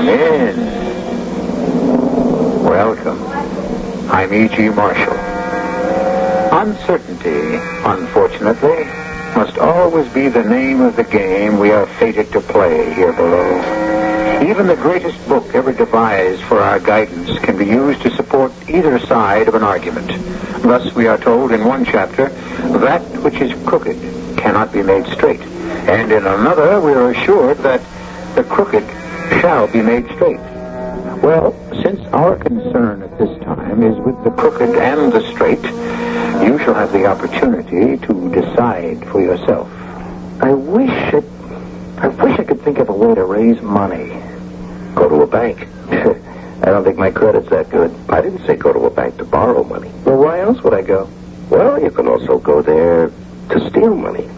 Come in. Welcome. I'm E.G. Marshall. Uncertainty, unfortunately, must always be the name of the game we are fated to play here below. Even the greatest book ever devised for our guidance can be used to support either side of an argument. Thus, we are told in one chapter, that which is crooked cannot be made straight. And in another, we are assured that the crooked shall be made straight. Well, since our concern at this time is with the crooked and the straight, you shall have the opportunity to decide for yourself. I wish I could think of a way to raise money. Go to a bank. I don't think my credit's that good. I didn't say go to a bank to borrow money. Well, why else would I go? Well, you can also go there to steal money.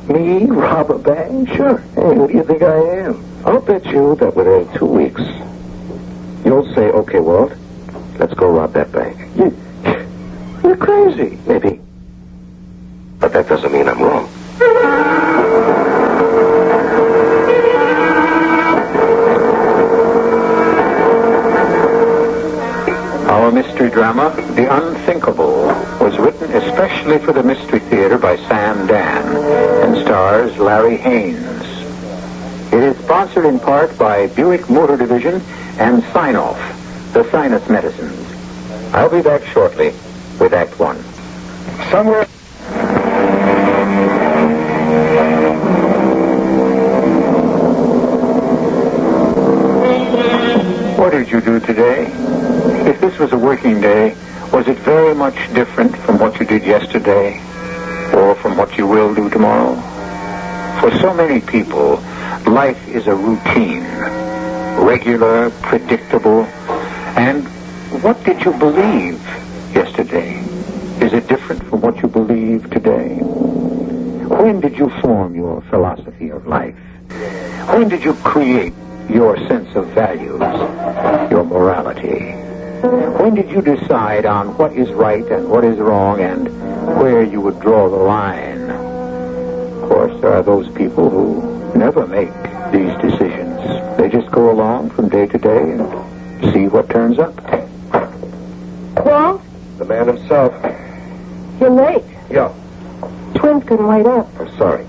Me rob a bank? Sure. Hey, who do you think I am? I'll bet you that within 2 weeks, you'll say, okay, Walt, let's go rob that bank. You're crazy. Maybe. But that doesn't mean I'm wrong. Our mystery drama, The Unthinkable, was written especially for the Mystery Theater by Sam Dan and stars Larry Haynes. It is sponsored in part by Buick Motor Division and Sign-Off, the sinus medicines. I'll be back shortly with Act One. Somewhere... What did you do today? If this was a working day, was it very much different from what you did yesterday or from what you will do tomorrow? For so many people, life is a routine, regular, predictable. And what did you believe yesterday? Is it different from what you believe today? When did you form your philosophy of life? When did you create your sense of values, your morality? When did you decide on what is right and what is wrong and where you would draw the line? Of course, there are those people who never make these decisions. They just go along from day to day and see what turns up. Walt? The man himself. You're late. Yeah. Twins couldn't wait up. I'm sorry.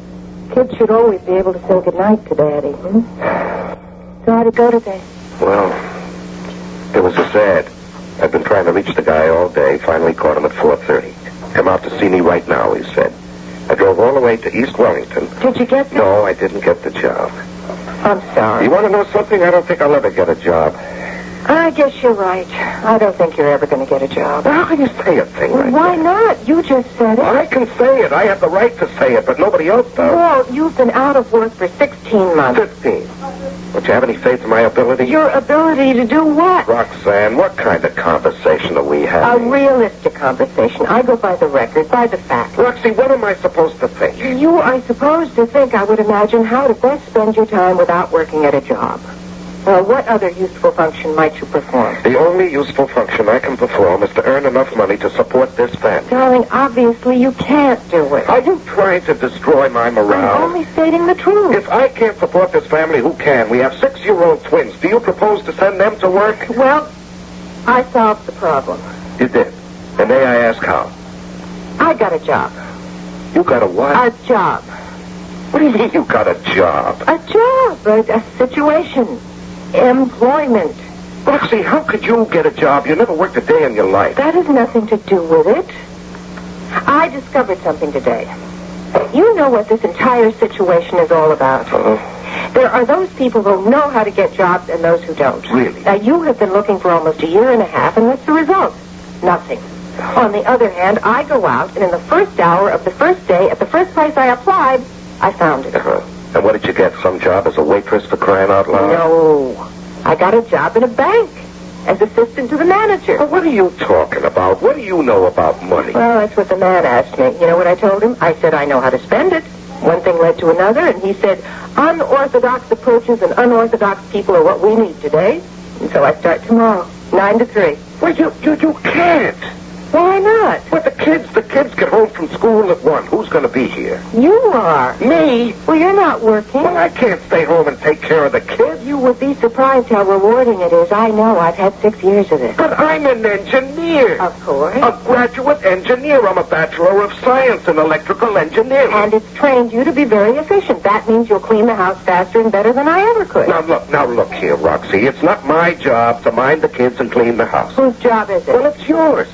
Kids should always be able to say goodnight to Daddy, So how'd it go today? Well, it was a sad. I've been trying to reach the guy all day. Finally caught him at 4:30. Come out to see me right now, he said. I drove all the way to East Wellington. Did you get there? No, I didn't get the job. I'm sorry. You want to know something? I don't think I'll ever get a job. I guess you're right. I don't think you're ever going to get a job. How can you say a thing like Why that? not? You just said it. I can say it. I have the right to say it, but nobody else does. Walt, you've been out of work for 16 months. 15. Don't you have any faith in my ability? Your ability to do what? Roxanne, what kind of conversation are we A having? realistic conversation. I go by the record, by the facts. Roxy, what am I supposed to think? You are supposed to think, I would imagine, how to best spend your time without working at a job. Well, what other useful function might you perform? The only useful function I can perform is to earn enough money to support this family. Darling, obviously you can't do it. Are you trying to destroy my morale? I'm only stating the truth. If I can't support this family, who can? We have 6-year-old twins. Do you propose to send them to work? Well, I solved the problem. You did. And may I ask how? I got a job. You got a what? A job. What do you mean you got a job? A job. A situation. Employment. Roxy, how could you get a job? You never worked a day in your life. That has nothing to do with it. I discovered something today. You know what this entire situation is all about. There are those people who know how to get jobs and those who don't. Really? Now, you have been looking for almost a year and a half, and what's the result? Nothing. On the other hand, I go out, and in the first hour of the first day, at the first place I applied, I found it. And what did you get? Some job as a waitress, for crying out loud? No. I got a job in a bank as assistant to the manager. Well, what are you talking about? What do you know about money? Well, that's what the man asked me. You know what I told him? I said I know how to spend it. One thing led to another, and he said, unorthodox approaches and unorthodox people are what we need today. And so I start tomorrow, 9 to 3. Well, you can't. Why not? But the kids get home from school at 1. Who's going to be here? You are. Me? Well, you're not working. Well, I can't stay home and take care of the kids. You would be surprised how rewarding it is. I know. I've had 6 years of this. But I'm an engineer. Of course. A graduate engineer. I'm a Bachelor of Science in Electrical Engineering. And it's trained you to be very efficient. That means you'll clean the house faster and better than I ever could. Now look here, Roxy. It's not my job to mind the kids and clean the house. Whose job is it? Well, it's yours.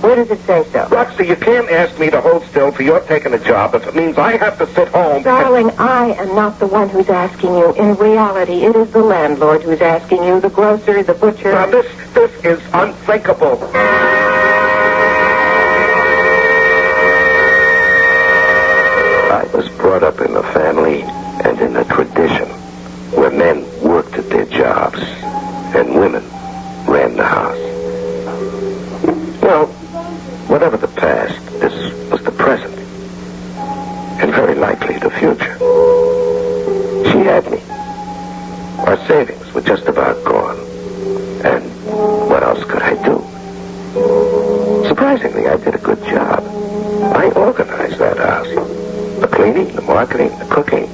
Where does it say so? Roxy, you can't ask me to hold still for your taking a job if it means I have to sit home. Darling, I am not the one who's asking you. In reality, it is the landlord who's asking you, the grocer, the butcher. Now, this is unthinkable. I was brought up in a family and in a tradition where men worked at their jobs and women ran the house. Well, whatever the past, this was the present. And very likely the future. She had me. Our savings were just about gone. And what else could I do? Surprisingly, I did a good job. I organized that house. The cleaning, the marketing, the cooking.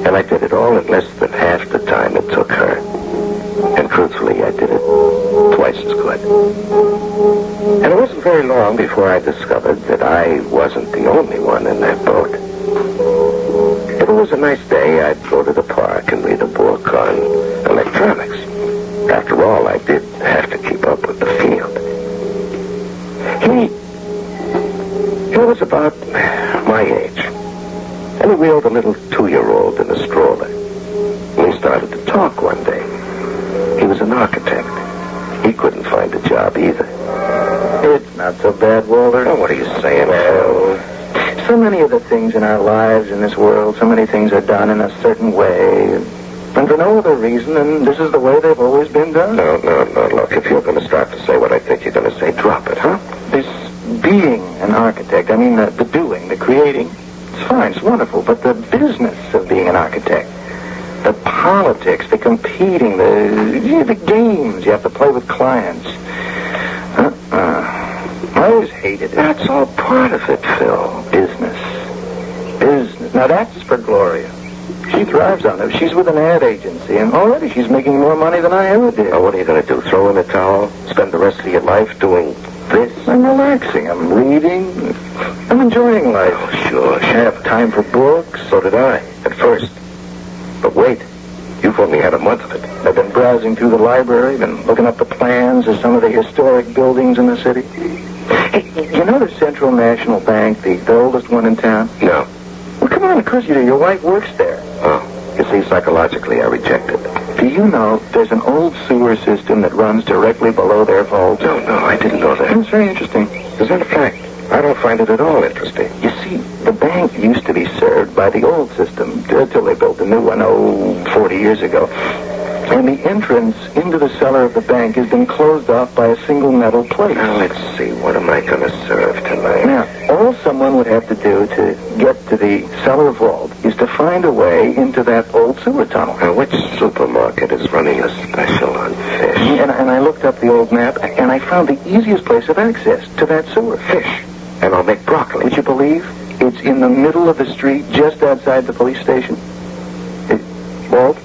And I did it all in less than half the time it took her. And truthfully, I did it twice as good. And it wasn't very long before I discovered that I wasn't the only one in that boat. If it was a nice day, I'd go to the park and read a book on electronics. After all, I did have to keep up with the field. He was about my age. And he wheeled a little 2-year-old in a stroller. And we started to talk one day. He was an architect. He couldn't find a job either. It's not so bad, Walter. Oh, what are you saying, Phil? So many of the things in our lives in this world, so many things are done in a certain way, and for no other reason than this is the way they've always been done. No, look, if you're going to start to say what I think you're going to say, drop it, huh? This being an architect, I mean the doing, the creating, it's fine, it's wonderful, but the business of being an architect, the politics, the competing, the games you have to play with clients. I always hated it. That's all part of it, Phil. Business. Now that's for Gloria. She thrives on it. She's with an ad agency, and already she's making more money than I ever did. Now, what are you going to do? Throw in a towel? Spend the rest of your life doing this? I'm relaxing. I'm reading. I'm enjoying life. Oh, sure. I have time for books. So did I, at first. But wait. You've only had a month of it. I've been browsing through the library, been looking up the plans of some of the historic buildings in the city. Hey, you know the Central National Bank, the oldest one in town? No. Well, come on, of course you do. Your wife works there. Oh, you see, psychologically, I reject it. Do you know there's an old sewer system that runs directly below their vault? No, I didn't know that. It's very interesting. As a matter of fact, I don't find it at all interesting. You see, the bank used to be served by the old system till they built the new one, 40 years ago. And the entrance into the cellar of the bank has been closed off by a single metal plate. Now, let's see. What am I going to serve tonight? Now, all someone would have to do to get to the cellar vault is to find a way into that old sewer tunnel. Now, which supermarket is running a special on fish? And I looked up the old map, and I found the easiest place of access to that sewer. Fish. And I'll make broccoli. Would you believe? It's in the middle of the street, just outside the police station. Walt?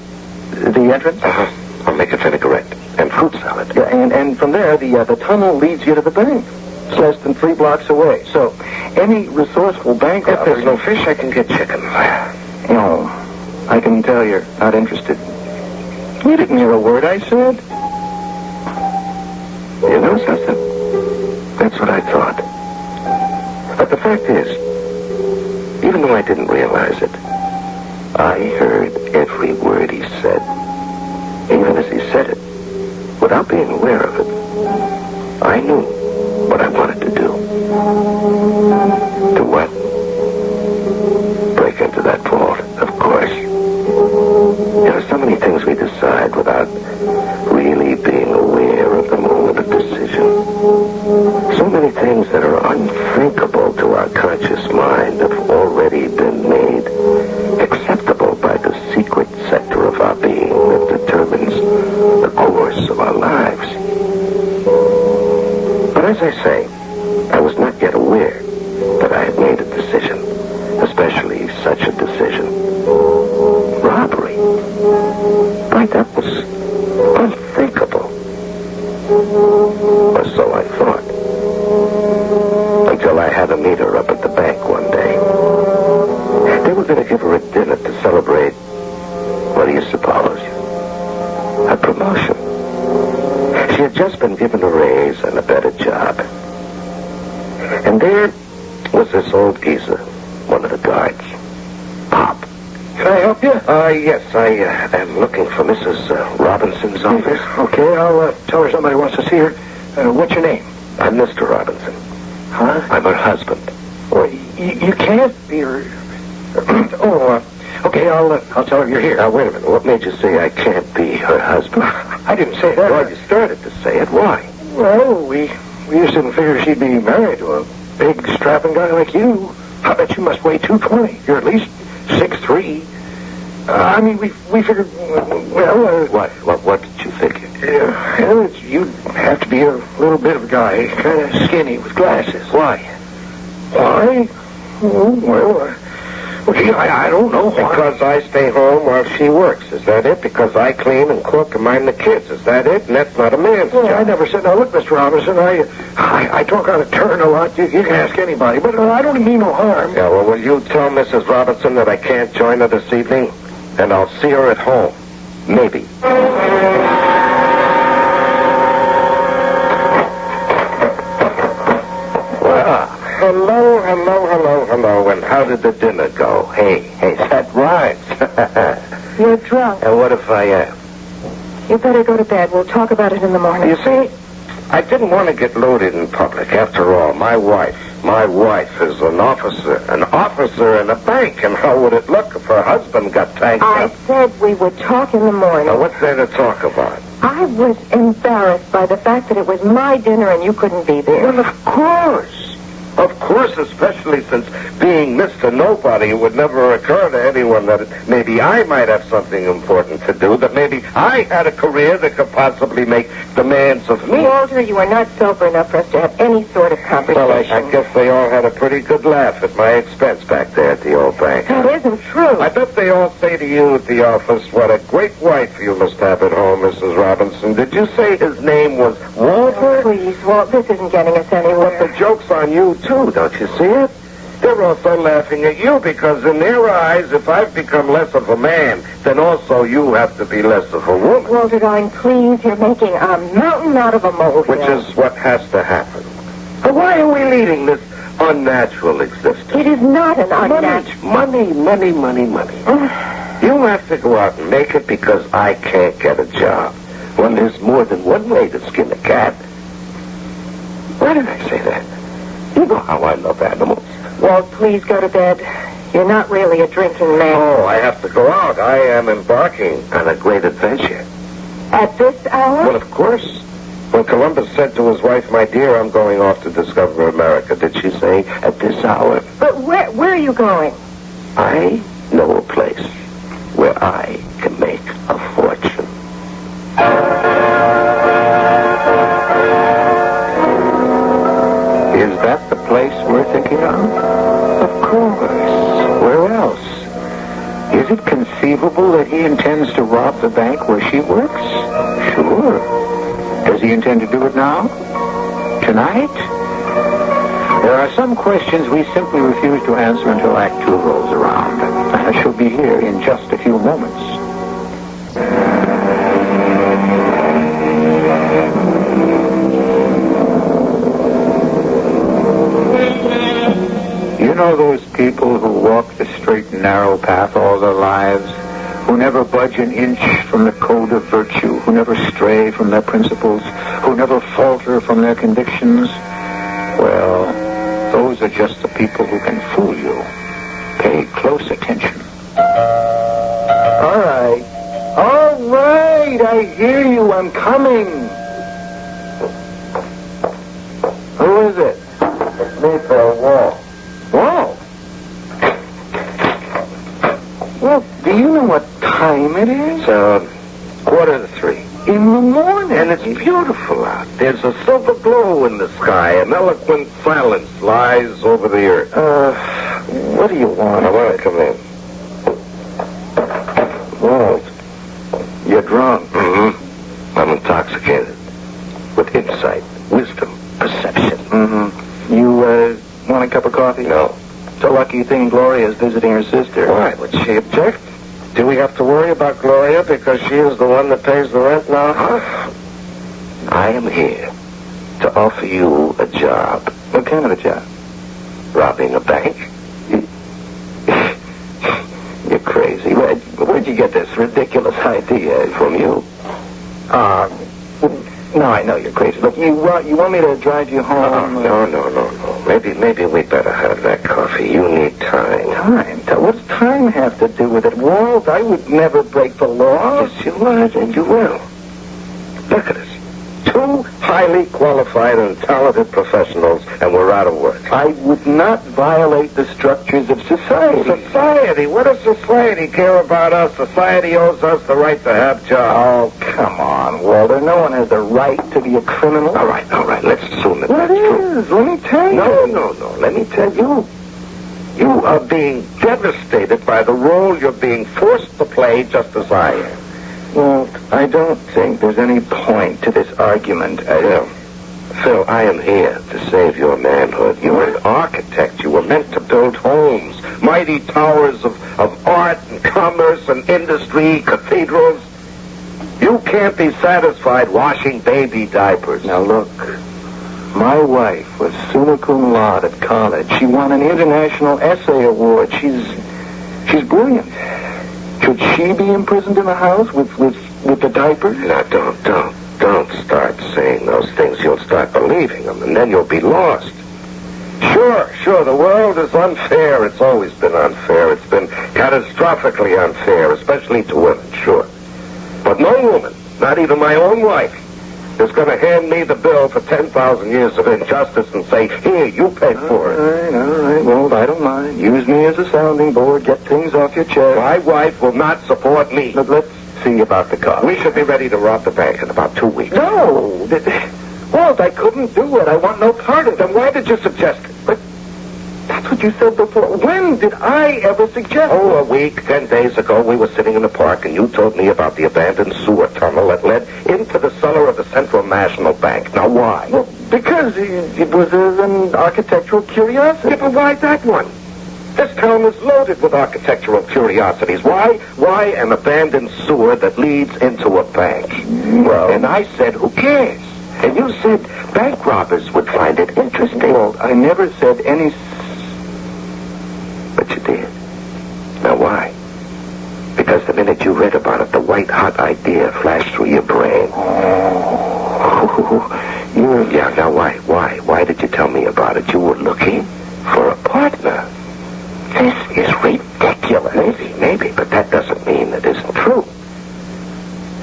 The entrance? Uh-huh. I'll make a vinaigrette and fruit salad. Yeah, and from there, the tunnel leads you to the bank. It's less than 3 blocks away. So, any resourceful bank If robber... there's no fish, I can get chicken. No, I can tell you're not interested. You didn't hear a word I said. You know something? That's what I thought. But the fact is, even though I didn't realize it, I heard every word he said. Even as he said it, without being aware of it, I knew what I wanted to do. To what? Break into that vault, of course. There are so many things we decide without really being aware of the moment of decision. So many things that are unthinkable to our conscious mind have already been made acceptable by the secret sector of our being that determines the course of our lives. But as I say, I was not yet aware that I had made a decision, especially such a decision. Robbery. By that were going to give her a dinner to celebrate, what do you suppose? A promotion. She had just been given a raise and a better job. And there was this old geezer, one of the guards, Pop. Can I help you? Yes, I am looking for Mrs. Robinson's office. Okay, I'll tell her somebody wants to see her. What's your name? I'm Mr. Robinson. Huh? I'm her husband. Well, you can't be her... okay, I'll tell her you're here. Now, wait a minute. What made you say I can't be her husband? I didn't say that. Well, you started to say it. Why? Well, we just didn't figure she'd be married to a big, strapping guy like you. I bet you must weigh 220. You're at least 6'3". I mean, we figured, well... What did you figure? You'd have to be a little bit of a guy, kind of skinny, with glasses. Why? Why? Well, gee, I don't know why. Because I stay home while she works. Is that it? Because I clean and cook and mind the kids. Is that it? And that's not a man's job. I never said... Now, look, Mr. Robinson, I talk out of turn a lot. You can ask anybody, but I don't mean no harm. Yeah, well, will you tell Mrs. Robinson that I can't join her this evening? And I'll see her at home. Maybe. Well, hello. And how did the dinner go? Hey, that rhymes. You're drunk. And what if I am? You better go to bed. We'll talk about it in the morning. You see, I didn't want to get loaded in public. After all, my wife is an officer in a bank. And how would it look if her husband got tanked I up? said we would talk in the morning. Now, what's there to talk about? I was embarrassed by the fact that it was my dinner and you couldn't be there. Well, of course. Of course, especially since being Mr. Nobody, it would never occur to anyone that maybe I might have something important to do, that maybe I had a career that could possibly make demands of me. Walter, you are not sober enough for us to have any sort of conversation. Well, I guess they all had a pretty good laugh at my expense back there at the old bank. That isn't true. I bet they all say to you at the office, what a great wife you must have at home, Mrs. Robinson. Did you say his name was Walter? Oh, please, Walt, this isn't getting us anywhere. But the joke's on you, too, don't you see it? They're also laughing at you because in their eyes, if I've become less of a man, then also you have to be less of a woman. Walter, darling, please, you're making a mountain out of a molehill. Which is what has to happen. But why are we leading this unnatural existence? It is not an unnatural... Money. You have to go out and make it because I can't get a job. When there's more than one way to skin a cat. Why did I say that? You know how I love animals. Walt, please go to bed. You're not really a drinking man. Oh, I have to go out. I am embarking on a great adventure. At this hour? Well, of course. When Columbus said to his wife, my dear, I'm going off to discover America, did she say, at this hour? But where are you going? I know a place where I can make a fortune. Is that the place we're thinking of? Of course. Where else? Is it conceivable that he intends to rob the bank where she works? Sure. Does he intend to do it now? Tonight? There are some questions we simply refuse to answer until Act 2 rolls around. And she'll be here in just a few moments. You know those people who walk the straight and narrow path all their lives, who never budge an inch from the code of virtue, who never stray from their principles, who never falter from their convictions? Well, those are just the people who can fool you. Pay close attention. All right, I hear you. I'm coming. Who is it? It's me for a walk. Whoa. Well, do you know what time it is? It's 2:45. In the morning. And it's beautiful out. There's a silver glow in the sky. An eloquent silence lies over the earth. What do you want? I want to come in. Walt, you're drunk. Mm-hmm. I'm intoxicated. With insight, wisdom, perception. Mm-hmm. You, want a cup of coffee? No. It's a lucky thing Gloria's visiting her sister. Why? Would she object? Do we have to worry about Gloria because she is the one that pays the rent now? Huh? I am here to offer you a job. What kind of a job? Robbing a bank? You're crazy. Where'd you get this ridiculous idea from you? No, I know you're crazy. Look, you want me to drive you home? No. Maybe we better have that coffee. You need time. Time? What does time have to do with it? Walt, I would never break the law. Yes, you would, and you will. Look at us. 2 highly qualified and talented professionals, and we're out of work. I would not violate the structures of society. Society? What does society care about us? Society owes us the right to have jobs. Oh, come on, Walter. No one has the right to be a criminal. All right. Let's assume that What that's true. is? Let me tell you. No. Let me tell you. You are being devastated by the role you're being forced to play just as I am. Well, I don't think there's any point to this argument. Phil, I am here to save your manhood. You're an architect. You were meant to build homes, mighty towers of art and commerce and industry, cathedrals. You can't be satisfied washing baby diapers. Now, look, my wife was summa cum laude at college. She won an international essay award. She's brilliant. Should she be imprisoned in the house with the diapers? Now, don't start saying those things. You'll start believing them, and then you'll be lost. Sure, the world is unfair. It's always been unfair. It's been catastrophically unfair, especially to women, sure. But no woman, not even my own wife, is going to hand me the bill for 10,000 years of injustice and say, here, you pay for it. All right, well, I don't mind. Use me as a sounding board. Get things off your chest. My wife will not support me. But let's see about the car. We should be ready to rob the bank in about 2 weeks. No! Walt, I couldn't do it. I want no part of it. Then why did you suggest it? But that's what you said before. When did I ever suggest it? Oh, a week, 10 days ago, we were sitting in the park, and you told me about the abandoned sewer tunnel that led into the cellar of the Central National Bank. Now, why? Well, because it was an architectural curiosity. Yeah, but why that one? This town is loaded with architectural curiosities. Why an abandoned sewer that leads into a bank? Well, and I said, who cares? And you said bank robbers would find it interesting. Well, I never said any... But you did. Now, why? Because the minute you read about it, the white-hot idea flashed through your brain. Yeah, now why? Why did you tell me about it? You were looking for a partner. This is ridiculous. Maybe, but that doesn't mean it isn't true.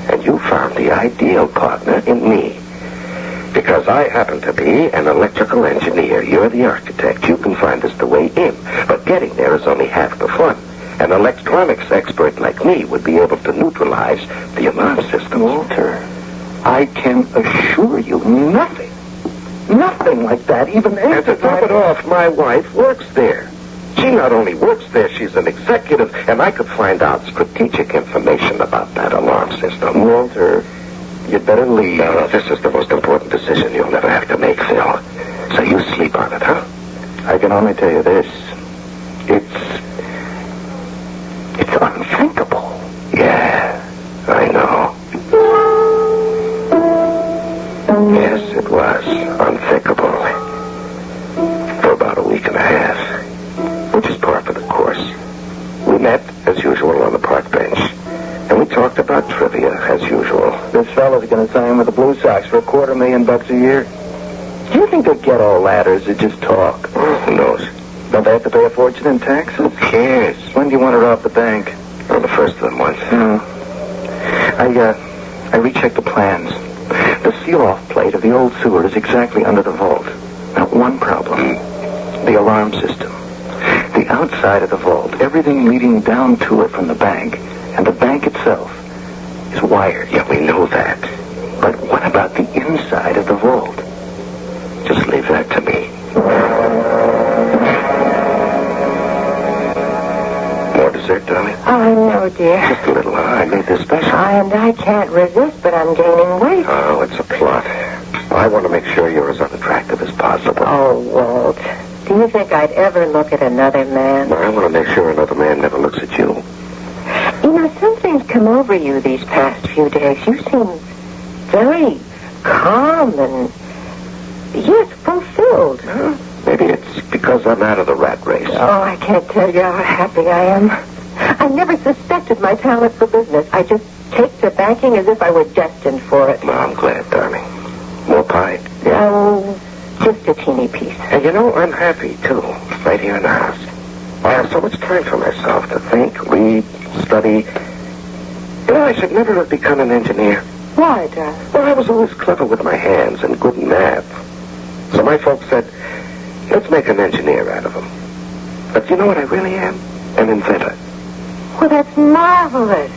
And you found the ideal partner in me. Because I happen to be an electrical engineer. You're the architect. You can find us the way in. But getting there is only half the fun. An electronics expert like me would be able to neutralize the alarm system. Walter, I can assure you nothing like that, even And to top it off, my wife works there. She not only works there, she's an executive, and I could find out strategic information about that alarm system. Walter, you'd better leave. No, this is the most important decision you'll never have to make, Phil. So you sleep on it, huh? I can only tell you this. It's unthinkable. Yeah, I know. Yes, it was unthinkable. For about a week and a half. Which is par for the course. We met, as usual, on the park bench. And we talked about trivia, as usual. This fellow's going to sign with the Blue Sox for $250,000 a year. Do you think they get all that, or is it just talk? Who knows? Don't they have to pay a fortune in taxes? Who cares? When do you want to rob the bank? On the first of the month. I rechecked the plans. The seal-off plate of the old sewer is exactly under the vault. Now, one problem. The alarm system. The outside of the vault, everything leading down to it from the bank, and the bank itself, is wired. Yeah, we know that. But what about the inside of the vault? Just leave that to me. More dessert, darling? Oh, no, dear. Just a little, huh? I made this special. And I can't resist, but I'm gaining weight. Oh, it's a plot. I want to make sure you're as unattractive as possible. Oh, Walt. Do you think I'd ever look at another man? I want to make sure another man never looks at you. You know, something's come over you these past few days. You seem very calm and, yes, fulfilled. Maybe it's because I'm out of the rat race. Oh, I can't tell you how happy I am. I never suspected my talent for business. I just take to banking as if I were destined for it. Well, I'm glad, darling. More pie? Oh, just a teeny piece. And you know, I'm happy, too, right here in the house. I have so much time for myself to think, read, study. You know, I should never have become an engineer. Why, Dad? Well, I was always clever with my hands and good in math. So my folks said, let's make an engineer out of him. But you know what I really am? An inventor. Well, that's marvelous.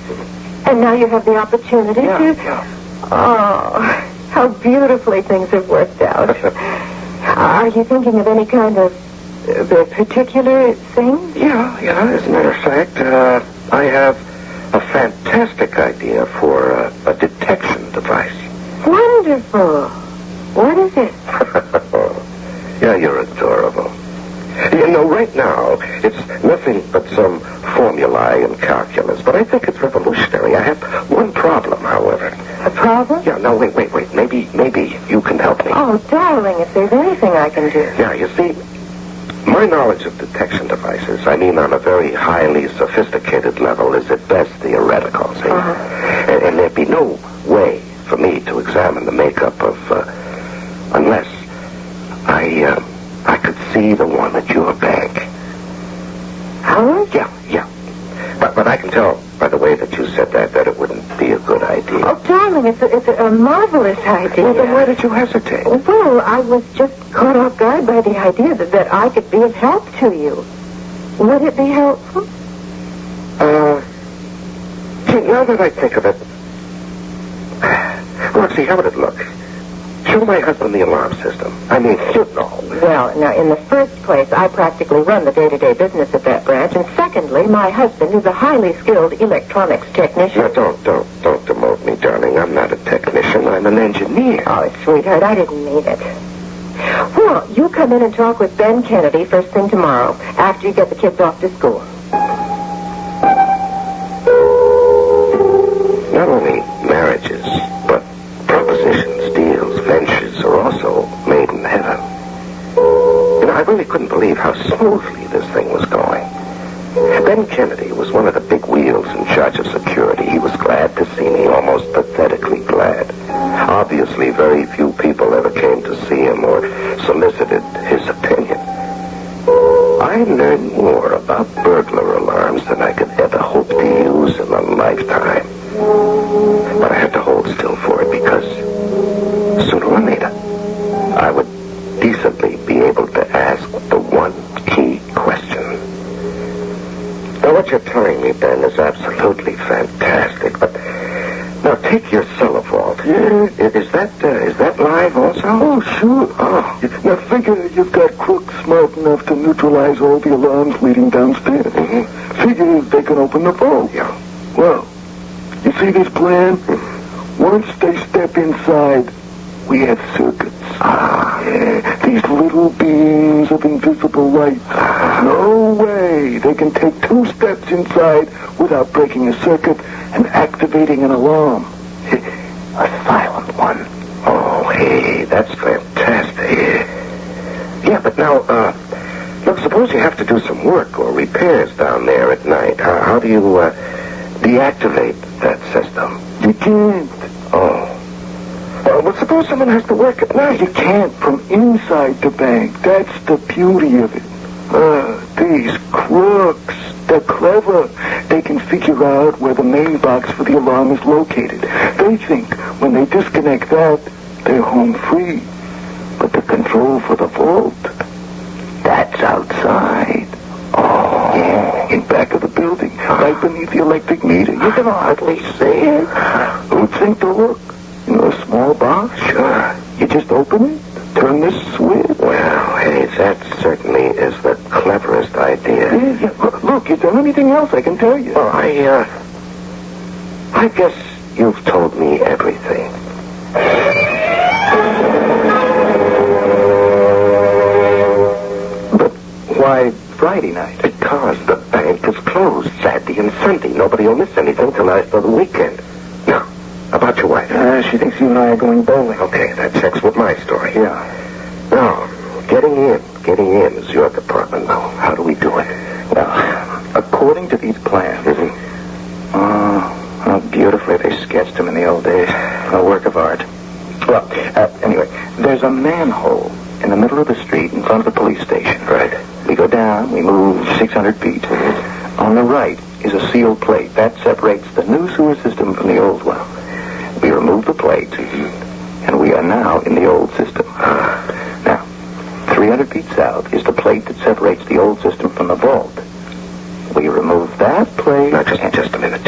And now you have the opportunity to... Yeah. Oh, how beautifully things have worked out. Are you thinking of any kind of particular thing? Yeah. As a matter of fact, I have a fantastic idea for a detection device. Wonderful. What is it? Yeah, you're adorable. You know, right now, it's nothing but some formulae and calculus, but I think it's revolutionary. I have one problem, however. A problem? Yeah, no, wait. Maybe you can help me. Oh, darling, if there's anything I can do. Yeah, you see, my knowledge of detection devices, I mean on a very highly sophisticated level, is at best theoretical, see? And there'd be no way for me to examine the makeup of, unless I could see the one at your bank. Howard? Yeah. But I can tell by the way that you said that it wouldn't be a good idea. Oh, darling, it's a marvelous idea. Well, then why did you hesitate? Well, I was just caught off guard by the idea that I could be of help to you. Would it be helpful? See, now that I think of it, Roxy, how would it look? Show my husband the alarm system. I mean, you know. Well, now, in the first place, I practically run the day-to-day business at that branch, and secondly, my husband is a highly skilled electronics technician. Now, don't demote me, darling. I'm not a technician. I'm an engineer. Oh, sweetheart, I didn't mean it. Well, you come in and talk with Ben Kennedy first thing tomorrow, after you get the kids off to school. Not only marriages, but propositions, deals, ventures are also made in heaven. You know, I really couldn't believe how smoothly this thing was going. Ben Kennedy was one of the big wheels in charge of security. He was glad to see me, almost pathetically glad. Obviously, very few people ever came to see him or solicited his opinion. I learned more about burglar alarms than I could ever hope to use in a lifetime. But I had to hold still for it because sooner or later I would decently be able to ask the one key question. Now, what you're telling me, Ben, is absolutely fantastic, but now take your cellar vault. Yeah. Is that live also? Oh, sure. Oh. Now figure you've got crooks smart enough to neutralize all the alarms leading downstairs. Mm-hmm. Figure they can open the vault. Yeah. Well, you see this plan? Once they step inside, we have circuits. Yeah, these little beams of invisible light. No way they can take 2 steps inside without breaking a circuit and activating an alarm. A silent one. Oh, hey, that's fantastic. Yeah, but now, look, suppose you have to do some work or repairs down there at night. How do you, deactivate that system? You can't. Oh. Well, suppose someone has to work at night. You can't from inside the bank. That's the beauty of it. These crooks, they're clever. They can figure out where the main box for the alarm is located. They think when they disconnect that, they're home free. But the control for the vault, that's outside. Oh, yeah, in back of the building, right beneath the electric meter. You can hardly see it. Who'd think to look? You know, a small box? Sure. You just open it, turn this switch. Well, hey, that certainly is the cleverest idea. Yeah. Look, is there anything else I can tell you? Well, I guess you've told me everything. But Why Friday night? Because the bank is closed Saturday and Sunday. Nobody will miss anything till after the weekend. Now, about your wife. She thinks you and I are going bowling. Okay, that checks with my story. Yeah. Now, getting in is your department now. How do we do it? Well, according to these plans, how beautifully they sketched them in the old days. A work of art. Well, anyway, there's a manhole in the middle of the street in front of the police station. Right. We go down, we move 600 feet. On the right is a sealed plate. That separates the new sewer system from the old one. We remove the plate, and we are now in the old system. Now, 300 feet south is the plate that separates the old system from the vault. We remove that plate... Now, just a minute.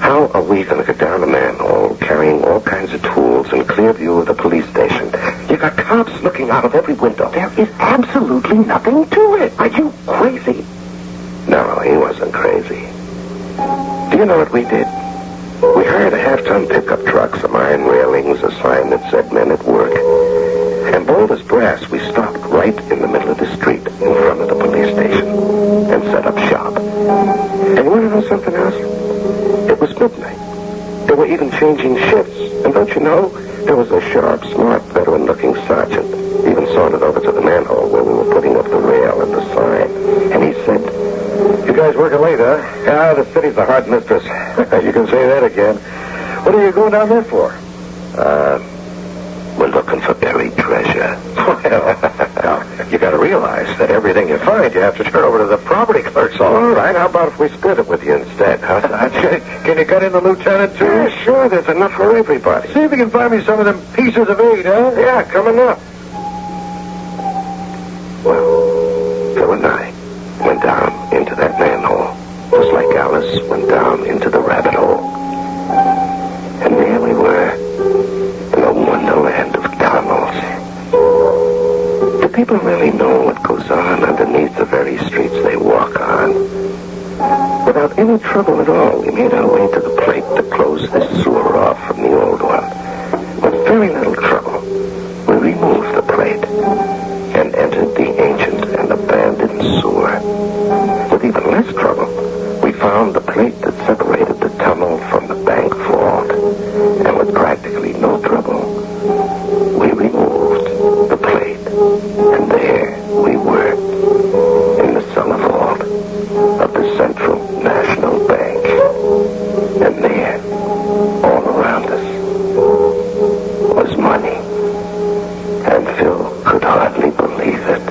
How are we going to get down the manhole carrying all kinds of tools in clear view of the police station? You got cops looking out of every window. There is absolutely nothing to it. Are you crazy? No, he wasn't crazy. Do you know what we did? We hired a half-ton pickup truck, some iron railings, a sign that said men at work. And bold as brass, we stopped right in the middle of the street in front of the police station and set up shop. And you want to know something else? It was midnight. They were even changing shifts. And don't you know, there was a sharp, smart, veteran-looking sergeant even sauntered over to the manhole where we were putting up the rail and the sign. And he said, "You guys working late, huh?" "Yeah, the city's a hard mistress." "You can say that again. What are you going down there for?" We're looking for buried treasure." Well, now, you got to realize that everything you find, you have to turn over to the property clerk's office. All right, how about if we split it with you instead, huh? Can you cut in the lieutenant, too? Yeah, sure, there's enough for everybody. See if you can find me some of them pieces of 8, huh? Yeah, coming up. Well, Phil and I went down into that manhole, just like Alice went down into the rabbit hole. And there we were, in a wonderland of tunnels. Do people really know what goes on underneath the very streets they walk on? Without any trouble at all, we made our way to the plate that closed this sewer off from the old one. With very little trouble, we removed the plate and entered the ancient and abandoned sewer. With even less trouble, we found the plate that separated the tunnel from the bank vault. And with practically no trouble, we removed the plate. And there we were, in the cellar vault of the Central National Bank. And there, all around us, was money. And Phil could hardly believe it.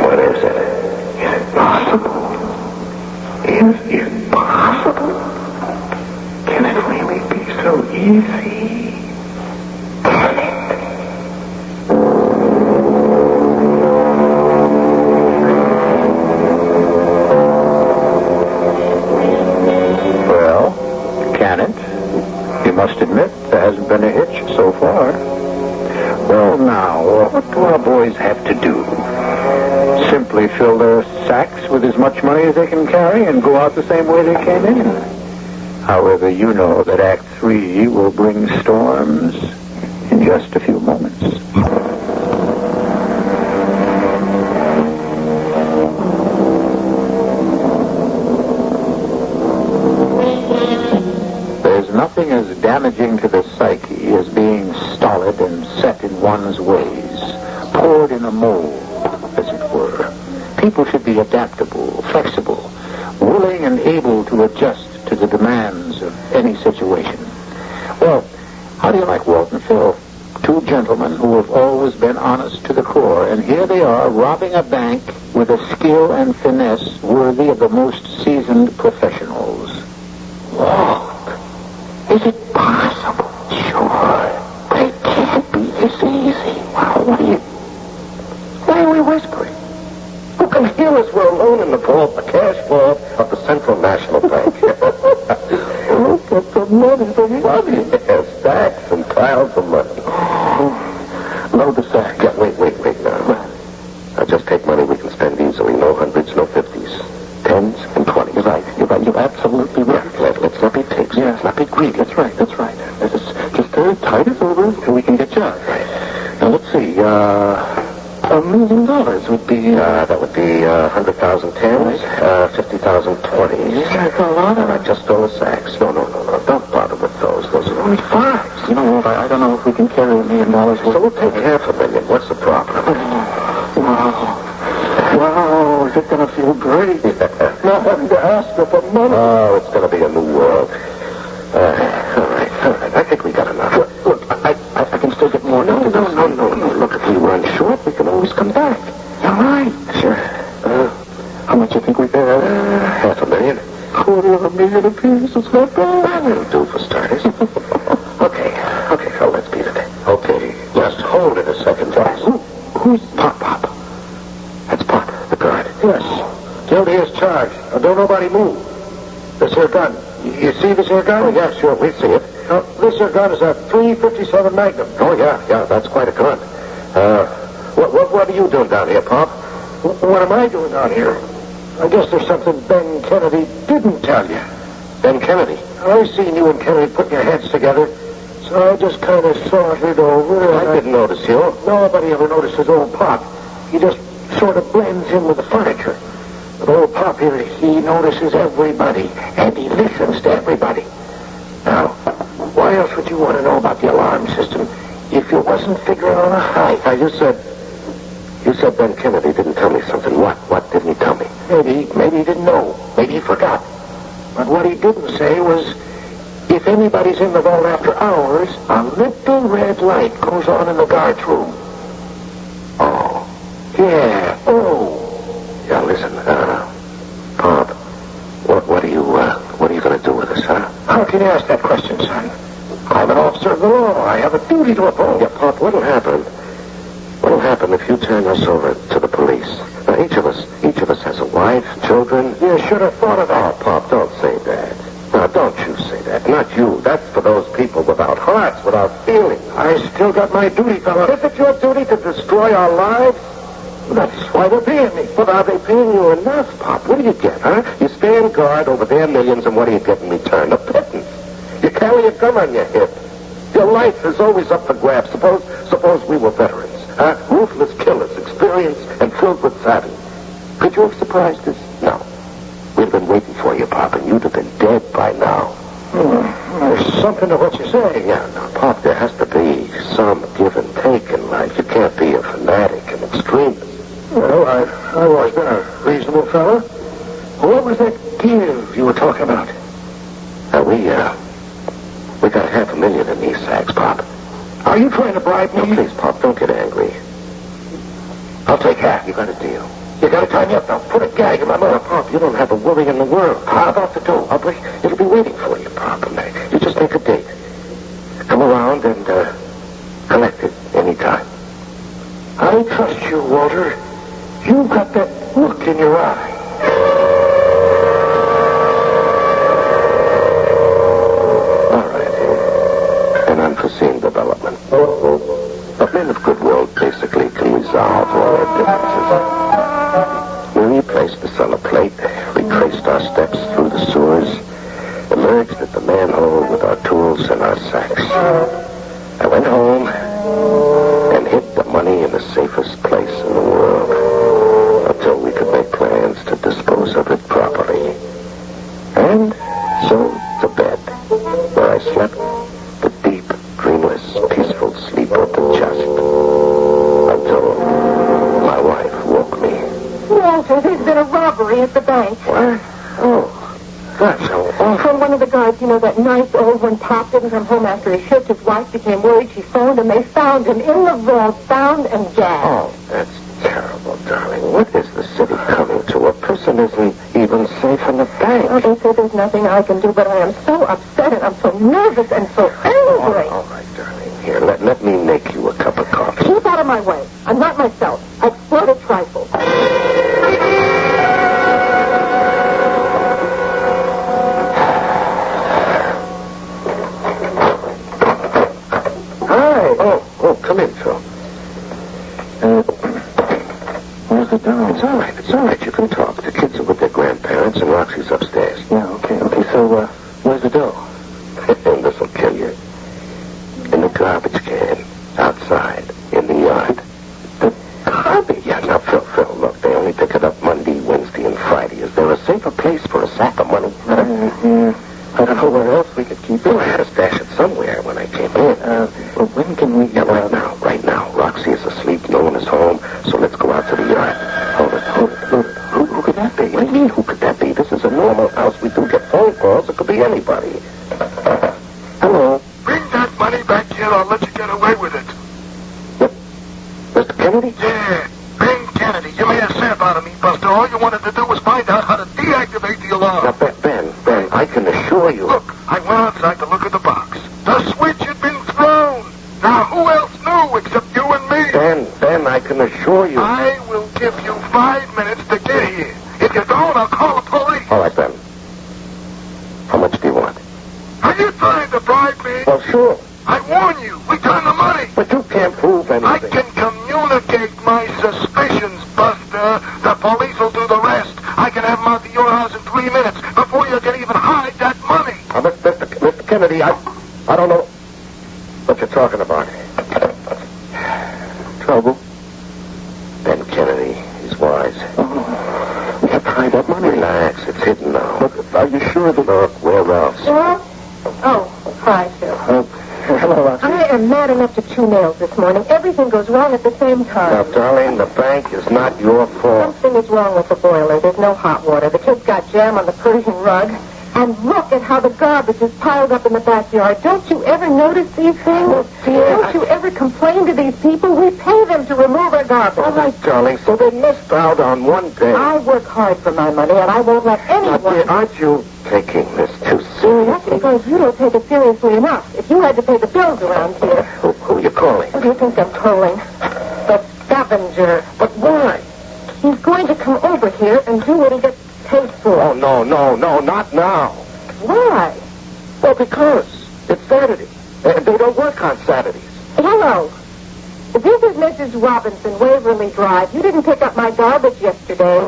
What is it? Is it possible? Is it possible? Can it really be so easy? Can it? Well, can it? You must admit there hasn't been a hitch so far. Well, now, what do our boys have to do? Simply fill their sacks with as much money as they can carry and go out the same way they came in. However, you know that Act 3 will bring storms in just a few moments. There's nothing as damaging to the psyche as being stolid and set in one's ways, poured in a mold, as it were. People should be adaptable, flexible, willing and able to adjust to the demands of any situation. Well, how do you like Walt and Phil? Two gentlemen who have always been honest to the core, and here they are robbing a bank with a skill and finesse worthy of the most seasoned professionals. Walt, is it possible? Sure, but it can't be this easy. Wow, why are we whispering? Who can hear us? We're alone in the vault, the cash vault of the Central National Bank. Look at the money. Yes, stacks and piles of money. Load the sack. Yeah, wait. Now, just take money we can spend easily. No hundreds, no 50s. 10s and 20s. You're right. You're absolutely right. Yeah, let's not be takes. Yeah. Let's not be greedy. That's right. Let's just tight as over $1 million would be... that would be 100,000 tens, 50,000 20s. That's a lot of it. Just all the sacks. No. Don't bother with those. Those are only fives. You know, I don't know if we can carry $1 million worth. So we'll take $500,000. What's the problem? Wow, is it going to feel great? Not having to ask her for money. Oh, it's going to be a new world. All right. I think we got enough. Look, I can still get more. No. Look, if we run short, we can always come back. You're right. Sure. How much you think we pay out? $500,000. $250,000 apiece. It's not bad. That'll do for starters. Okay, so let's beat it. Okay, just hold it a second, Joyce. Who's Pop? That's Pop, the guard. Yes. Guilty as charged. Now, don't nobody move. This here gun. You see this here gun? Oh, yeah, sure, we see it. Now, this here gun is a .357 Magnum. Oh, yeah, that's quite a gun. What are you doing down here, Pop? What am I doing down here? I guess there's something Ben Kennedy didn't tell you. Ben Kennedy? I seen you and Kennedy putting your heads together, so I just kind of sauntered over. I didn't notice you. Nobody ever notices old Pop. He just sort of blends in with the furniture. But old Pop here, he notices everybody, and he listens to everybody. Now, why else would you want to know about the alarm system if you wasn't figuring on a high? Now, you said Ben Kennedy didn't tell me something. What didn't he tell me? Maybe he didn't know. Maybe he forgot. But what he didn't say was, if anybody's in the vault after hours, a little red light goes on in the guard's room. Oh. Yeah. Oh. Yeah, listen, Pop, what are you going to do with us, huh? How can you ask that question, son? I'm an officer of the law. I have a duty to uphold. Yeah, Pop, what'll happen if you turn us over to the police? Now, each of us has a wife, children. You should have thought of that. Oh, Pop, don't say that. Now, don't you say that. Not you. That's for those people without hearts, without feelings. I still got my duty, fella. Is it your duty to destroy our lives? That's why they're paying me. But are they paying you enough, Pop? What do you get, huh? You stand guard over their millions, and what do you get in return? A pittance. You carry a gun on your hip. Your life is always up for grabs. Suppose we were veterans, huh? Ruthless killers, experienced and filled with savvy. Could you have surprised us? No. We'd have been waiting for you, Pop, and you'd have been dead by now. There's something to what you say. Yeah, now, Pop, there has to be some give and take in life. You can't be a fanatic and extremist. Well, I've always been a reasonable fellow. What was that give you were talking about? We got $500,000 in these sacks, Pop. Are you trying to bribe me? No, please, Pop, don't get angry. I'll take half. You got a deal. You gotta tie me up now. Put a gag in my mouth. Pop, you don't have a worry in the world. How about the dough? It'll be waiting for you, Pop. And you just make a date. Come around and collect it anytime. I trust you, Walter. You've got that look in your eye. All right. An unforeseen development. But men of goodwill basically can resolve all their differences. We replaced the cellar plate, retraced our steps through the sewers, emerged at the manhole with our tools and our sacks. I went home and hid the money in the safest place in the world until we could make plans to dispose of it properly. And so to bed, where I slept the deep, dreamless, peaceful sleep of the just until my wife woke me. Walter, there's been a robbery at the bank. What? Oh, that's so awful. From one of the guards, that nice old one, Pop didn't come home after his shift. His wife became worried. She phoned, and they found him in the vault, bound and gagged. Oh, that's terrible, darling. What is the city coming to? A person isn't even safe in the bank. Oh, they say there's nothing I can do, but I am so upset, and I'm so nervous and so angry. All right, darling. Here, let me make you a cup of coffee. Keep out of my way. I'm not myself. I exploded trifles. Oh, come in, Phil. Where's the doll? It's all right. You can talk. The kids are with their grandparents, and Roxy's upstairs. Yeah, okay. So, where's the dough? And this'll kill you. In the garbage can, outside, in the yard. So let's go out to the yard. Hold it. Who could that be? What do you mean, who could that be? This is a normal house. We do get phone calls. It could be anybody. Hello? Bring that money back here, I'll let you get away with it. What? Mr. Kennedy? Yeah, Ben Kennedy. You made a sap out of me, Buster. All you wanted to do was find out how to deactivate the alarm. Now, Ben, I can assure you... Look, I went outside to look at the box. The switch had been thrown. Now, who else knew except you and me? Ben, I can assure you... I will give you 5 minutes to get here. If you don't, I'll call the police. All right, Ben. How much do you want? Are you trying to bribe me? Well, sure. I warn you, return the money. But you can't prove anything. I can communicate my suspicions, Buster. The police will do the rest. I can have them out to your house in 3 minutes before you can even hide that money. Mr. Kennedy, I don't know what you're talking about. Trouble? Ben Kennedy, he's wise. Oh, we have to hide that money. Relax, it's hidden now. Look, are you sure that... Look, where else? Phil? Oh, hi, Phil. Hello, Roxy. I am mad enough to chew nails this morning. Everything goes wrong at the same time. Now, darling, the bank is not your fault. Something is wrong with the boiler. There's no hot water. The kids got jam on the Persian rug. And look at how the garbage is piled up in the backyard. Don't you ever notice these things? Oh, dear. Don't you ever complain to these people? We pay them to remove our garbage. All right, darling, so they missed out on one day. I work hard for my money, and I won't let anyone... Now, dear, aren't you taking this too That's seriously? because you don't take it seriously enough. If you had to pay the bills around here... Who are you calling? What do you think I'm trolling? The scavenger. But why? He's going to come over here and do what he gets paid for. Oh, no, not now. Why? Well, because it's Saturday. And they don't work on Saturdays. Hello. This is Mrs. Robinson, Waverly Drive. You didn't pick up my garbage yesterday.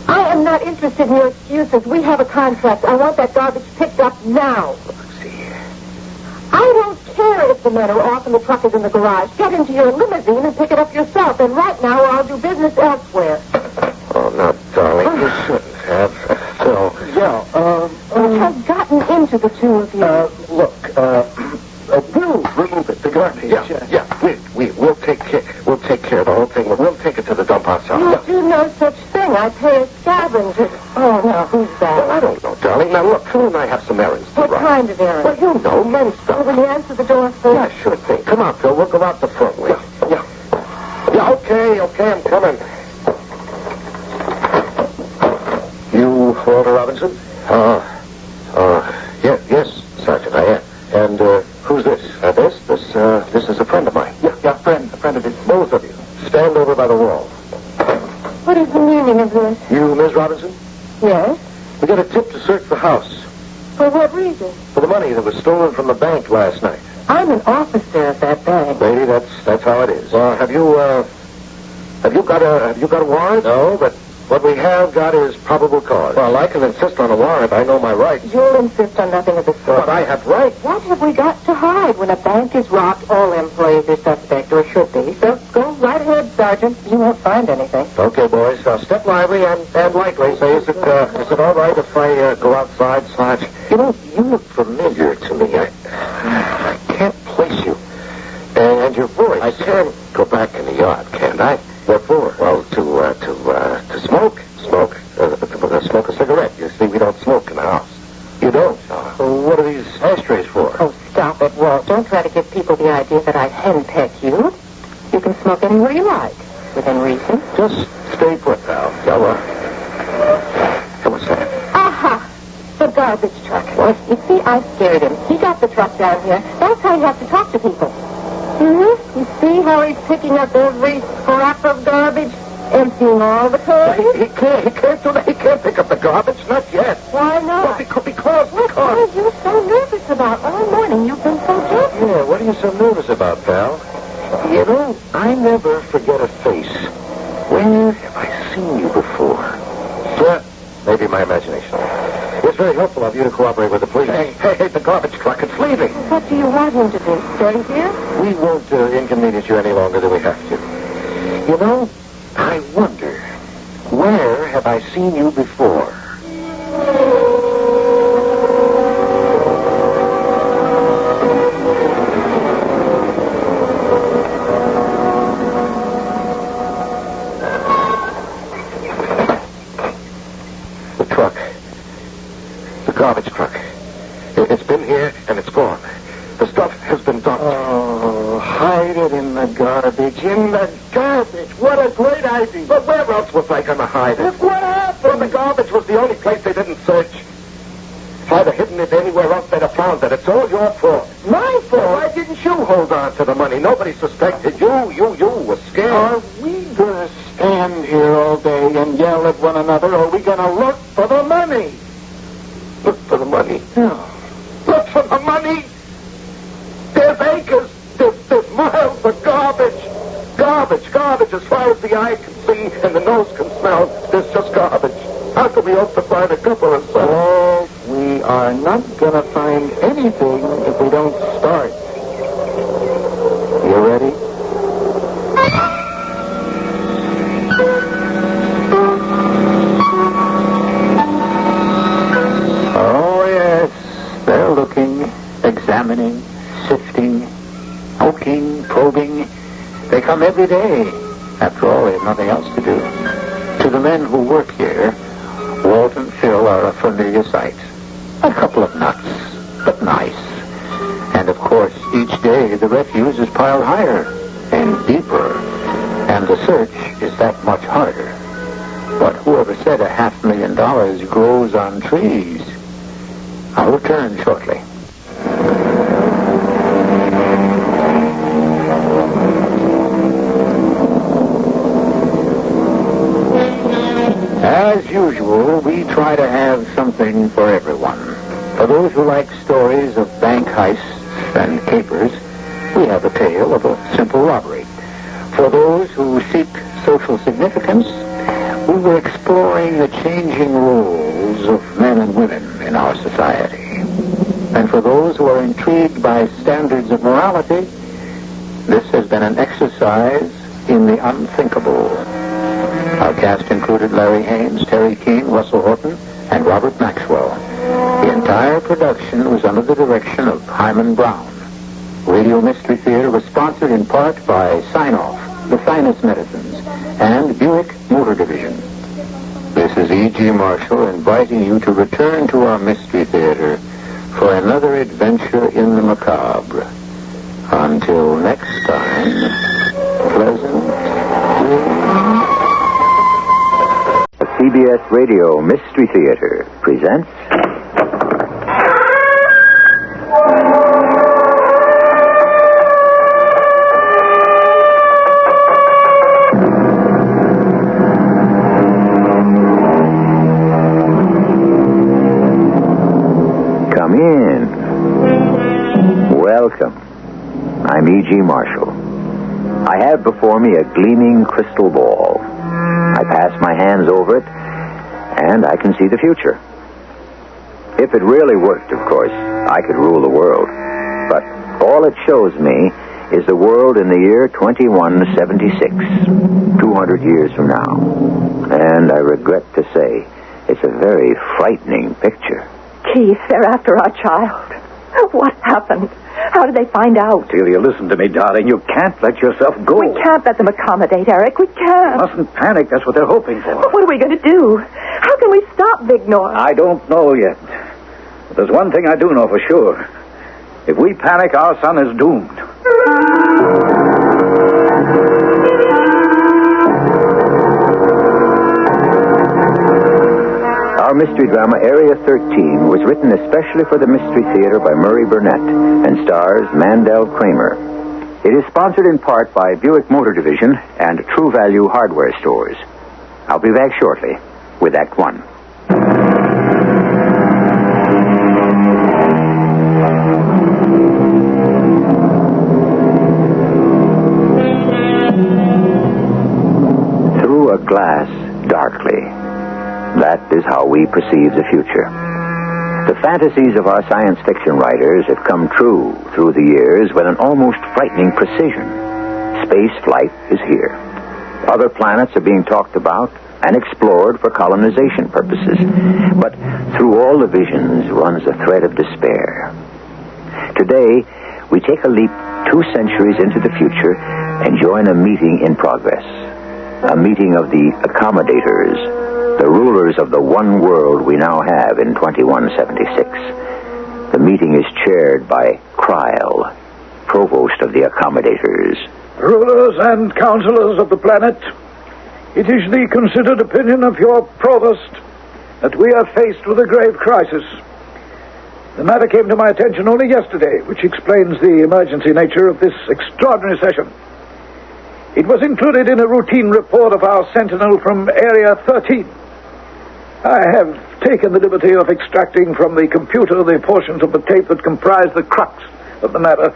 I am not interested in your excuses. We have a contract. I want that garbage picked up now. See. I don't care if the men are off and the truck is in the garage. Get into your limousine and pick it up yourself. And right now, or I'll do business elsewhere. Oh, now, darling, you shouldn't have. Phil. Yeah, What has gotten into the two of you? Look, we'll remove it, the garbage. Yeah, we'll take care of the whole thing. We'll take it to the dump outside. You do no such thing. I pay a scavenger. Oh, now, who's that? Well, I don't know, darling. Now, look, Phil and I have some errands to What run. kind of errand? Well, you know, men's stuff. Will you answer the door first? Yeah, sure thing. Come on, Phil. We'll go out the front way. Yeah, okay, I'm coming. You Walter Robinson? Yes, Sergeant, I am. And, who's this? This is a friend of mine. Yeah, a friend of his. Both of you. Stand over by the wall. What is the meaning of this? You, Ms. Robinson? Yes? We got a tip to search the house For what reason? for the money that was stolen from the bank last night. I'm an officer of that bank. Lady, that's how it is. Have you got a warrant? No, but what we have got is probable cause. Well, I can insist on a warrant. I know my rights. You'll insist on nothing of the sort. But I have rights. What have we got to hide? When a bank is robbed, all employees are suspect, or should be. So go right ahead, Sergeant. You won't find anything. Okay, boys. Step lively and lightly. Say, is it all right if I go outside, Sarge? You know, you look familiar to me. I can't place you. And your voice. I can't go back in the yard, can't I? What for? Well, to smoke. Smoke a cigarette. You see, we don't smoke in the house. You don't? So what are these ashtrays for? Oh, stop it, Walt. Don't try to give people the idea that I henpeck you. You can smoke anywhere you like, within reason. Just stay put, pal. Yalla. What's that? Aha! The garbage truck. What? You see, I scared him. He got the truck down here. That's how you have to talk to people. You see how he's picking up every scrap of garbage, emptying all the toys? He can't do that. He can't pick up the garbage. Not yet. Why not? Well, because. What are you so nervous about? All morning you've been so gentle. Yeah, what are you so nervous about, pal? You know, I never forget a face. Where have I seen you before? Yeah, maybe my imagination. It's very helpful of you to cooperate with the police. Hey, the garbage truck, it's leaving. What do you want him to do? Stay here? We won't inconvenience you any longer than we have to. You know, I wonder, where have I seen you before? garbage truck. It's been here, and it's gone. The stuff has been dumped. Oh, hide it in the garbage. In the garbage. What a great idea. But where else was I going to hide it? Look what happened. Well, the garbage was the only place they didn't search. If I'd have hidden it anywhere else, they'd have found it. It's all your fault. My fault? Why didn't you hold on to the money? Nobody suspected you. You were scared. Are we going to stand here all day and yell at one another, or are we going to look for the money? Look for the money. No. Look for the money. There's acres. There's miles of garbage. Garbage as far as the eye can see and the nose can smell. There's just garbage. How can we hope to find a couple of cents? Oh, we are not going to find anything if we don't start. You ready? Oh, yes. They're looking, examining, sifting, poking, probing. They come every day. After all, they have nothing else to do. To the men who work here, Walt and Phil are a familiar sight. A couple of nuts, but nice. And of course, each day the refuse is piled higher and deeper, and the search is that much harder. But whoever said $500,000 grows on trees? I'll return shortly. As usual, we try to have something for everyone. For those who like stories of bank heists and capers, we have a tale of a simple robbery. For those who seek social significance, we were exploring the changing roles of men and women in our society. And for those who are intrigued by standards of morality, this has been an exercise in the unthinkable. Our cast included Larry Haynes, Terry Keane, Russell Horton, and Robert Maxwell. The entire production was under the direction of Hyman Brown. Radio Mystery Theater was sponsored in part by Sign-Off, The Finest Medicines, and Buick Motor Division. This is E.G. Marshall inviting you to return to our Mystery Theater for another adventure in the macabre. Until next time, pleasant dreams. The CBS Radio Mystery Theater presents Come in. Welcome. I'm E.G. Marshall. I have before me a gleaming crystal ball. I pass my hands over it, and I can see the future. If it really worked, of course, I could rule the world. But all it shows me is the world in the year 2176, 200 years from now. And I regret to say, it's a very frightening picture. Keith, they're after our child. What happened? How did they find out? Celia, listen to me, darling. You can't let yourself go. We can't let them accommodate, Eric. We can't. Mustn't panic. That's what they're hoping for. But what are we going to do? How can we stop Big North? I don't know yet. But there's one thing I do know for sure. If we panic, our son is doomed. Our mystery drama, Area 13, was written especially for the Mystery Theater by Murray Burnett and stars Mandel Kramer. It is sponsored in part by Buick Motor Division and True Value Hardware Stores. I'll be back shortly with Act One. Through a glass, darkly. That is how we perceive the future. The fantasies of our science fiction writers have come true through the years with an almost frightening precision. Space flight is here. Other planets are being talked about and explored for colonization purposes. But through all the visions runs a thread of despair. Today, we take a leap 2 centuries into the future and join a meeting in progress. A meeting of the accommodators the rulers of the one world we now have in 2176. The meeting is chaired by Cryle, provost of the accommodators. Rulers and counselors of the planet, it is the considered opinion of your provost that we are faced with a grave crisis. The matter came to my attention only yesterday, which explains the emergency nature of this extraordinary session. It was included in a routine report of our sentinel from Area 13. I have taken the liberty of extracting from the computer the portions of the tape that comprise the crux of the matter.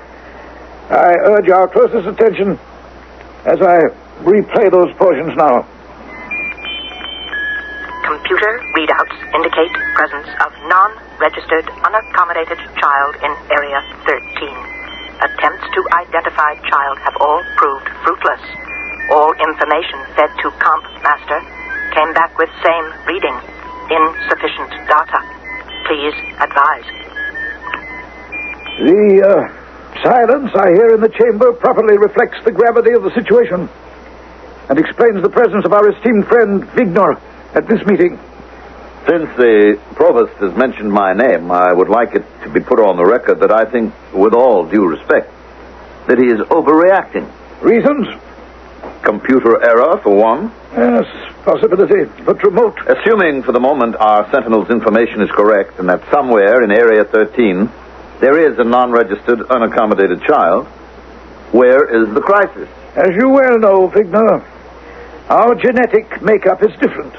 I urge our closest attention as I replay those portions now. Computer readouts indicate presence of non-registered, unaccommodated child in Area 13. Attempts to identify child have all proved fruitless. All information fed to Comp Master came back with same reading. Insufficient data. Please advise. The silence I hear in the chamber properly reflects the gravity of the situation and explains the presence of our esteemed friend Vignor at this meeting. Since the provost has mentioned my name, I would like it to be put on the record that I think, with all due respect, that he is overreacting. Reasons? Computer error, for one. Yes, possibility, but remote. Assuming for the moment our Sentinel's information is correct and that somewhere in Area 13 there is a non-registered, unaccommodated child, where is the crisis? As you well know, Vignor, our genetic makeup is different.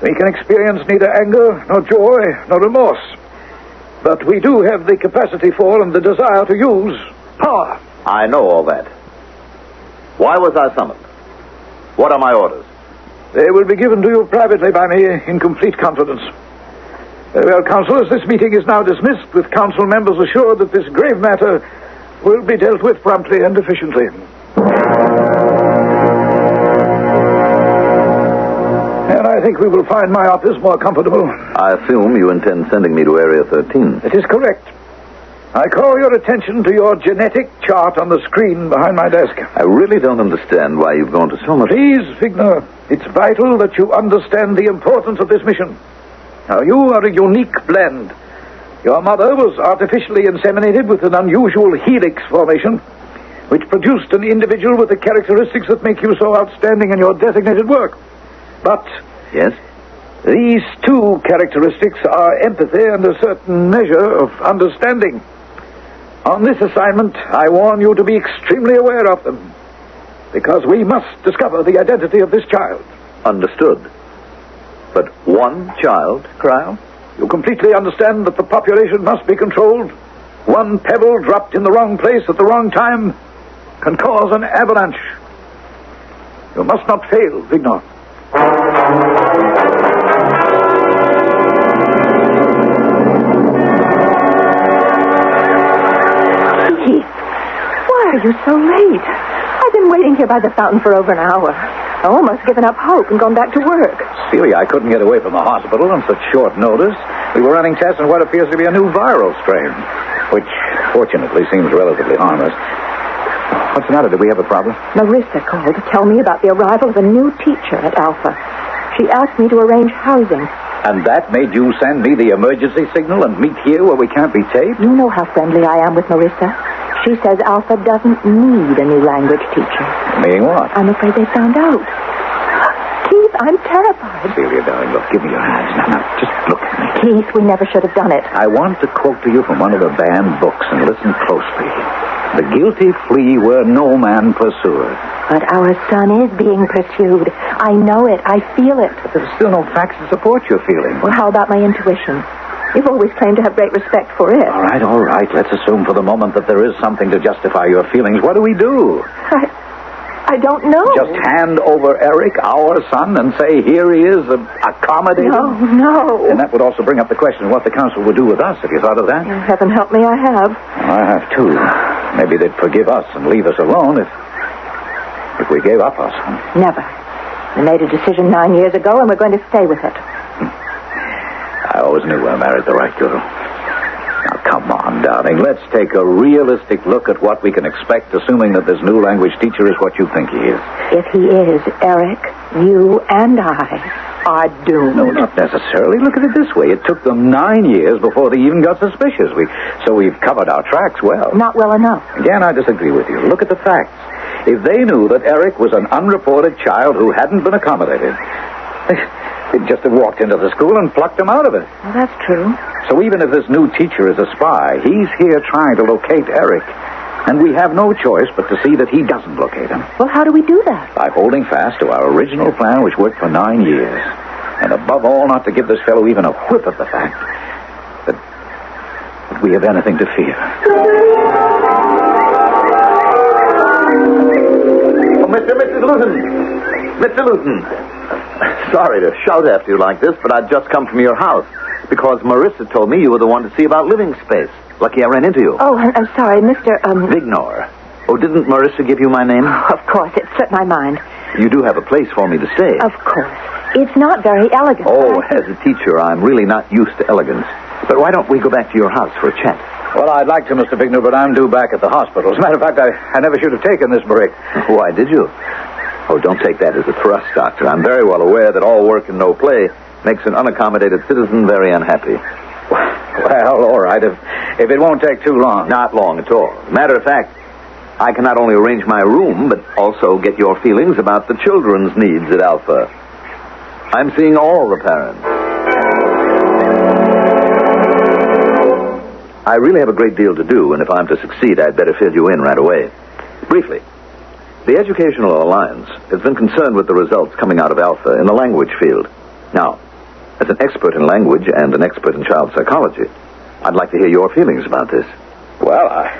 We can experience neither anger, nor joy, nor remorse. But we do have the capacity for and the desire to use power. I know all that. Why was I summoned? What are my orders? They will be given to you privately by me in complete confidence. Very well, councilors, this meeting is now dismissed, with council members assured that this grave matter will be dealt with promptly and efficiently. And I think we will find my office more comfortable. I assume you intend sending me to Area 13. It is correct. I call your attention to your genetic chart on the screen behind my desk. I really don't understand why you've gone to so much... Please, Vignor, it's vital that you understand the importance of this mission. Now, you are a unique blend. Your mother was artificially inseminated with an unusual helix formation, which produced an individual with the characteristics that make you so outstanding in your designated work. But... Yes? These two characteristics are empathy and a certain measure of understanding. On this assignment, I warn you to be extremely aware of them, because we must discover the identity of this child. Understood. But one child, Cryle? You completely understand that the population must be controlled. One pebble dropped in the wrong place at the wrong time can cause an avalanche. You must not fail, Vignor. Why are you so late? I've been waiting here by the fountain for over an hour. I've almost given up hope and gone back to work. Celia, I couldn't get away from the hospital on such short notice. We were running tests on what appears to be a new viral strain, which fortunately seems relatively harmless. What's the matter? Did we have a problem? Marissa called to tell me about the arrival of a new teacher at Alpha. She asked me to arrange housing. And that made you send me the emergency signal and meet here where we can't be taped? You know how friendly I am with Marissa. She says Alpha doesn't need a new language teacher. Meaning what? I'm afraid they found out. Keith, I'm terrified. Celia, darling, look, give me your hands. Now, just look at me. Keith, we never should have done it. I want to quote to you from one of the banned books, and listen closely. The guilty flee where no man pursueth. But our son is being pursued. I know it. I feel it. But there's still no facts to support your feeling. Well, how about my intuition? You've always claimed to have great respect for it. All right. Let's assume for the moment that there is something to justify your feelings. What do we do? I don't know. Just hand over Eric, our son, and say, here he is, accommodated? No. And that would also bring up the question of what the council would do with us. Have you thought of that? Heaven help me, I have. Well, I have, too. Maybe they'd forgive us and leave us alone if we gave up our son. Never. We made a decision 9 years ago, and we're going to stay with it. I always knew I married the right girl. Now, come on, darling. Let's take a realistic look at what we can expect, assuming that this new language teacher is what you think he is. If he is, Eric, you and I are doomed. No, not necessarily. Look at it this way. It took them 9 years before they even got suspicious. So we've covered our tracks well. Not well enough. Again, I disagree with you. Look at the facts. If they knew that Eric was an unreported child who hadn't been accommodated, they'd just have walked into the school and plucked him out of it. Well, that's true. So even if this new teacher is a spy, he's here trying to locate Eric. And we have no choice but to see that he doesn't locate him. Well, how do we do that? By holding fast to our original plan, which worked for 9 years. And above all, not to give this fellow even a whiff of the fact that we have anything to fear. Oh, Mrs. Luton! Mr. Luton! Sorry to shout after you like this, but I've just come from your house because Marissa told me you were the one to see about living space. Lucky I ran into you. Oh, I'm sorry, Mr. Vignor. Oh, didn't Marissa give you my name? Of course, it slipped my mind. You do have a place for me to stay. Of course. It's not very elegant. Oh, as a teacher, I'm really not used to elegance. But why don't we go back to your house for a chat? Well, I'd like to, Mr. Bignor, but I'm due back at the hospital. As a matter of fact, I never should have taken this break. Why did you? Oh, don't take that as a thrust, Doctor. I'm very well aware that all work and no play makes an unaccommodated citizen very unhappy. Well, all right, if it won't take too long. Not long at all. Matter of fact, I can not only arrange my room, but also get your feelings about the children's needs at Alpha. I'm seeing all the parents. I really have a great deal to do, and if I'm to succeed, I'd better fill you in right away. Briefly, the Educational Alliance has been concerned with the results coming out of Alpha in the language field. Now, as an expert in language and an expert in child psychology, I'd like to hear your feelings about this. Well,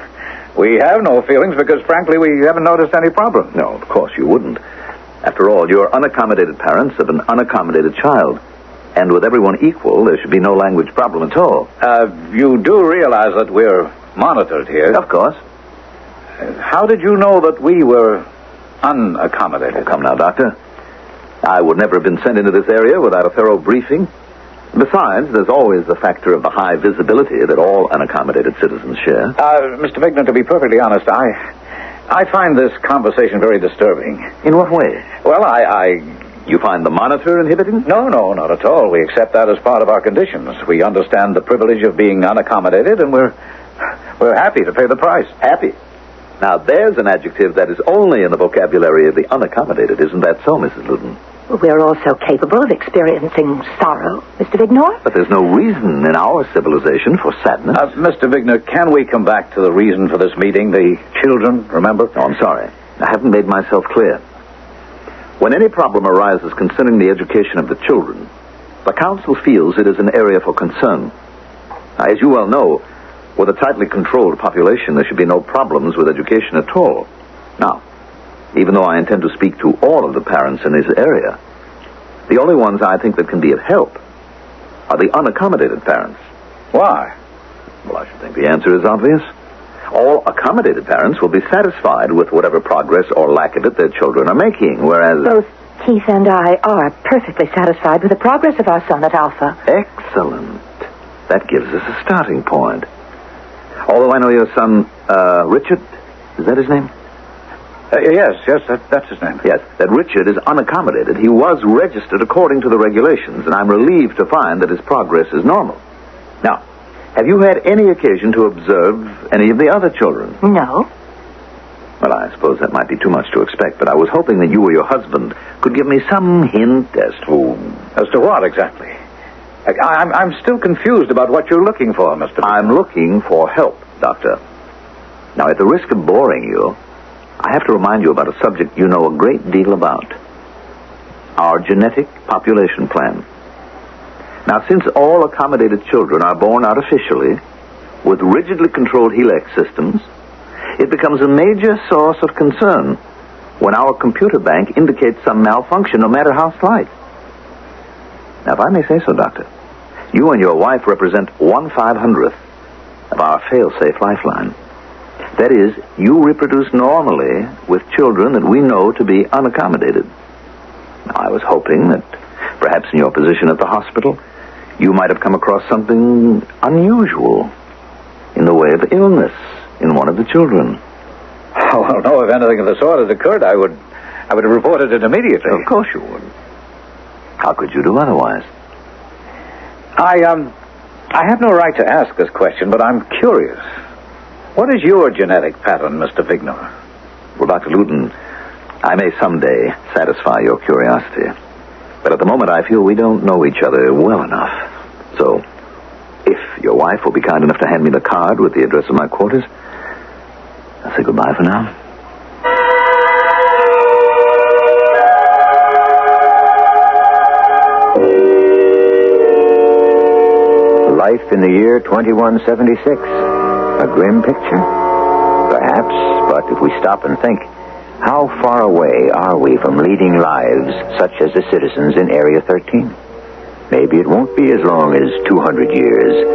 we have no feelings because, frankly, we haven't noticed any problem. No, of course you wouldn't. After all, you're unaccommodated parents of an unaccommodated child. And with everyone equal, there should be no language problem at all. You do realize that we're monitored here? Of course. How did you know that we were unaccommodated? Oh, come now, Doctor. I would never have been sent into this area without a thorough briefing. Besides, there's always the factor of the high visibility that all unaccommodated citizens share. Mr. Bignor, to be perfectly honest, I find this conversation very disturbing. In what way? Well, You find the monitor inhibiting? No, not at all. We accept that as part of our conditions. We understand the privilege of being unaccommodated, and we're happy to pay the price. Happy? Now, there's an adjective that is only in the vocabulary of the unaccommodated. Isn't that so, Mrs. Luton? We're also capable of experiencing sorrow, Mr. Vignor. But there's no reason in our civilization for sadness. Mr. Vignor, can we come back to the reason for this meeting? The children, remember? No, I'm sorry. I haven't made myself clear. When any problem arises concerning the education of the children, the Council feels it is an area for concern. Now, as you well know, with a tightly controlled population, there should be no problems with education at all. Now, even though I intend to speak to all of the parents in this area, the only ones I think that can be of help are the unaccommodated parents. Why? Well, I should think the answer is obvious. All accommodated parents will be satisfied with whatever progress or lack of it their children are making, whereas... Both Keith and I are perfectly satisfied with the progress of our son at Alpha. Excellent. That gives us a starting point. Although I know your son, Richard, is that his name? Yes, that's his name. Yes, that Richard is unaccommodated. He was registered according to the regulations, and I'm relieved to find that his progress is normal. Now, have you had any occasion to observe any of the other children? No. Well, I suppose that might be too much to expect, but I was hoping that you or your husband could give me some hint as to... As to what, exactly? I'm still confused about what you're looking for, Mr. I'm looking for help, Doctor. Now, at the risk of boring you, I have to remind you about a subject you know a great deal about. Our genetic population plan. Now, since all accommodated children are born artificially, with rigidly controlled HELEX systems, it becomes a major source of concern when our computer bank indicates some malfunction, no matter how slight. Now, if I may say so, Doctor, you and your wife represent 1/500th of our fail-safe lifeline. That is, you reproduce normally with children that we know to be unaccommodated. Now, I was hoping that perhaps in your position at the hospital, you might have come across something unusual in the way of illness in one of the children. Oh, well, no, if anything of the sort has occurred, I would have reported it immediately. Of course you would. How could you do otherwise? I have no right to ask this question, but I'm curious. What is your genetic pattern, Mr. Vignor? Well, Dr. Luton, I may someday satisfy your curiosity. But at the moment, I feel we don't know each other well enough. So, if your wife will be kind enough to hand me the card with the address of my quarters, I'll say goodbye for now. Life in the year 2176. A grim picture? Perhaps, but if we stop and think, how far away are we from leading lives such as the citizens in Area 13? Maybe it won't be as long as 200 years.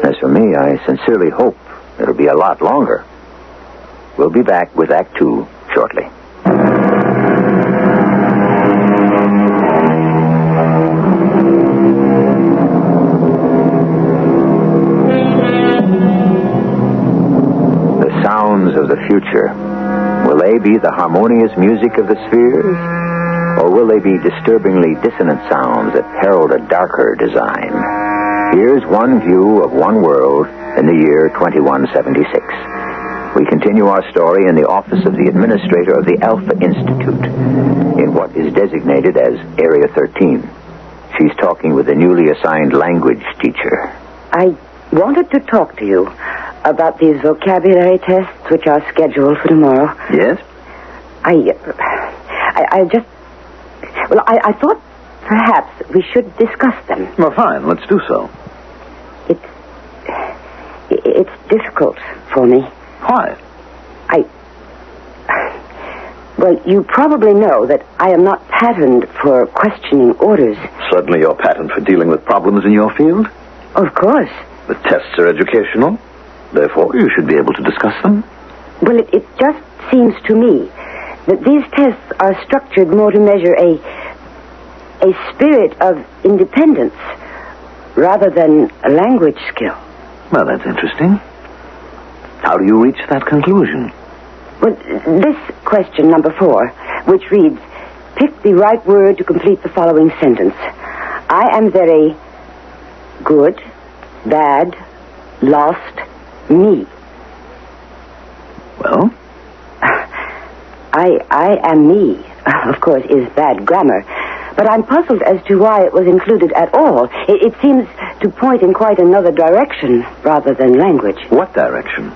As for me, I sincerely hope it'll be a lot longer. We'll be back with Act 2 shortly. The sounds of the future. Will they be the harmonious music of the spheres? Or will they be disturbingly dissonant sounds that herald a darker design? Here's one view of one world in the year 2176. We continue our story in the office of the administrator of the Alpha Institute, in what is designated as Area 13. She's talking with the newly assigned language teacher. I wanted to talk to you about these vocabulary tests which are scheduled for tomorrow. Yes? I thought perhaps we should discuss them. Well, fine. Let's do so. It's difficult for me. Why? Well, you probably know that I am not patterned for questioning orders. Certainly you're patterned for dealing with problems in your field. Of course. The tests are educational. Therefore, you should be able to discuss them. Well, it just seems to me that these tests are structured more to measure a spirit of independence rather than a language skill. Well, that's interesting. How do you reach that conclusion? Well, this question, number 4, which reads, pick the right word to complete the following sentence. I am very good, bad, lost, me. Well? I am me, of course, is bad grammar. But I'm puzzled as to why it was included at all. It seems to point in quite another direction rather than language. What direction?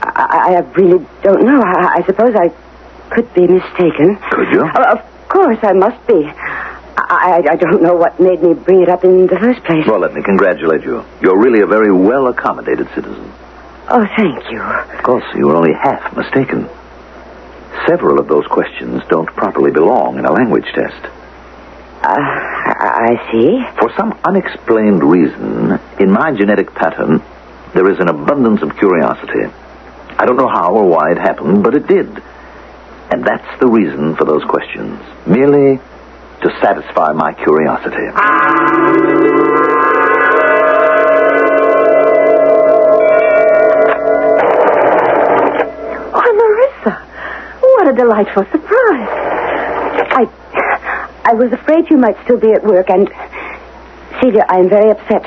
I really don't know. I suppose I could be mistaken. Could you? Of course I must be. I don't know what made me bring it up in the first place. Well, let me congratulate you. You're really a very well-accommodated citizen. Oh, thank you. Of course, you were only half mistaken. Several of those questions don't properly belong in a language test. I see. For some unexplained reason, in my genetic pattern, there is an abundance of curiosity. I don't know how or why it happened, but it did. And that's the reason for those questions. Merely to satisfy my curiosity. Oh, Marissa, what a delightful surprise. I was afraid you might still be at work, and Celia, I'm very upset.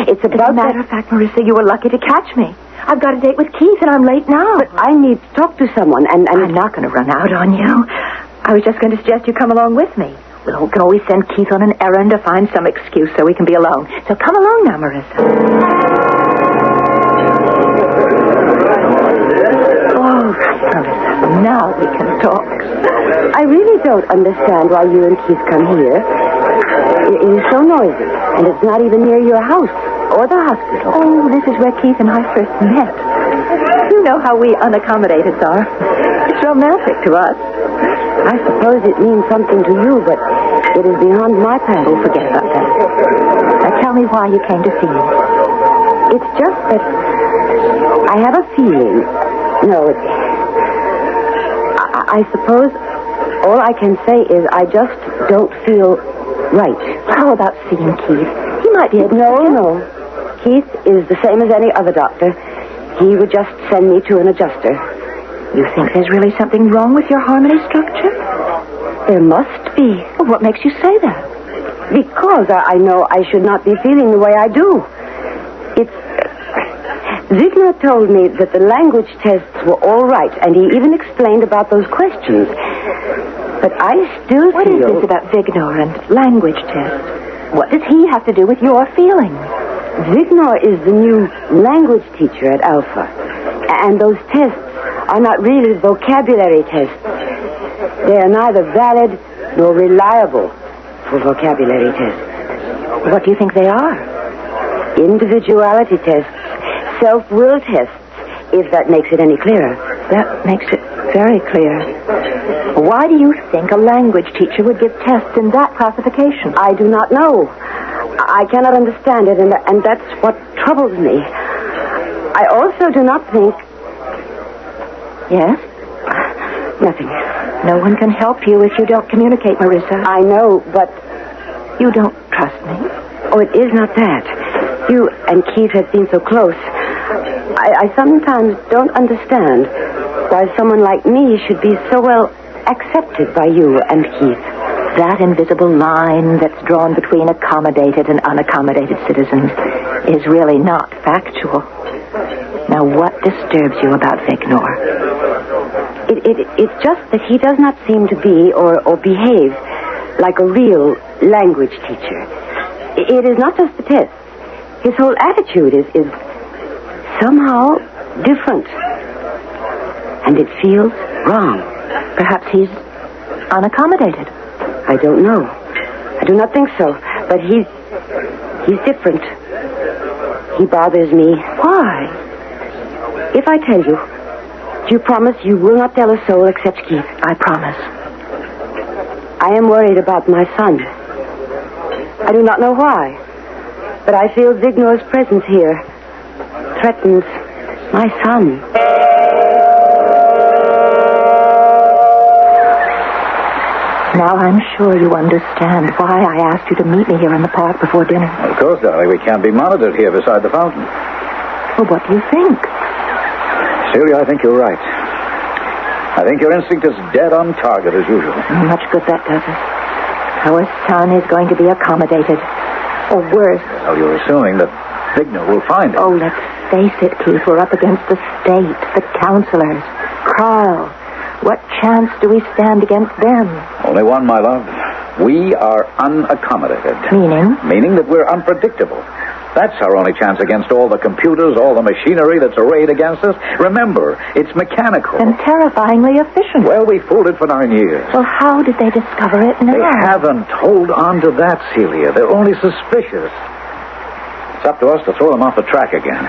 It's about As a matter of fact, Marissa, you were lucky to catch me. I've got a date with Keith, and I'm late now. But I need to talk to someone, and I'm not going to run out on you. I was just going to suggest you come along with me. We can always send Keith on an errand to find some excuse so we can be alone. So come along now, Marissa. All right, Marissa. Now we can talk. I really don't understand why you and Keith come here. It is so noisy, and it's not even near your house or the hospital. Oh, this is where Keith and I first met. You know how we unaccommodateds are. It's romantic to us. I suppose it means something to you, but it is beyond my past. Oh, forget about that. Now tell me why you came to see me. It's just that I have a feeling. No, I suppose all I can say is I just don't feel right. How about seeing Keith? He might be able to... No. Keith is the same as any other doctor. He would just send me to an adjuster. You think there's really something wrong with your harmony structure? There must be. Well, what makes you say that? Because I know I should not be feeling the way I do. Zygmunt told me that the language tests were all right, and he even explained about those questions. But I still What is this about Vignor and language tests? What does he have to do with your feelings? Vignor is the new language teacher at Alpha. And those tests are not really vocabulary tests. They are neither valid nor reliable for vocabulary tests. What do you think they are? Individuality tests. Self-will tests, if that makes it any clearer. That makes it very clear. Why do you think a language teacher would give tests in that classification? I do not know. I cannot understand it, and that's what troubles me. I also do not think... Yes? Nothing. No one can help you if you don't communicate, Marissa. I know, but... You don't trust me? Oh, it is not that. You and Keith have been so close. I sometimes don't understand why someone like me should be so well accepted by you and Keith. That invisible line that's drawn between accommodated and unaccommodated citizens is really not factual. Now, what disturbs you about Vignor? It's just that he does not seem to be or behave like a real language teacher. It is not just the tests. His whole attitude is somehow different. And it feels wrong. Perhaps he's unaccommodated. I don't know. I do not think so. But he's different. He bothers me. Why? If I tell you, do you promise you will not tell a soul except Keith? I promise. I am worried about my son. I do not know why. But I feel Vignor's presence here threatens my son. Now I'm sure you understand why I asked you to meet me here in the park before dinner. Of course, darling. We can't be monitored here beside the fountain. Well, what do you think? Celia, I think you're right. I think your instinct is dead on target as usual. Much good that does it. Our son is going to be accommodated. Or worse. Well, you're assuming that Vignor will find it. Oh, let's face it, Keith. We're up against the state, the counselors, Carl. What chance do we stand against them? Only one, my love. We are unaccommodated. Meaning? Meaning that we're unpredictable. That's our only chance against all the computers, all the machinery that's arrayed against us. Remember, it's mechanical. And terrifyingly efficient. Well, we fooled it for 9 years. Well, how did they discover it now? They haven't. Hold on to that, Celia. They're only suspicious. It's up to us to throw them off the track again.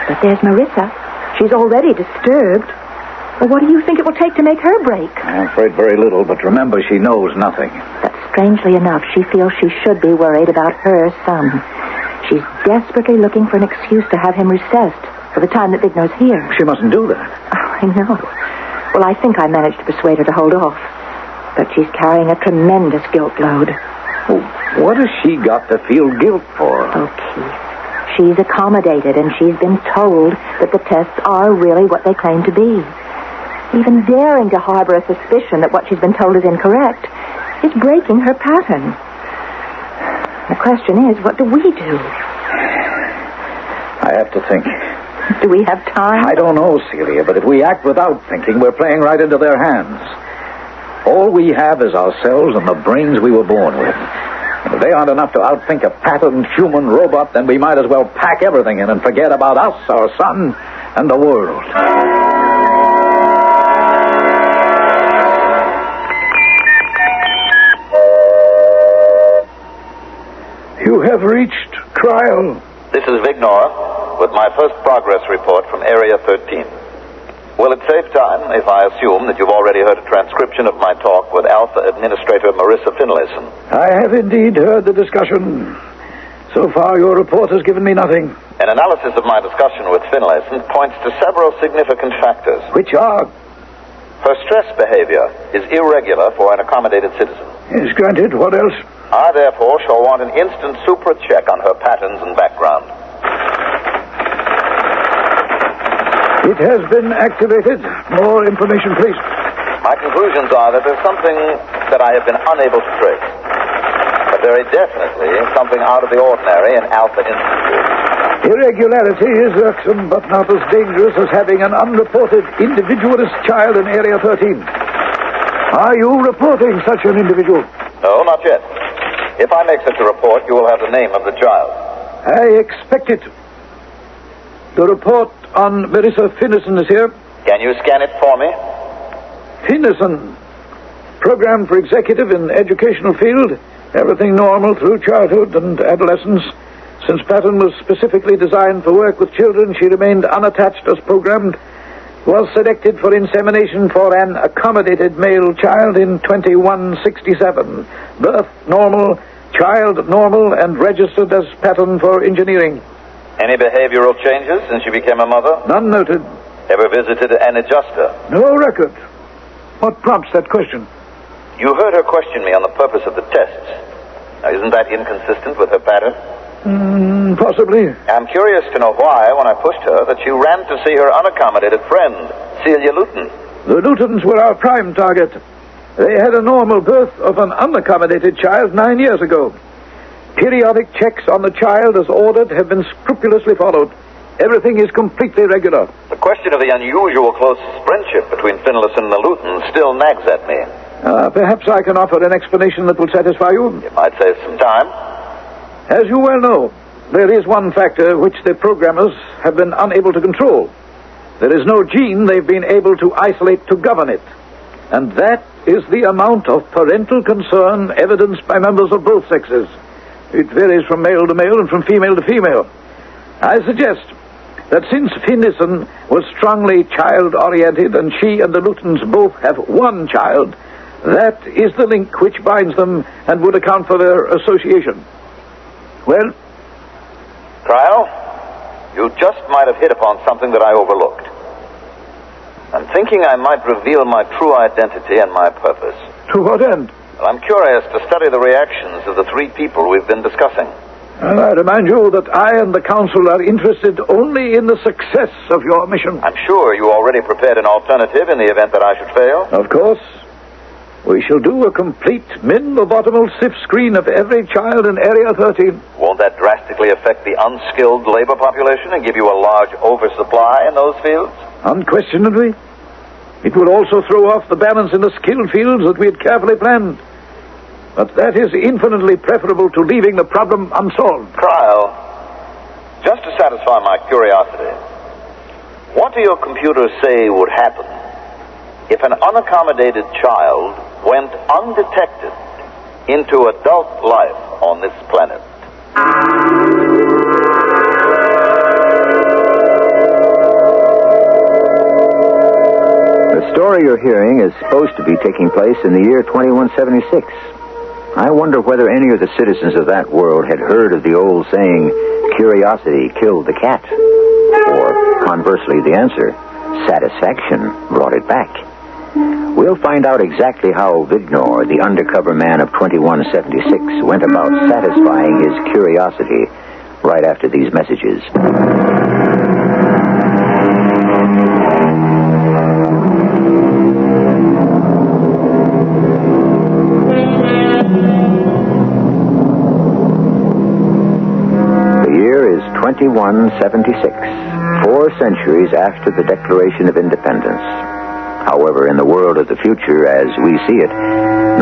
But there's Marissa. She's already disturbed. Well, what do you think it will take to make her break? I'm afraid very little, but remember, she knows nothing. But strangely enough, she feels she should be worried about her son. She's desperately looking for an excuse to have him recessed for the time that Vignor's here. She mustn't do that. Oh, I know. Well, I think I managed to persuade her to hold off. But she's carrying a tremendous guilt load. Well, what has she got to feel guilt for? Oh, Keith. She's accommodated, and she's been told that the tests are really what they claim to be. Even daring to harbor a suspicion that what she's been told is incorrect is breaking her pattern. The question is, what do we do? I have to think. Do we have time? I don't know, Celia, but if we act without thinking, we're playing right into their hands. All we have is ourselves and the brains we were born with. And if they aren't enough to outthink a patterned human robot, then we might as well pack everything in and forget about us, our son, and the world. You have reached trial. This is Vignor with my first progress report from Area 13. Will it save time if I assume that you've already heard a transcription of my talk with Alpha Administrator Marissa Finlayson? I have indeed heard the discussion. So far, your report has given me nothing. An analysis of my discussion with Finlayson points to several significant factors. Which are? Her stress behavior is irregular for an accommodated citizen. Yes, granted. What else? I, therefore, shall want an instant super check on her patterns and background. It has been activated. More information, please. My conclusions are that there's something that I have been unable to trace. But very definitely something out of the ordinary in Alpha Institute. Irregularity is irksome, but not as dangerous as having an unreported individualist child in Area 13. Are you reporting such an individual? No, not yet. If I make such a report, you will have the name of the child. I expect it. The report on Marissa Finnison is here. Can you scan it for me? Finnison, program for executive in educational field. Everything normal through childhood and adolescence. Since Patton was specifically designed for work with children, she remained unattached as programmed. Was selected for insemination for an accommodated male child in 2167. Birth normal, child normal, and registered as Patton for engineering. Any behavioral changes since you became a mother? None noted. Ever visited an adjuster? No record. What prompts that question? You heard her question me on the purpose of the tests. Now, isn't that inconsistent with her pattern? Possibly. I'm curious to know why, when I pushed her, that she ran to see her unaccommodated friend, Celia Luton. The Lutons were our prime target. They had a normal birth of an unaccommodated child 9 years ago. Periodic checks on the child as ordered have been scrupulously followed. Everything is completely regular. The question of the unusual close friendship between Finlayson and the Lutons still nags at me. Perhaps I can offer an explanation that will satisfy you. It might save some time. As you well know, there is one factor which the programmers have been unable to control. There is no gene they've been able to isolate to govern it. And that is the amount of parental concern evidenced by members of both sexes. It varies from male to male and from female to female. I suggest that since Finnison was strongly child-oriented and she and the Lutons both have one child, that is the link which binds them and would account for their association. Well? Trial, you just might have hit upon something that I overlooked. I'm thinking I might reveal my true identity and my purpose. To what end? Well, I'm curious to study the reactions of the three people we've been discussing. And I remind you that I and the council are interested only in the success of your mission. I'm sure you already prepared an alternative in the event that I should fail. Of course. We shall do a complete min-lobotomal sift screen of every child in Area 13. Won't that drastically affect the unskilled labor population and give you a large oversupply in those fields? Unquestionably. It will also throw off the balance in the skilled fields that we had carefully planned. But that is infinitely preferable to leaving the problem unsolved. Trial, just to satisfy my curiosity, what do your computers say would happen if an unaccommodated child went undetected into adult life on this planet? The story you're hearing is supposed to be taking place in the year 2176. I wonder whether any of the citizens of that world had heard of the old saying, curiosity killed the cat. Or, conversely, the answer, satisfaction brought it back. We'll find out exactly how Vignor, the undercover man of 2176, went about satisfying his curiosity right after these messages. The year is 2176, 4 centuries after the Declaration of Independence. However, in the world of the future, as we see it,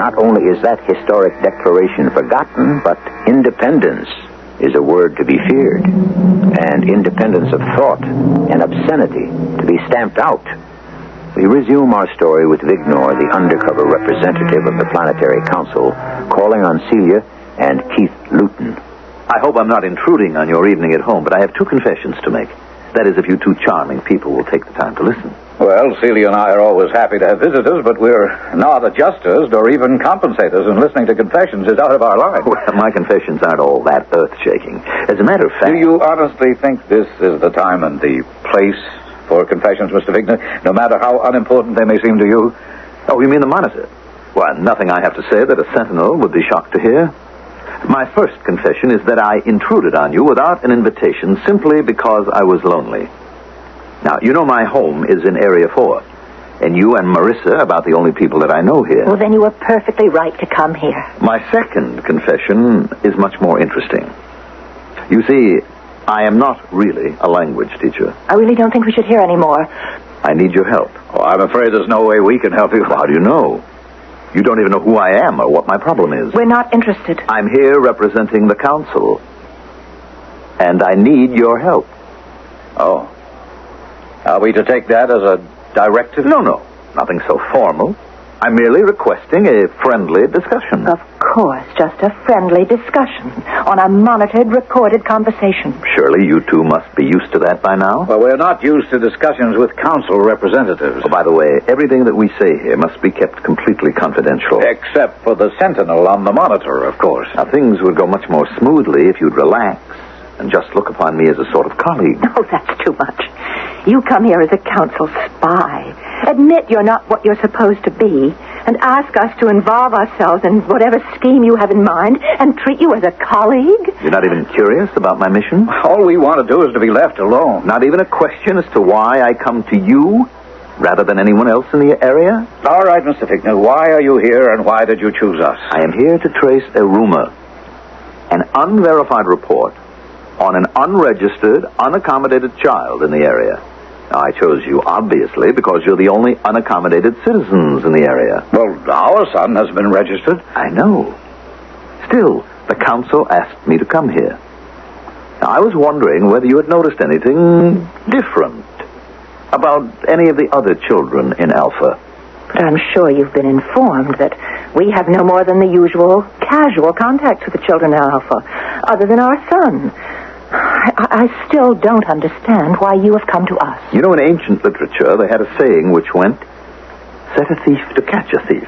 not only is that historic declaration forgotten, but independence is a word to be feared, and independence of thought and obscenity to be stamped out. We resume our story with Vignor, the undercover representative of the Planetary Council, calling on Celia and Keith Luton. I hope I'm not intruding on your evening at home, but I have 2 confessions to make. That is, if you 2 charming people will take the time to listen. Well, Celia and I are always happy to have visitors, but we're not adjusters nor even compensators, and listening to confessions is out of our line. Well, my confessions aren't all that earth-shaking. As a matter of fact... Do you honestly think this is the time and the place for confessions, Mr. Vigner, no matter how unimportant they may seem to you? Oh, you mean the monitor? Well, nothing I have to say that a sentinel would be shocked to hear. My first confession is that I intruded on you without an invitation simply because I was lonely. Now, you know my home is in Area 4. And you and Marissa are about the only people that I know here. Well, then you were perfectly right to come here. My second confession is much more interesting. You see, I am not really a language teacher. I really don't think we should hear any more. I need your help. Oh, I'm afraid there's no way we can help you. How do you know? You don't even know who I am or what my problem is. We're not interested. I'm here representing the council. And I need your help. Oh. Are we to take that as a directive? No. Nothing so formal. I'm merely requesting a friendly discussion. Of course, just a friendly discussion on a monitored, recorded conversation. Surely you two must be used to that by now? Well, we're not used to discussions with council representatives. Oh, by the way, everything that we say here must be kept completely confidential. Except for the sentinel on the monitor, of course. Now, things would go much more smoothly if you'd relax and just look upon me as a sort of colleague. Oh, that's too much. You come here as a council spy. Admit you're not what you're supposed to be, and ask us to involve ourselves in whatever scheme you have in mind and treat you as a colleague? You're not even curious about my mission? All we want to do is to be left alone. Not even a question as to why I come to you rather than anyone else in the area? All right, Mr. Fickner, why are you here and why did you choose us? I am here to trace a rumor, an unverified report on an unregistered, unaccommodated child in the area. Now, I chose you, obviously, because you're the only unaccommodated citizens in the area. Well, our son has been registered. I know. Still, the council asked me to come here. Now, I was wondering whether you had noticed anything different about any of the other children in Alpha. But I'm sure you've been informed that we have no more than the usual casual contact with the children in Alpha, other than our son. I still don't understand why you have come to us. You know, in ancient literature, they had a saying which went, set a thief to catch a thief.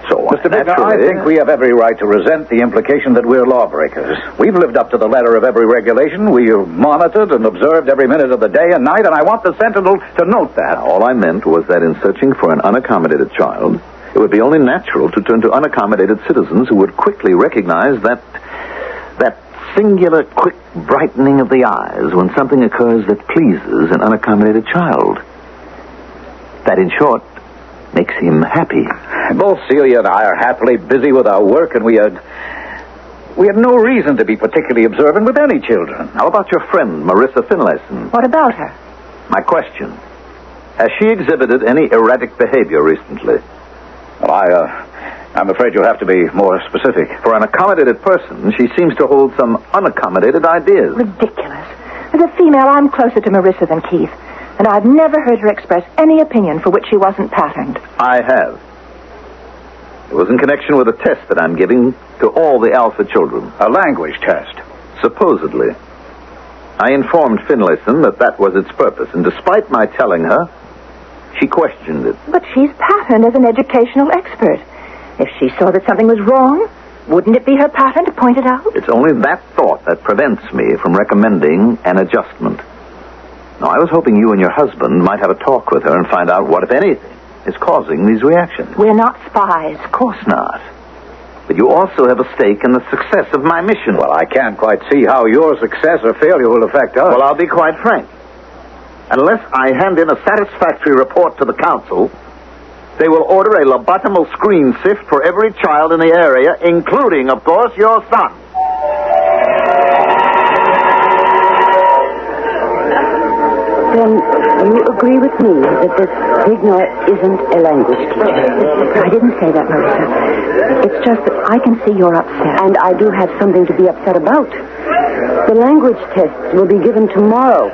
So, Mr. Fickner, I think we have every right to resent the implication that we're lawbreakers. We've lived up to the letter of every regulation. We've monitored and observed every minute of the day and night, and I want the Sentinel to note that. All I meant was that in searching for an unaccommodated child, it would be only natural to turn to unaccommodated citizens who would quickly recognize that singular, quick brightening of the eyes when something occurs that pleases an unaccommodated child. That, in short, makes him happy. Both Celia and I are happily busy with our work, and we had no reason to be particularly observant with any children. How about your friend, Marissa Finlayson? What about her? My question. Has she exhibited any erratic behavior recently? Well, I'm afraid you'll have to be more specific. For an accommodated person, she seems to hold some unaccommodated ideas. Ridiculous. As a female, I'm closer to Marissa than Keith, and I've never heard her express any opinion for which she wasn't patterned. I have. It was in connection with a test that I'm giving to all the Alpha children. A language test? Supposedly. I informed Finlayson that was its purpose, and despite my telling her, she questioned it. But she's patterned as an educational expert. If she saw that something was wrong, wouldn't it be her pattern to point it out? It's only that thought that prevents me from recommending an adjustment. Now, I was hoping you and your husband might have a talk with her and find out what, if anything, is causing these reactions. We're not spies. Of course not. But you also have a stake in the success of my mission. Well, I can't quite see how your success or failure will affect us. Well, I'll be quite frank. Unless I hand in a satisfactory report to the council, they will order a lobotomal screen sift for every child in the area, including, of course, your son. Then you agree with me that this Fickner isn't a language teacher? I didn't say that, Marissa. It's just that I can see you're upset. And I do have something to be upset about. The language tests will be given tomorrow,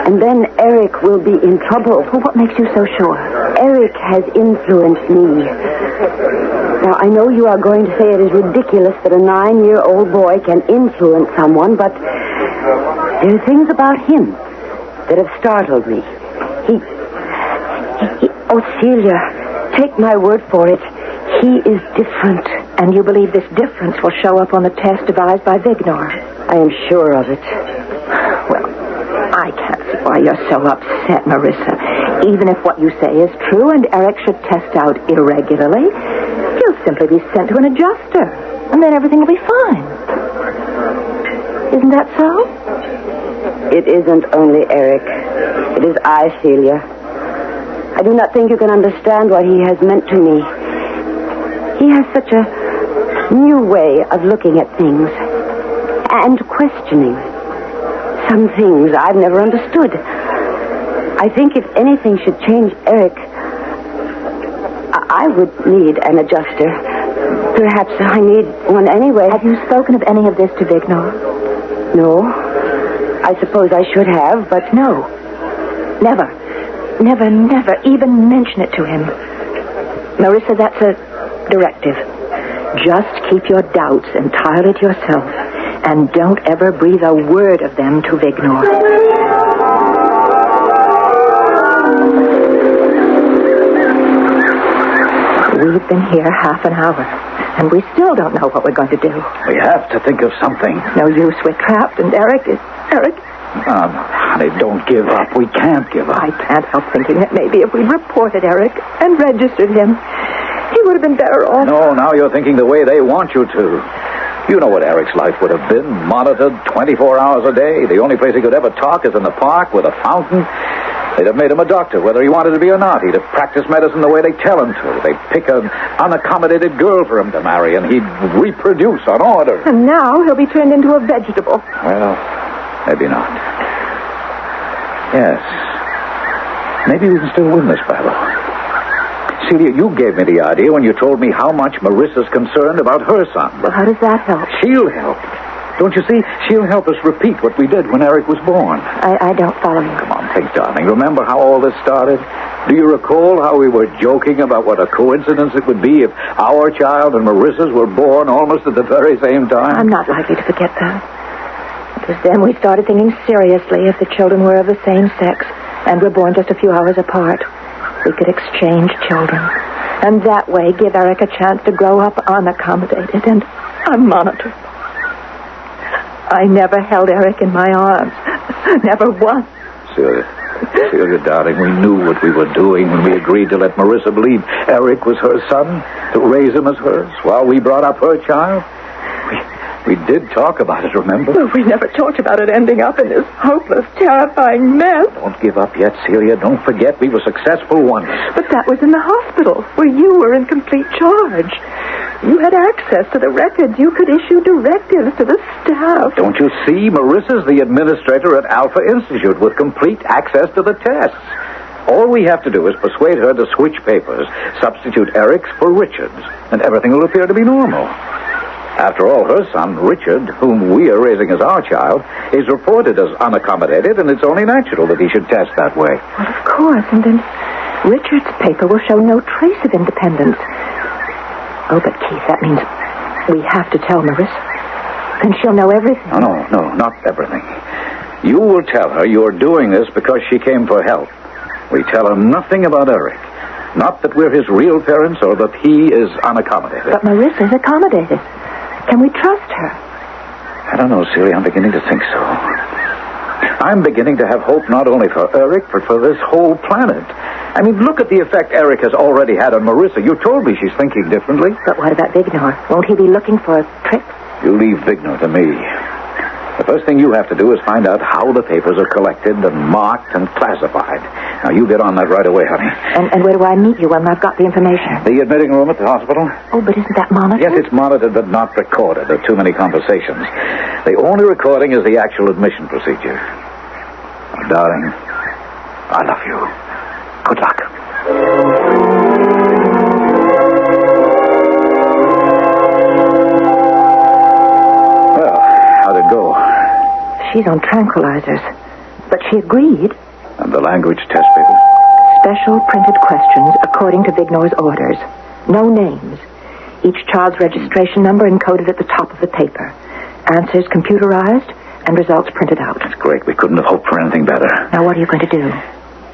and then Eric will be in trouble. Well, what makes you so sure? Eric has influenced me. Now, I know you are going to say it is ridiculous that a 9-year-old boy can influence someone, but there are things about him that have startled me. Oh, Celia, take my word for it. He is different. And you believe this difference will show up on the test devised by Vignor? I am sure of it. Well, I can't see why you're so upset, Marissa. Even if what you say is true and Eric should test out irregularly, he'll simply be sent to an adjuster, and then everything will be fine. Isn't that so? It isn't only Eric. It is I, Celia. I do not think you can understand what he has meant to me. He has such a new way of looking at things and questioning some things I've never understood. I think if anything should change Eric, I would need an adjuster. Perhaps I need one anyway. Have you spoken of any of this to Vignor? No. I suppose I should have, but... No. Never. Never, never even mention it to him. Marissa, that's a directive. Just keep your doubts entirely to yourself, and don't ever breathe a word of them to Vignor. We've been here half an hour, and we still don't know what we're going to do. We have to think of something. No use. We're trapped, and Eric... Honey, don't give up. We can't give up. I can't help thinking that maybe if we'd reported Eric and registered him, he would have been better off. No, now you're thinking the way they want you to. You know what Eric's life would have been. Monitored 24 hours a day. The only place he could ever talk is in the park with a fountain. They'd have made him a doctor, whether he wanted to be or not. He'd have practiced medicine the way they tell him to. They'd pick an unaccommodated girl for him to marry, and he'd reproduce on order. And now he'll be turned into a vegetable. Well, maybe not. Yes. Maybe we can still win this battle. Celia, you gave me the idea when you told me how much Marissa's concerned about her son. Well, how does that help? She'll help. Don't you see? She'll help us repeat what we did when Eric was born. I don't follow you. Come on, think, darling. Remember how all this started? Do you recall how we were joking about what a coincidence it would be if our child and Marissa's were born almost at the very same time? I'm not likely to forget that. It was then we started thinking seriously if the children were of the same sex and were born just a few hours apart. We could exchange children, and that way give Eric a chance to grow up unaccommodated and unmonitored. I never held Eric in my arms. Never once. Celia, darling, we knew what we were doing when we agreed to let Marissa believe Eric was her son, to raise him as hers, while we brought up her child. We did talk about it, remember? Well, we never talked about it ending up in this hopeless, terrifying mess. Don't give up yet, Celia. Don't forget we were successful once. But that was in the hospital, where you were in complete charge. You had access to the records. You could issue directives to the staff. Don't you see? Marissa's the administrator at Alpha Institute with complete access to the tests. All we have to do is persuade her to switch papers, substitute Eric's for Richard's, and everything will appear to be normal. After all, her son, Richard, whom we are raising as our child, is reported as unaccommodated, and it's only natural that he should test that way. Well, of course, and then Richard's paper will show no trace of independence. Oh, but Keith, that means we have to tell Marissa. Then she'll know everything. No, not everything. You will tell her you're doing this because she came for help. We tell her nothing about Eric. Not that we're his real parents or that he is unaccommodated. But Marissa's accommodated. Can we trust her? I don't know, Celia. I'm beginning to think so. I'm beginning to have hope not only for Eric, but for this whole planet. I mean, look at the effect Eric has already had on Marissa. You told me she's thinking differently. But what about Vignor? Won't he be looking for a trick? You leave Vignor to me. The first thing you have to do is find out how the papers are collected and marked and classified. Now, you get on that right away, honey. And where do I meet you when I've got the information? The admitting room at the hospital. Oh, but isn't that monitored? Yes, it's monitored but not recorded. There are too many conversations. The only recording is the actual admission procedure. Oh, darling, I love you. Good luck. Well, how'd it go? She's on tranquilizers. But she agreed. And the language test paper? Special printed questions according to Vignor's orders. No names. Each child's registration number encoded at the top of the paper. Answers computerized and results printed out. That's great. We couldn't have hoped for anything better. Now, what are you going to do?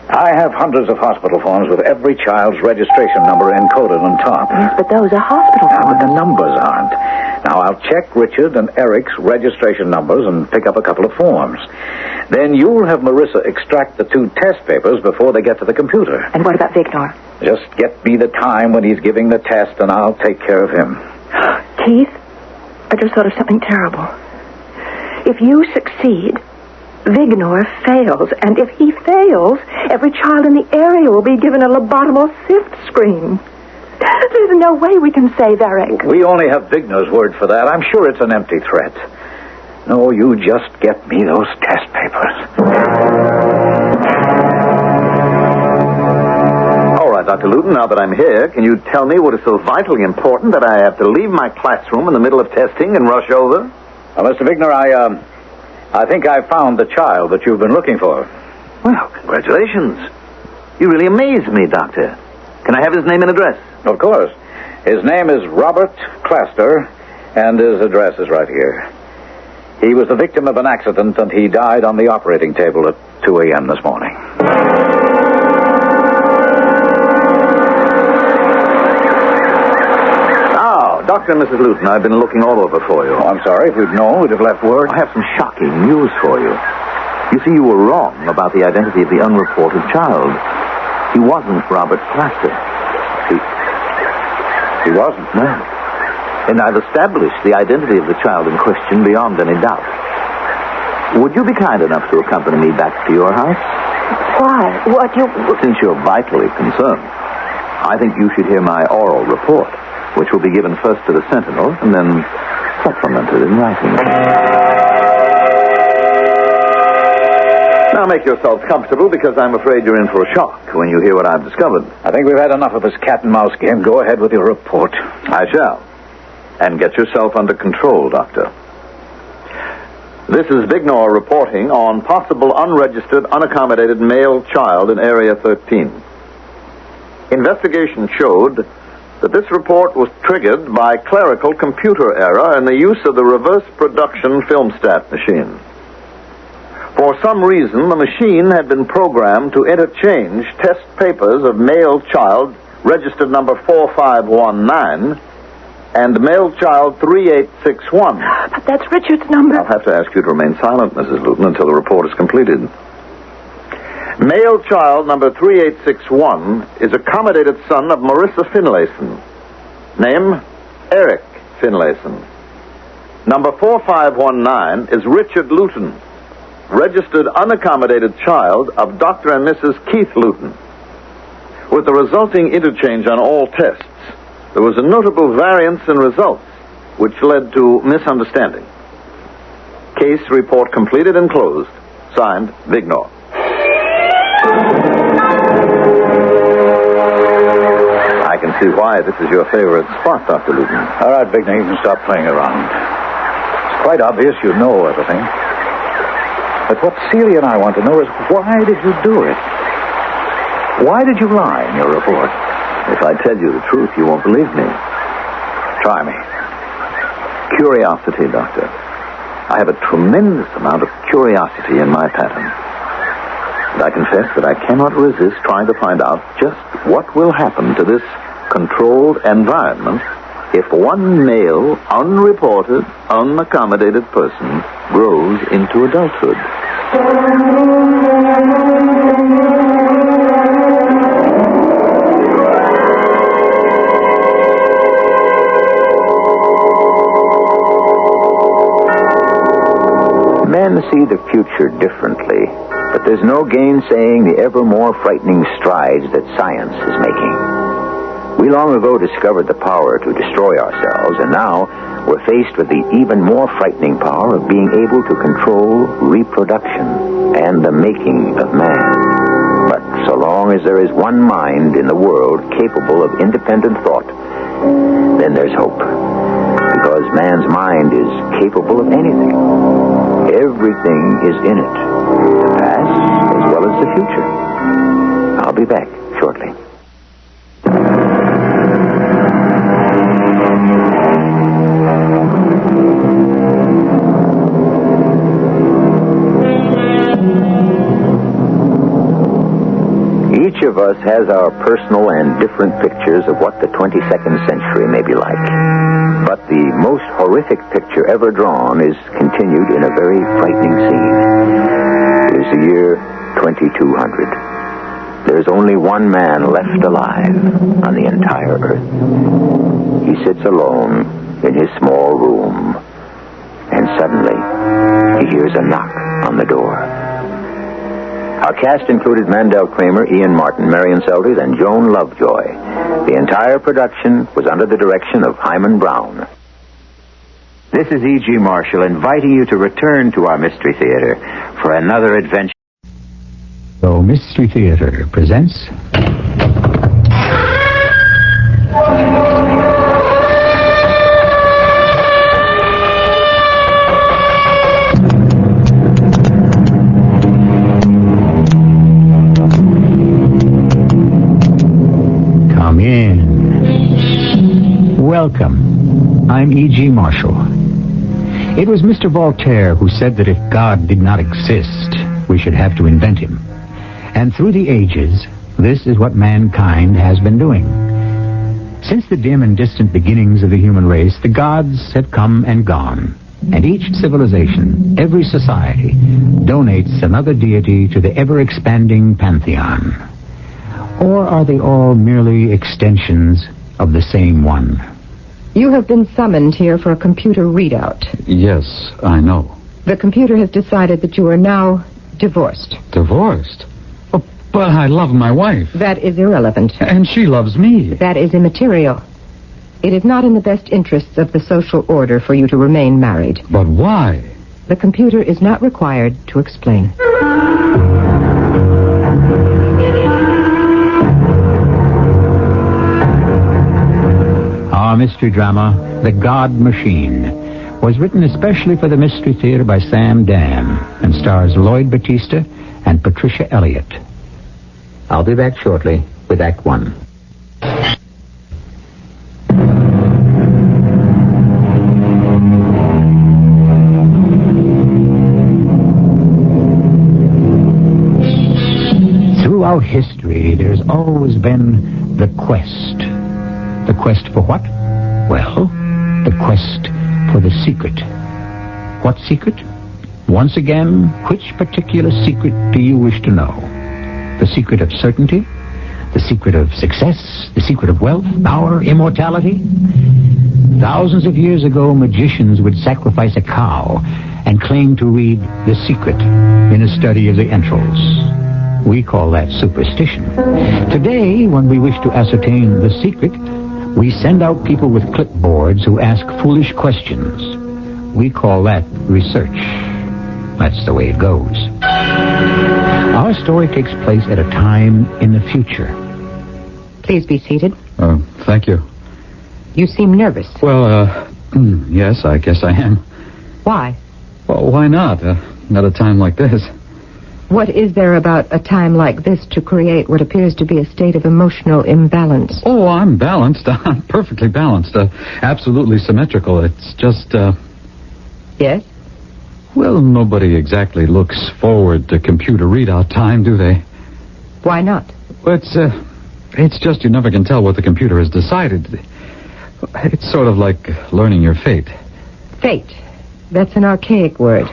I have hundreds of hospital forms with every child's registration number encoded on top. Yes, but those are hospital forms. But the numbers aren't. Now, I'll check Richard and Eric's registration numbers and pick up a couple of forms. Then you'll have Marissa extract the 2 test papers before they get to the computer. And what about Vignor? Just get me the time when he's giving the test, and I'll take care of him. Keith, I just thought of something terrible. If you succeed, Vignor fails, and if he fails, every child in the area will be given a lobotomal sift screen. There's no way we can save Eric. We only have Vignor's word for that. I'm sure it's an empty threat. No, you just get me those test papers. All right, Dr. Luton, now that I'm here, can you tell me what is so vitally important that I have to leave my classroom in the middle of testing and rush over? Mr. Vignor, I think I found the child that you've been looking for. Well, congratulations. You really amaze me, Doctor. Can I have his name and address? Of course. His name is Robert Claster, and his address is right here. He was the victim of an accident, and he died on the operating table at 2 a.m. this morning. Now, Dr. and Mrs. Luton, I've been looking all over for you. Oh, I'm sorry. If we'd known, we'd have left word. I have some shocking news for you. You see, you were wrong about the identity of the unreported child. He wasn't Robert Claster. He wasn't? No. And I've established the identity of the child in question beyond any doubt. Would you be kind enough to accompany me back to your house? Why? Since you're vitally concerned, I think you should hear my oral report, which will be given first to the Sentinel and then supplemented in writing. Now make yourselves comfortable, because I'm afraid you're in for a shock when you hear what I've discovered. I think we've had enough of this cat and mouse game. Go ahead with your report. I shall. And get yourself under control, Doctor. This is Vignor reporting on possible unregistered, unaccommodated male child in Area 13. Investigation showed that this report was triggered by clerical computer error in the use of the reverse production filmstat machine. For some reason, the machine had been programmed to interchange test papers of male child registered number 4519 and male child 3861. But that's Richard's number. I'll have to ask you to remain silent, Mrs. Luton, until the report is completed. Male child number 3861 is accommodated son of Marissa Finlayson. Name, Eric Finlayson. Number 4519 is Richard Luton, registered unaccommodated child of Dr. and Mrs. Keith Luton. With the resulting interchange on all tests, there was a notable variance in results, which led to misunderstanding. Case report completed and closed. Signed, Vignor. I can see why this is your favorite spot, Dr. Luton. All right, Vignor, you can stop playing around. It's quite obvious you know everything. But what Celia and I want to know is, why did you do it? Why did you lie in your report? If I tell you the truth, you won't believe me. Try me. Curiosity, Doctor. I have a tremendous amount of curiosity in my pattern. And I confess that I cannot resist trying to find out just what will happen to this controlled environment if one male, unreported, unaccommodated person grows into adulthood. Men see the future differently, but there's no gainsaying the ever more frightening strides that science is making. We long ago discovered the power to destroy ourselves, and now we're faced with the even more frightening power of being able to control reproduction and the making of man. But so long as there is one mind in the world capable of independent thought, then there's hope. Because man's mind is capable of anything. Everything is in it, the past as well as the future. I'll be back shortly. Each of us has our personal and different pictures of what the 22nd century may be like. But the most horrific picture ever drawn is continued in a very frightening scene. It is the year 2200. There's only one man left alive on the entire earth. He sits alone in his small room, and suddenly he hears a knock on the door. Our cast included Mandel Kramer, Ian Martin, Marion Seldes, and Joan Lovejoy. The entire production was under the direction of Hyman Brown. This is E.G. Marshall inviting you to return to our Mystery Theater for another adventure. So Mystery Theater presents... Come in. Welcome. I'm E.G. Marshall. It was Mr. Voltaire who said that if God did not exist, we should have to invent him. And through the ages, this is what mankind has been doing. Since the dim and distant beginnings of the human race, the gods have come and gone. And each civilization, every society, donates another deity to the ever-expanding pantheon. Or are they all merely extensions of the same one? You have been summoned here for a computer readout. Yes, I know. The computer has decided that you are now divorced. Divorced? Oh, but I love my wife. That is irrelevant. And she loves me. That is immaterial. It is not in the best interests of the social order for you to remain married. But why? The computer is not required to explain. Our mystery drama, The God Machine, was written especially for the Mystery Theater by Sam Dam and stars Lloyd Battista and Patricia Elliott. I'll be back shortly with Act One. Throughout history, there's always been the quest. The quest for what? Well, the quest for the secret. What secret? Once again, which particular secret do you wish to know? The secret of certainty? The secret of success? The secret of wealth, power, immortality? Thousands of years ago, magicians would sacrifice a cow and claim to read the secret in a study of the entrails. We call that superstition. Today, when we wish to ascertain the secret, we send out people with clipboards who ask foolish questions. We call that research. That's the way it goes. Our story takes place at a time in the future. Please be seated. Thank you. You seem nervous. Well, yes, I guess I am. Why? Well, why not? At a time like this. What is there about a time like this to create what appears to be a state of emotional imbalance? Oh, I'm balanced. I'm perfectly balanced. Absolutely symmetrical. It's just, Yes? Well, nobody exactly looks forward to computer readout time, do they? Why not? It's just you never can tell what the computer has decided. It's sort of like learning your fate. Fate. That's an archaic word.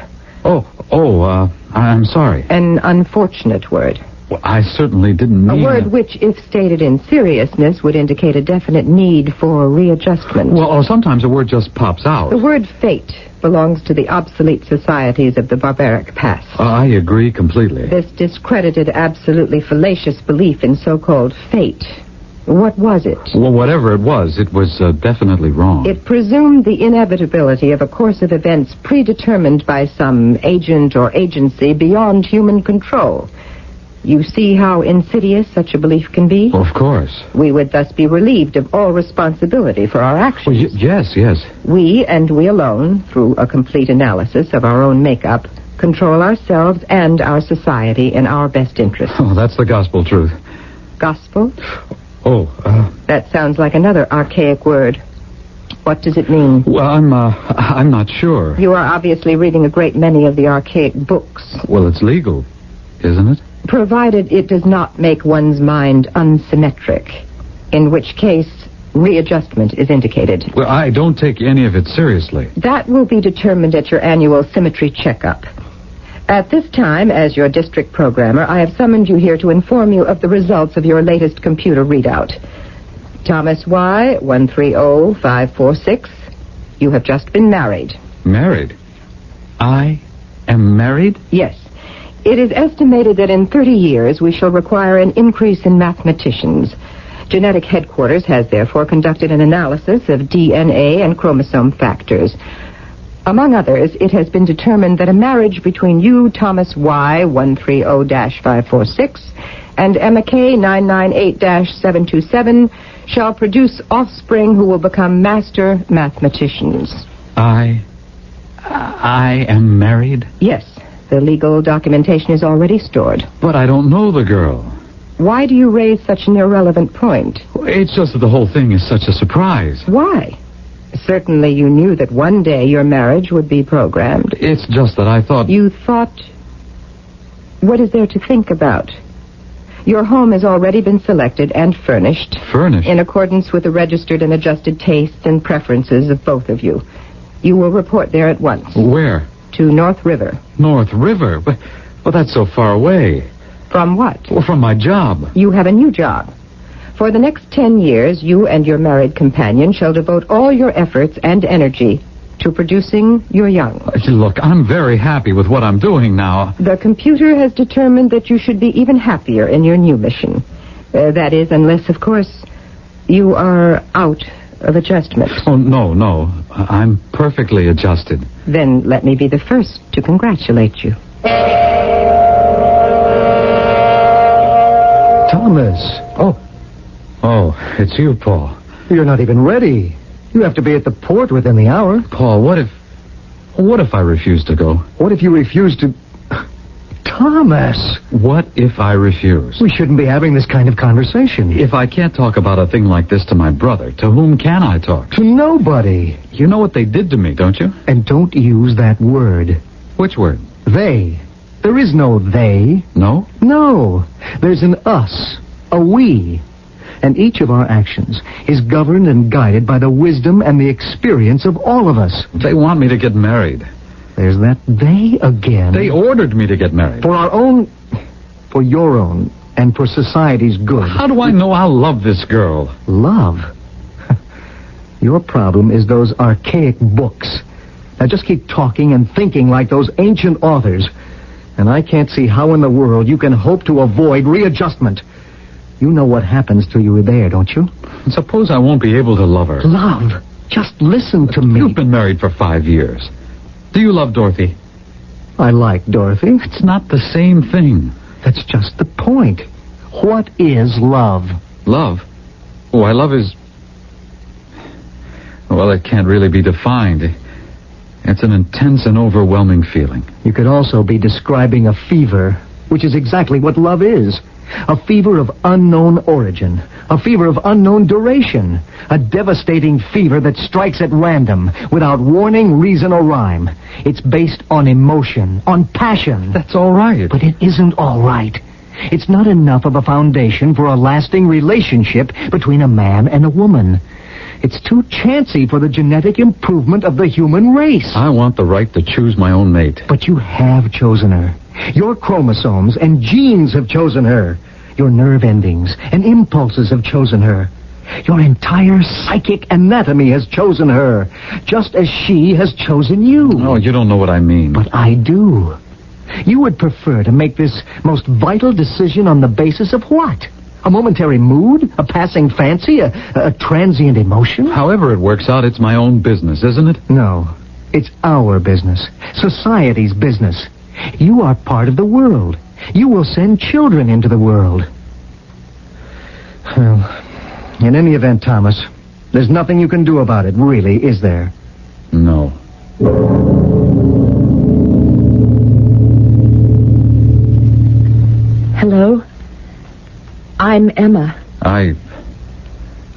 I'm sorry. An unfortunate word. Well, I certainly didn't mean... A word which, if stated in seriousness, would indicate a definite need for readjustment. Well, sometimes a word just pops out. The word fate belongs to the obsolete societies of the barbaric past. I agree completely. This discredited, absolutely fallacious belief in so-called fate. What was it? Well, whatever it was definitely wrong. It presumed the inevitability of a course of events predetermined by some agent or agency beyond human control. You see how insidious such a belief can be? Of course. We would thus be relieved of all responsibility for our actions. Well, yes. We, and we alone, through a complete analysis of our own makeup, control ourselves and our society in our best interest. Oh, that's the gospel truth. Gospel? That sounds like another archaic word. What does it mean? Well, I'm not sure. You are obviously reading a great many of the archaic books. Well, it's legal, isn't it? Provided it does not make one's mind unsymmetric, in which case readjustment is indicated. Well, I don't take any of it seriously. That will be determined at your annual symmetry checkup. At this time, as your district programmer, I have summoned you here to inform you of the results of your latest computer readout. Thomas Y, 130546, you have just been married. Married? I am married? Yes. It is estimated that in 30 years we shall require an increase in mathematicians. Genetic Headquarters has therefore conducted an analysis of DNA and chromosome factors. Among others, it has been determined that a marriage between you, Thomas Y. 130-546, and Emma K. 998-727 shall produce offspring who will become master mathematicians. I am married? Yes. The legal documentation is already stored. But I don't know the girl. Why do you raise such an irrelevant point? It's just that the whole thing is such a surprise. Why? Certainly you knew that one day your marriage would be programmed. It's just that I thought... You thought... What is there to think about? Your home has already been selected and furnished. Furnished? In accordance with the registered and adjusted tastes and preferences of both of you. You will report there at once. Where? To North River. North River? Well, that's so far away. From what? Well, from my job. You have a new job. For the next 10 years, you and your married companion shall devote all your efforts and energy to producing your young. Look, I'm very happy with what I'm doing now. The computer has determined that you should be even happier in your new mission. That is, unless, of course, you are out of adjustment. Oh, no. I'm perfectly adjusted. Then let me be the first to congratulate you. Thomas. Oh, it's you, Paul. You're not even ready. You have to be at the port within the hour. Paul, what if I refuse to go? What if you refuse to... Thomas! What if I refuse? We shouldn't be having this kind of conversation. If I can't talk about a thing like this to my brother, to whom can I talk? To nobody. You know what they did to me, don't you? And don't use that word. Which word? They. There is no they. No? No. There's an us. A we. And each of our actions is governed and guided by the wisdom and the experience of all of us. They want me to get married. There's that they again. They ordered me to get married. For your own, and for society's good. How do I know I'll love this girl? Love? Your problem is those archaic books. Now just keep talking and thinking like those ancient authors. And I can't see how in the world you can hope to avoid readjustment. You know what happens to you there, don't you? Suppose I won't be able to love her. Love? Just listen to me. You've been married for 5 years. Do you love Dorothy? I like Dorothy. It's not the same thing. That's just the point. What is love? Love? Why, love is... Well, it can't really be defined. It's an intense and overwhelming feeling. You could also be describing a fever, which is exactly what love is. A fever of unknown origin. A fever of unknown duration. A devastating fever that strikes at random, without warning, reason, or rhyme. It's based on emotion, on passion. That's all right. But it isn't all right. It's not enough of a foundation for a lasting relationship between a man and a woman. It's too chancy for the genetic improvement of the human race. I want the right to choose my own mate. But you have chosen her. Your chromosomes and genes have chosen her. Your nerve endings and impulses have chosen her. Your entire psychic anatomy has chosen her, just as she has chosen you. Oh, you don't know what I mean. But I do. You would prefer to make this most vital decision on the basis of what? A momentary mood? A passing fancy? A transient emotion? However it works out, it's my own business, isn't it? No. It's our business. Society's business. You are part of the world. You will send children into the world. Well, in any event, Thomas, there's nothing you can do about it, really, is there? No. Hello? I'm Emma.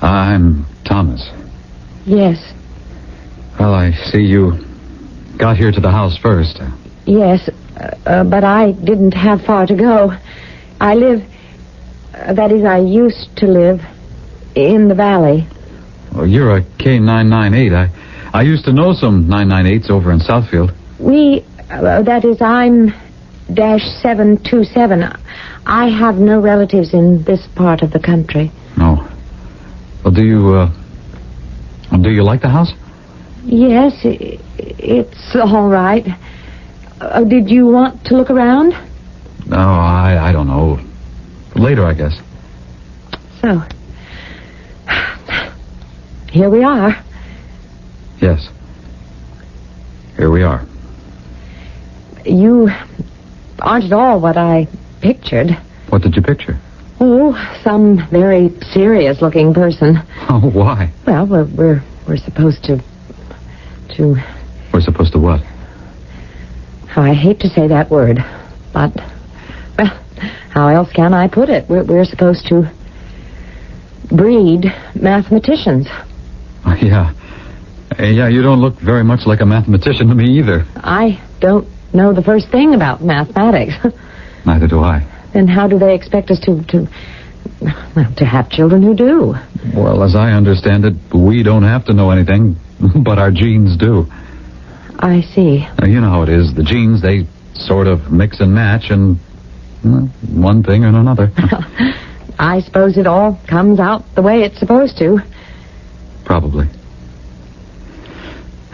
I'm Thomas. Yes. Well, I see you got here to the house first. Yes, but I didn't have far to go. I live... that is, I used to live in the valley. Oh, you're a K998. I used to know some 998s over in Southfield. That is, I'm -727. I have no relatives in this part of the country. No. Well, do you like the house? Yes, it's all right. Did you want to look around? No, I don't know. Later, I guess. So, here we are. Yes. Here we are. You aren't at all what I pictured. What did you picture? Oh, some very serious-looking person. Oh, why? Well, we're supposed to... We're supposed to what? Oh, I hate to say that word, but... Well, how else can I put it? We're supposed to breed mathematicians. Yeah. Yeah, you don't look very much like a mathematician to me either. I don't know the first thing about mathematics. Neither do I. Then how do they expect us to have children who do? Well, as I understand it, we don't have to know anything, but our genes do. I see. You know how it is. The genes, they sort of mix and match, and one thing and another. I suppose it all comes out the way it's supposed to. Probably.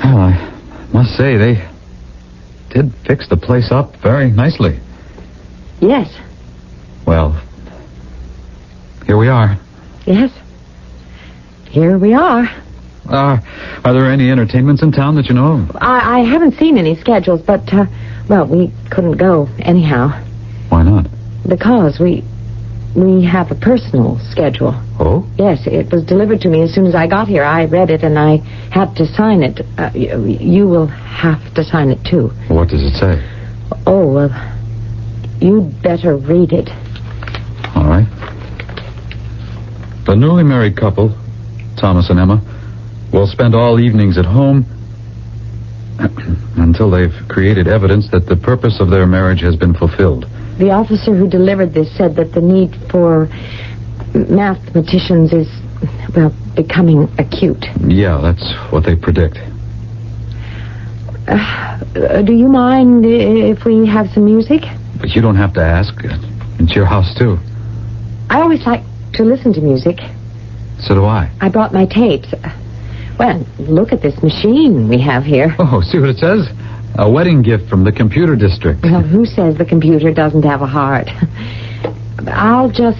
Well, I must say, they did fix the place up very nicely. Yes. Well, here we are. Yes. Here we are. Are there any entertainments in town that you know of? I haven't seen any schedules, but, well, we couldn't go anyhow. Why not? Because we have a personal schedule. Oh? Yes, it was delivered to me as soon as I got here. I read it and I had to sign it. You will have to sign it, too. What does it say? Oh, well, you'd better read it. All right. The newly married couple, Thomas and Emma, will spend all evenings at home until they've created evidence that the purpose of their marriage has been fulfilled. The officer who delivered this said that the need for mathematicians is, well, becoming acute. Yeah, that's what they predict. Do you mind if we have some music? But you don't have to ask. It's your house, too. I always like to listen to music. So do I. I brought my tapes. Well, look at this machine we have here. Oh, see what it says? A wedding gift from the computer district. Well, who says the computer doesn't have a heart? I'll just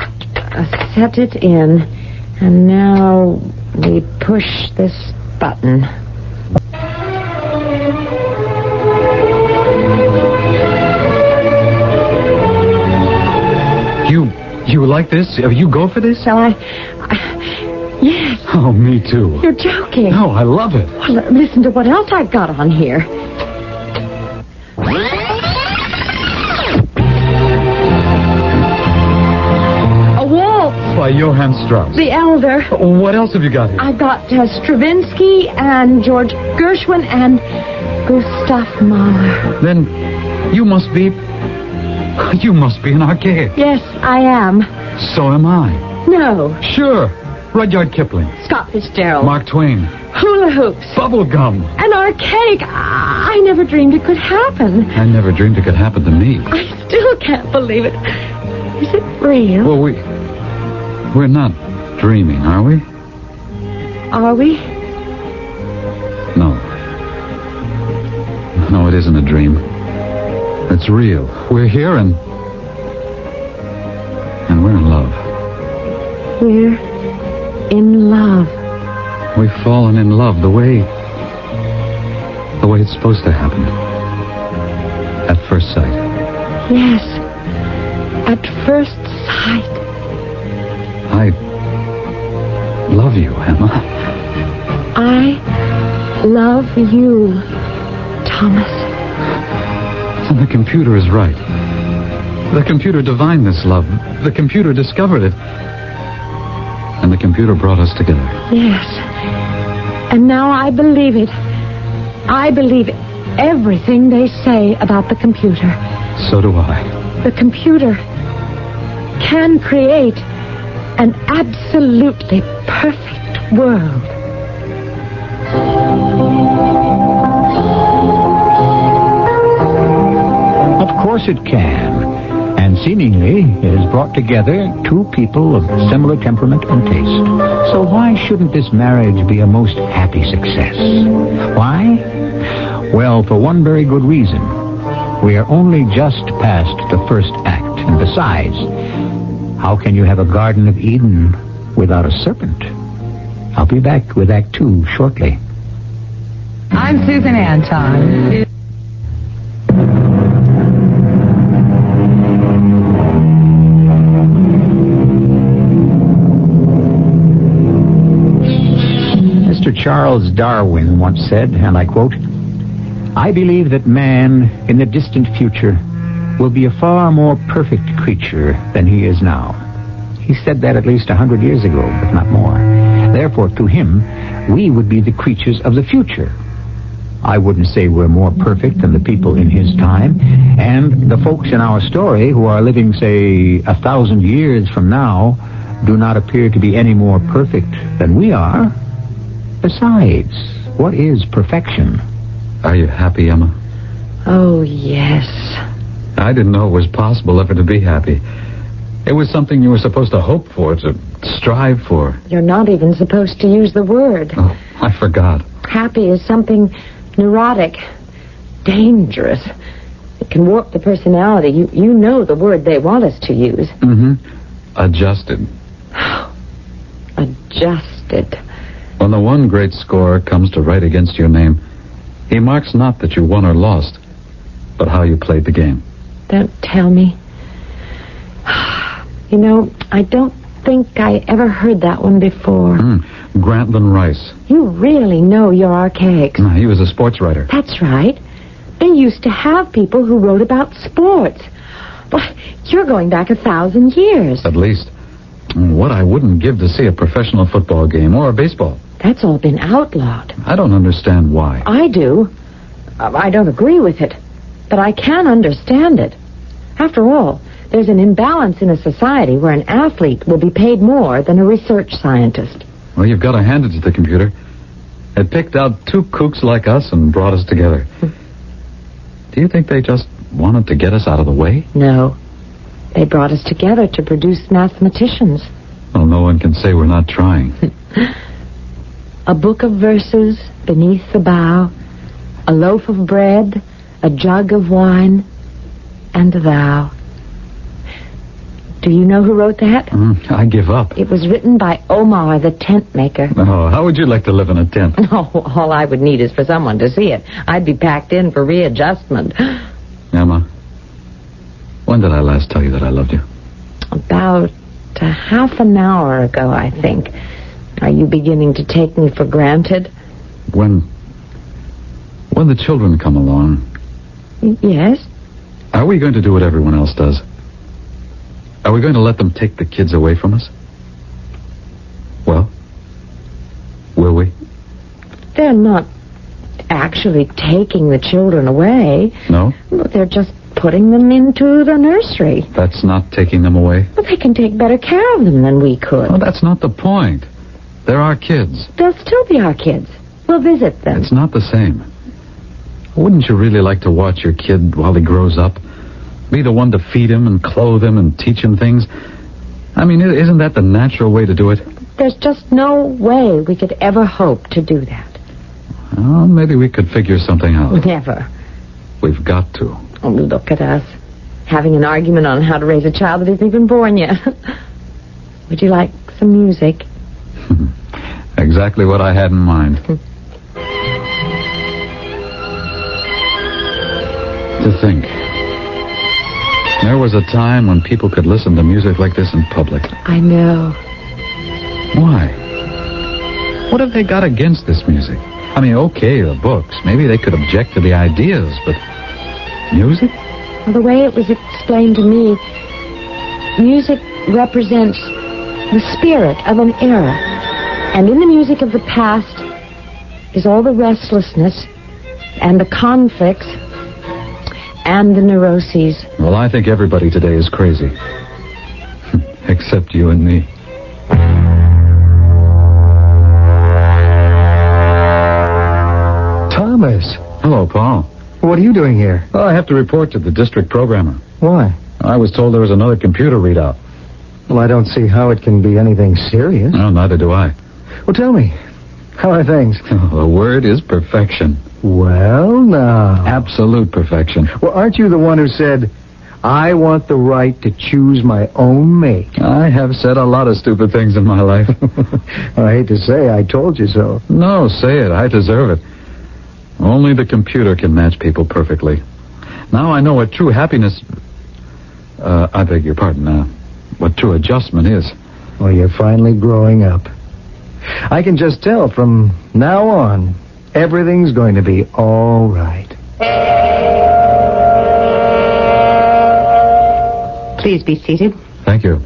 set it in. And now we push this button. You like this? You go for this? Shall I? Yes. Oh, me too. You're joking. No, I love it. Well, listen to what else I've got on here. A waltz. By Johann Strauss. The Elder. What else have you got here? I've got Stravinsky and George Gershwin and Gustav Mahler. Then you must be an archaic. Yes, I am. So am I. No. Sure. Rudyard Kipling. Scott Fitzgerald. Mark Twain. Hula hoops. Bubble gum. An archaic. I never dreamed it could happen. I never dreamed it could happen to me. I still can't believe it. Is it real? Well, we're not dreaming, are we? Are we? No. No, it isn't a dream. It's real. We're here and we're in love. We're in love. We've fallen in love the way it's supposed to happen. At first sight. Yes. At first sight. I love you, Emma. I love you, Thomas. And the computer is right. The computer divined this love. The computer discovered it. And the computer brought us together. Yes. And now I believe it. I believe everything they say about the computer. So do I. The computer can create an absolutely perfect world. Of course it can. And seemingly, it has brought together two people of similar temperament and taste. So why shouldn't this marriage be a most happy success? Why? Well, for one very good reason. We are only just past the first act. And besides, how can you have a Garden of Eden without a serpent? I'll be back with Act 2 shortly. I'm Susan Anton. Mr. Charles Darwin once said, and I quote, "I believe that man, in the distant future, will be a far more perfect creature than he is now." He said that at least 100 years ago, but not more. Therefore, to him, we would be the creatures of the future. I wouldn't say we're more perfect than the people in his time, and the folks in our story who are living, say, 1,000 years from now do not appear to be any more perfect than we are. Besides, what is perfection? Are you happy, Emma? Oh, yes. I didn't know it was possible ever to be happy. It was something you were supposed to hope for, to strive for. You're not even supposed to use the word. Oh, I forgot. Happy is something neurotic, dangerous. It can warp the personality. You know the word they want us to use. Mm-hmm. Adjusted. Adjusted. When the one great scorer comes to write against your name, he marks not that you won or lost, but how you played the game. Don't tell me. You know, I don't think I ever heard that one before. Grantland Rice. You really know your archaics. He was a sports writer. That's right. They used to have people who wrote about sports. Well, you're going back 1,000 years. At least. What I wouldn't give to see a professional football game or a baseball. That's all been outlawed. I don't understand why. I do. I don't agree with it, but I can understand it. After all, there's an imbalance in a society where an athlete will be paid more than a research scientist. Well, you've got to hand it to the computer. It picked out two kooks like us and brought us together. Do you think they just wanted to get us out of the way? No. They brought us together to produce mathematicians. Well, no one can say we're not trying. A book of verses beneath the bough, a loaf of bread, a jug of wine, and thou. Do you know who wrote that? I give up. It was written by Omar, the tent maker. Oh, how would you like to live in a tent? Oh, all I would need is for someone to see it. I'd be packed in for readjustment. Emma, when did I last tell you that I loved you? About half an hour ago, I think. Are you beginning to take me for granted? When the children come along... Yes? Are we going to do what everyone else does? Are we going to let them take the kids away from us? Well, will we? They're not actually taking the children away. No? They're just putting them into the nursery. That's not taking them away? Well, they can take better care of them than we could. Well, that's not the point. They're our kids. They'll still be our kids. We'll visit them. It's not the same. Wouldn't you really like to watch your kid while he grows up? Be the one to feed him and clothe him and teach him things? I mean, isn't that the natural way to do it? There's just no way we could ever hope to do that. Well, maybe we could figure something out. Never. We've got to. Oh, look at us. Having an argument on how to raise a child that isn't even born yet. Would you like some music? Exactly what I had in mind. To think. There was a time when people could listen to music like this in public. I know. Why? What have they got against this music? I mean, okay, the books. Maybe they could object to the ideas, but music? Well, the way it was explained to me, music represents the spirit of an era. And in the music of the past is all the restlessness and the conflicts and the neuroses. Well, I think everybody today is crazy. Except you and me. Thomas. Hello, Paul. What are you doing here? Well, I have to report to the district programmer. Why? I was told there was another computer readout. Well, I don't see how it can be anything serious. No, neither do I. Well, tell me, how are things? The word is perfection. Well, now. Absolute perfection. Well, aren't you the one who said, I want the right to choose my own mate? I have said a lot of stupid things in my life. I hate to say I told you so. No, say it. I deserve it. Only the computer can match people perfectly. Now I know what true happiness... I beg your pardon, what true adjustment is. Well, you're finally growing up. I can just tell from now on, everything's going to be all right. Please be seated. Thank you.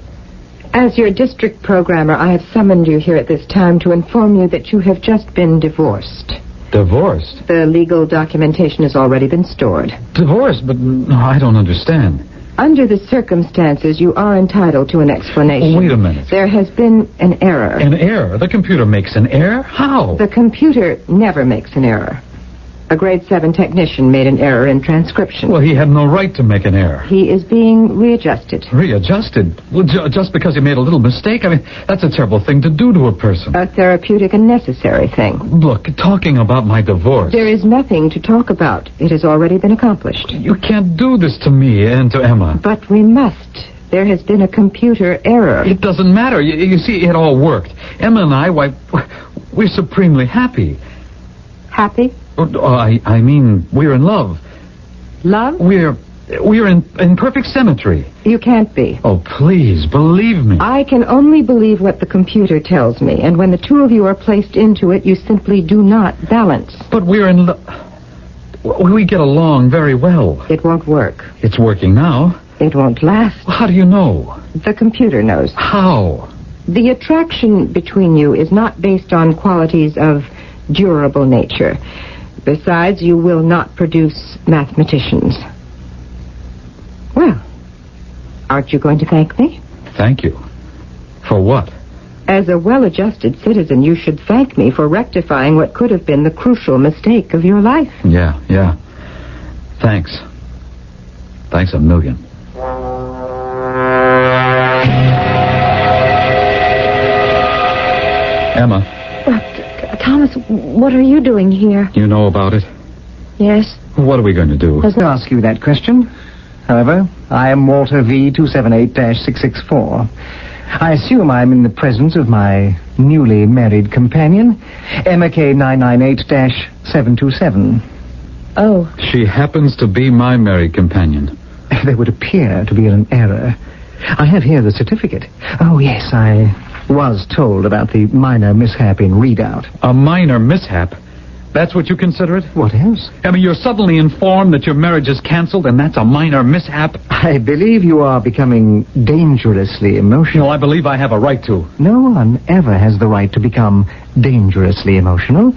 As your district programmer, I have summoned you here at this time to inform you that you have just been divorced. Divorced? The legal documentation has already been stored. Divorced? But no, I don't understand. Under the circumstances, you are entitled to an explanation. Wait a minute. There has been an error. An error? The computer makes an error? How? The computer never makes an error. A grade 7 technician made an error in transcription. Well, he had no right to make an error. He is being readjusted. Readjusted? Well, just because he made a little mistake? I mean, that's a terrible thing to do to a person. A therapeutic and necessary thing. Look, talking about my divorce... There is nothing to talk about. It has already been accomplished. You can't do this to me and to Emma. But we must. There has been a computer error. It doesn't matter. You see, it all worked. Emma and I, why, we're supremely happy. Happy? I mean, we're in love. Love? We're in perfect symmetry. You can't be. Oh, please, believe me. I can only believe what the computer tells me, and when the two of you are placed into it, you simply do not balance. But we're in love. We get along very well. It won't work. It's working now. It won't last. How do you know? The computer knows. How? The attraction between you is not based on qualities of durable nature. Besides, you will not produce mathematicians. Well, aren't you going to thank me? Thank you. For what? As a well-adjusted citizen, you should thank me for rectifying what could have been the crucial mistake of your life. Yeah. Thanks. Thanks a million. Emma. Thomas, what are you doing here? You know about it? Yes. What are we going to do? I was going to ask you that question. However, I am Walter V278-664. I assume I'm in the presence of my newly married companion, Emma K998-727. Oh. She happens to be my married companion. There would appear to be an error. I have here the certificate. Oh, yes, I was told about the minor mishap in readout. A minor mishap? That's what you consider it? What else? I mean, you're suddenly informed that your marriage is canceled, and that's a minor mishap? I believe you are becoming dangerously emotional. No, I believe I have a right to. No one ever has the right to become dangerously emotional,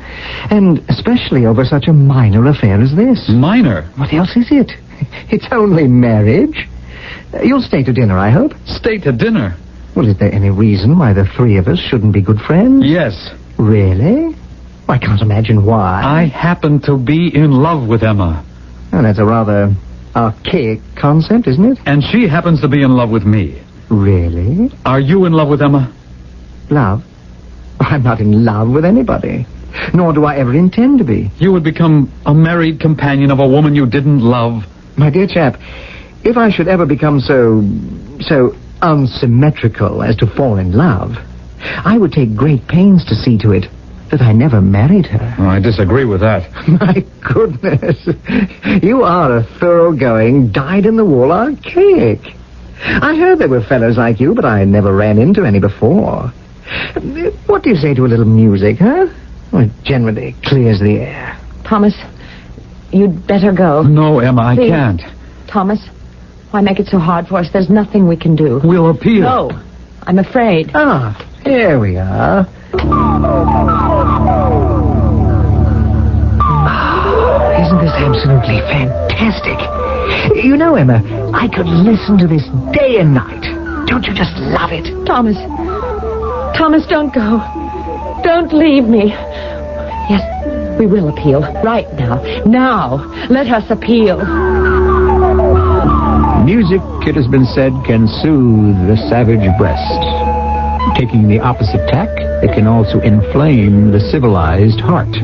and especially over such a minor affair as this. Minor? What else is it? It's only marriage. You'll stay to dinner, I hope? Stay to dinner? Well, is there any reason why the three of us shouldn't be good friends? Yes. Really? I can't imagine why. I happen to be in love with Emma. Oh, that's a rather archaic concept, isn't it? And she happens to be in love with me. Really? Are you in love with Emma? Love? I'm not in love with anybody. Nor do I ever intend to be. You would become a married companion of a woman you didn't love. My dear chap, if I should ever become so unsymmetrical as to fall in love, I would take great pains to see to it that I never married her. Oh, I disagree with that. My goodness. You are a thoroughgoing, dyed-in-the-wool archaic. I heard there were fellows like you, but I never ran into any before. What do you say to a little music, huh? Well, it generally clears the air. Thomas, you'd better go. No, Emma, Please. I can't. Thomas, why make it so hard for us? There's nothing we can do. We'll appeal. No, I'm afraid. Ah, here we are. Isn't this absolutely fantastic? You know, Emma, I could listen to this day and night. Don't you just love it? Thomas, don't go. Don't leave me. Yes, we will appeal. Right now. Now, let us appeal. Music, it has been said, can soothe the savage breast. Taking the opposite tack, it can also inflame the civilized heart.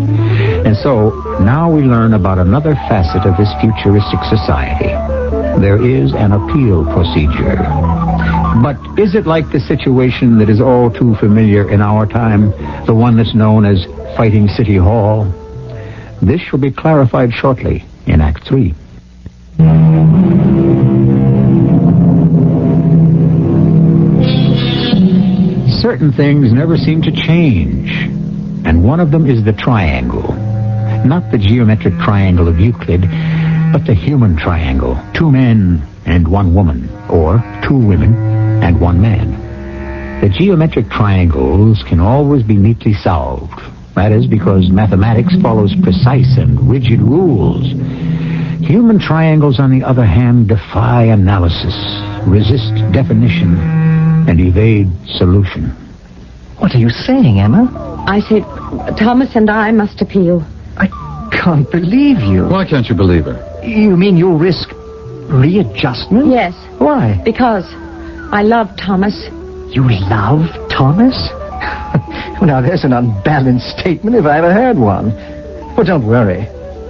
And so, now we learn about another facet of this futuristic society. There is an appeal procedure. But is it like the situation that is all too familiar in our time, the one that's known as Fighting City Hall? This shall be clarified shortly in Act 3. Certain things never seem to change, and one of them is the triangle. Not the geometric triangle of Euclid, but the human triangle. 2 men and 1 woman, or 2 women and 1 man. The geometric triangles can always be neatly solved. That is because mathematics follows precise and rigid rules. Human triangles, on the other hand, defy analysis, resist definition, and evade solution. What are you saying, Emma? I said Thomas and I must appeal. I can't believe you. Why can't you believe her? You mean you'll risk readjustment? Yes. Why? Because I love Thomas. You love Thomas? Now, there's an unbalanced statement if I ever heard one. But don't worry.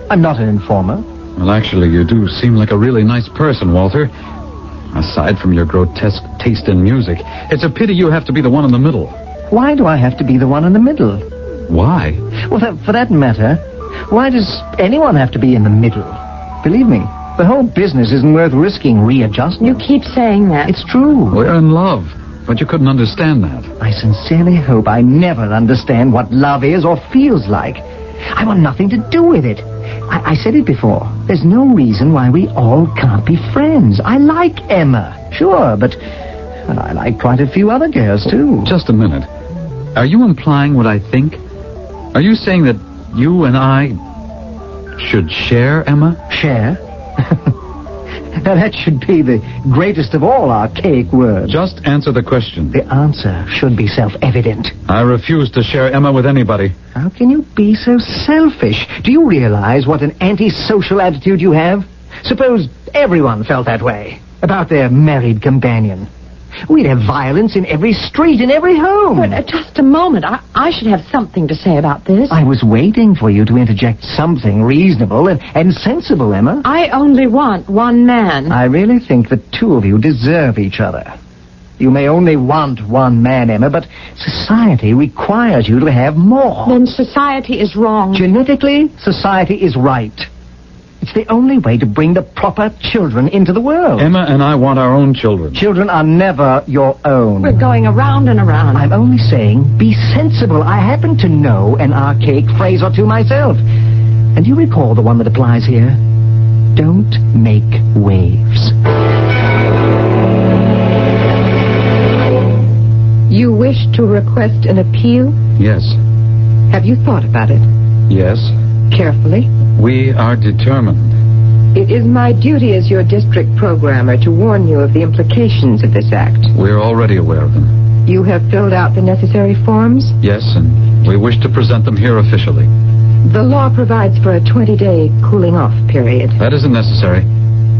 I'm not an informer. Well, actually, you do seem like a really nice person, Walter. Aside from your grotesque taste in music, it's a pity you have to be the one in the middle. Why do I have to be the one in the middle? Why? Well, for that matter, why does anyone have to be in the middle? Believe me, the whole business isn't worth risking readjustment. You keep saying that. It's true. We're in love, but you couldn't understand that. I sincerely hope I never understand what love is or feels like. I want nothing to do with it. I said it before. There's no reason why we all can't be friends. I like Emma, sure, but I like quite a few other girls, too. Just a minute. Are you implying what I think? Are you saying that you and I should share, Emma? Share? Now, that should be the greatest of all archaic words. Just answer the question. The answer should be self-evident. I refuse to share Emma with anybody. How can you be so selfish? Do you realize what an antisocial attitude you have? Suppose everyone felt that way about their married companion. We'd have violence in every street, in every home. But just a moment. I should have something to say about this. I was waiting for you to interject something reasonable and sensible, Emma. I only want 1 man. I really think the 2 of you deserve each other. You may only want 1 man, Emma, but society requires you to have more. Then society is wrong. Genetically, society is right. It's the only way to bring the proper children into the world. Emma and I want our own children. Children are never your own. We're going around and around. I'm only saying, be sensible. I happen to know an archaic phrase or 2 myself. And you recall the one that applies here? Don't make waves. You wish to request an appeal? Yes. Have you thought about it? Yes. Carefully? We are determined. It is my duty as your district programmer to warn you of the implications of this act. We're already aware of them. You have filled out the necessary forms? Yes, and we wish to present them here officially. The law provides for a 20-day cooling-off period. That isn't necessary.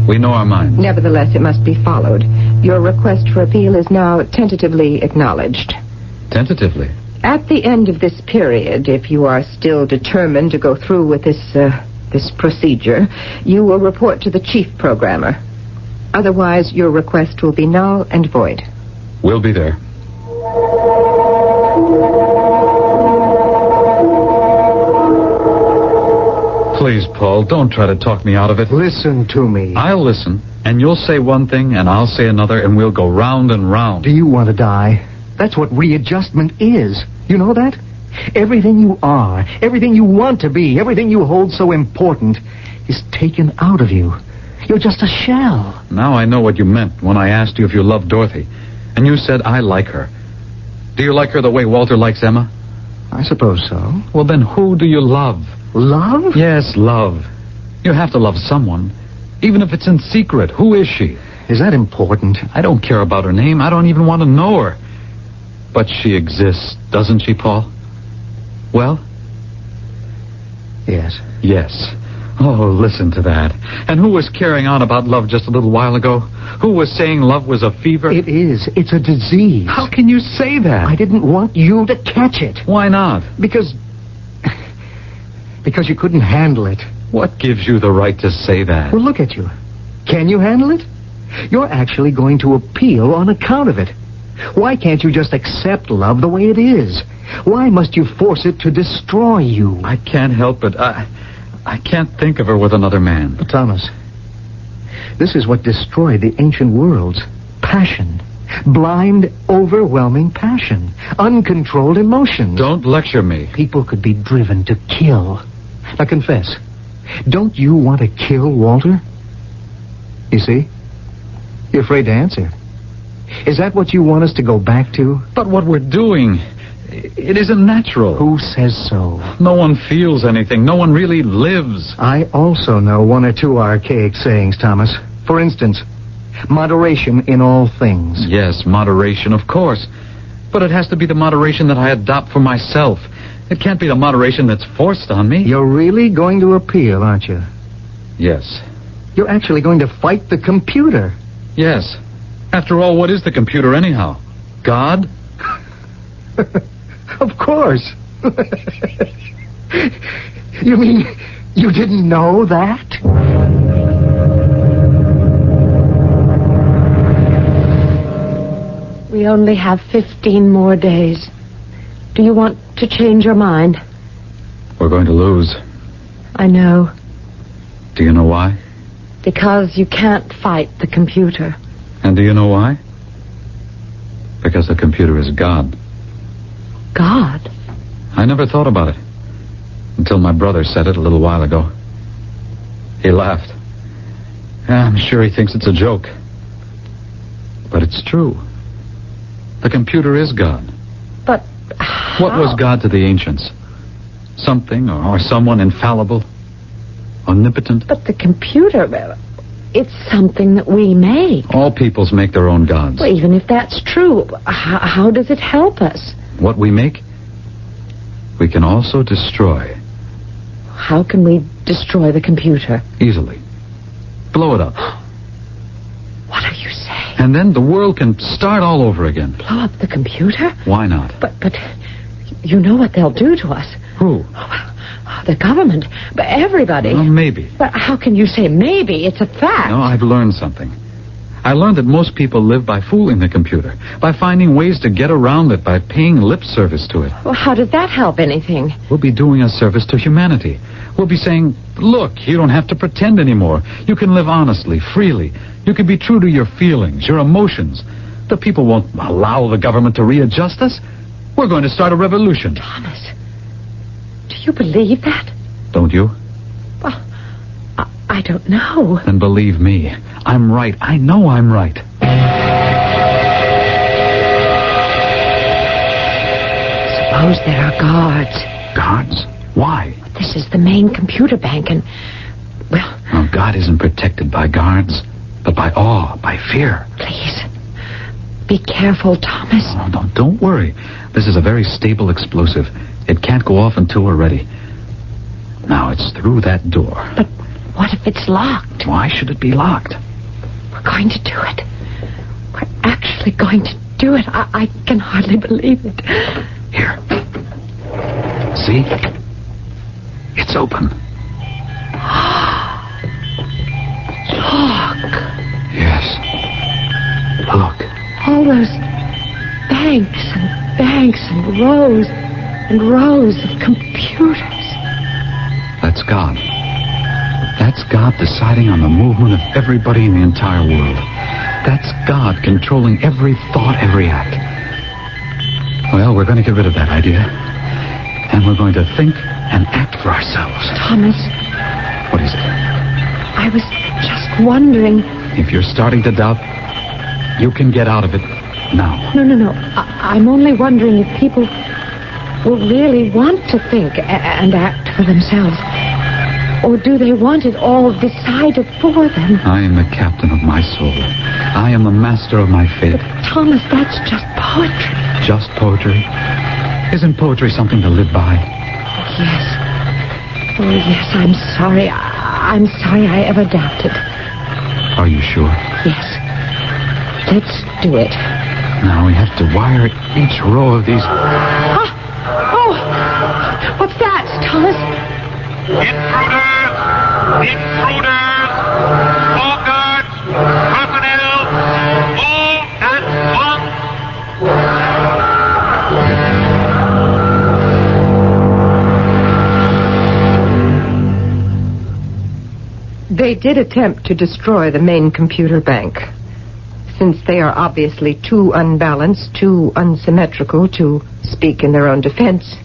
We know our minds. Nevertheless, it must be followed. Your request for appeal is now tentatively acknowledged. Tentatively? At the end of this period, if you are still determined to go through with this procedure, you will report to the chief programmer. Otherwise, your request will be null and void. We'll be there. Please, Paul, don't try to talk me out of it. Listen to me. I'll listen, and you'll say one thing, and I'll say another, and we'll go round and round. Do you want to die? That's what readjustment is. You know that? Everything you are, everything you want to be, everything you hold so important is taken out of you. You're just a shell. Now I know what you meant when I asked you if you loved Dorothy. And you said, I like her. Do you like her the way Walter likes Emma? I suppose so. Well, then who do you love? Love? Yes, love. You have to love someone. Even if it's in secret. Who is she? Is that important? I don't care about her name. I don't even want to know her. But she exists, doesn't she, Paul? Well? Yes. Yes. Oh, listen to that. And who was carrying on about love just a little while ago? Who was saying love was a fever? It is. It's a disease. How can you say that? I didn't want you to catch it. Why not? Because Because you couldn't handle it. What gives you the right to say that? Well, look at you. Can you handle it? You're actually going to appeal on account of it. Why can't you just accept love the way it is? Why must you force it to destroy you? I can't help it. I can't think of her with another man. But Thomas, this is what destroyed the ancient worlds. Passion. Blind, overwhelming passion. Uncontrolled emotions. Don't lecture me. People could be driven to kill. Now confess, don't you want to kill Walter? You see? You're afraid to answer. Is that what you want us to go back to? But what we're doing, it isn't natural. Who says so? No one feels anything. No one really lives. I also know one or two archaic sayings, Thomas. For instance, moderation in all things. Yes, moderation, of course. But it has to be the moderation that I adopt for myself. It can't be the moderation that's forced on me. You're really going to appeal, aren't you? Yes. You're actually going to fight the computer. Yes. After all, what is the computer anyhow? God? Of course. You mean you didn't know that? We only have 15 more days. Do you want to change your mind? We're going to lose. I know. Do you know why? Because you can't fight the computer. And do you know why? Because the computer is God. God? I never thought about it. Until my brother said it a little while ago. He laughed. Yeah, I'm sure he thinks it's a joke. But it's true. The computer is God. But how? What was God to the ancients? Something or someone infallible? Omnipotent? But the computer, it's something that we make. All peoples make their own gods. Well, even if that's true, how does it help us? What we make, we can also destroy. How can we destroy the computer? Easily. Blow it up. What are you saying? And then the world can start all over again. Blow up the computer? Why not? But you know what they'll do to us. Who? The government. But everybody. Well, maybe. But how can you say maybe? It's a fact. No, I've learned something. I learned that most people live by fooling the computer, by finding ways to get around it, by paying lip service to it. Well, how does that help anything? We'll be doing a service to humanity. We'll be saying, look, you don't have to pretend anymore. You can live honestly, freely. You can be true to your feelings, your emotions. The people won't allow the government to readjust us. We're going to start a revolution. Thomas, do you believe that? Don't you? Well, I don't know. Then believe me, I'm right. I know I'm right. Suppose there are guards. Guards? Why? This is the main computer bank, and, well... No, God isn't protected by guards, but by awe, by fear. Please, be careful, Thomas. Oh, don't worry. This is a very stable explosive. It can't go off until we're ready. Now, it's through that door. But what if it's locked? Why should it be locked? We're going to do it. We're actually going to do it. I can hardly believe it. Here. See? It's open. Look. Yes. Look. All those banks and banks and rows of computers. That's God. That's God deciding on the movement of everybody in the entire world. That's God controlling every thought, every act. Well, we're going to get rid of that idea. And we're going to think and act for ourselves. Thomas. What is it? I was just wondering... If you're starting to doubt, you can get out of it now. No. I'm only wondering if people will really want to think and act for themselves. Or do they want it all decided for them? I am the captain of my soul. I am the master of my fate. But Thomas, that's just poetry. Just poetry? Isn't poetry something to live by? Yes. Oh, yes, I'm sorry. I'm sorry I ever doubted. Are you sure? Yes. Let's do it. Now we have to wire each row of these... Oh! What's that, Thomas? Intruders! Intruders! All guards! Personnel! Move at once! They did attempt to destroy the main computer bank. Since they are obviously too unbalanced, too unsymmetrical to speak in their own defense,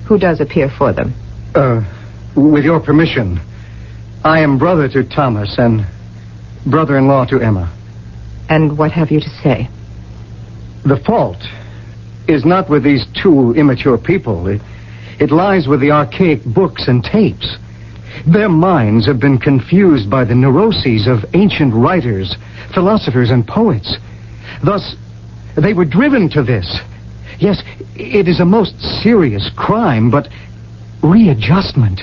who does appear for them? With your permission, I am brother to Thomas and brother-in-law to Emma. And what have you to say? The fault is not with these two immature people. It lies with the archaic books and tapes. Their minds have been confused by the neuroses of ancient writers, philosophers, and poets. Thus, they were driven to this. Yes, it is a most serious crime, but readjustment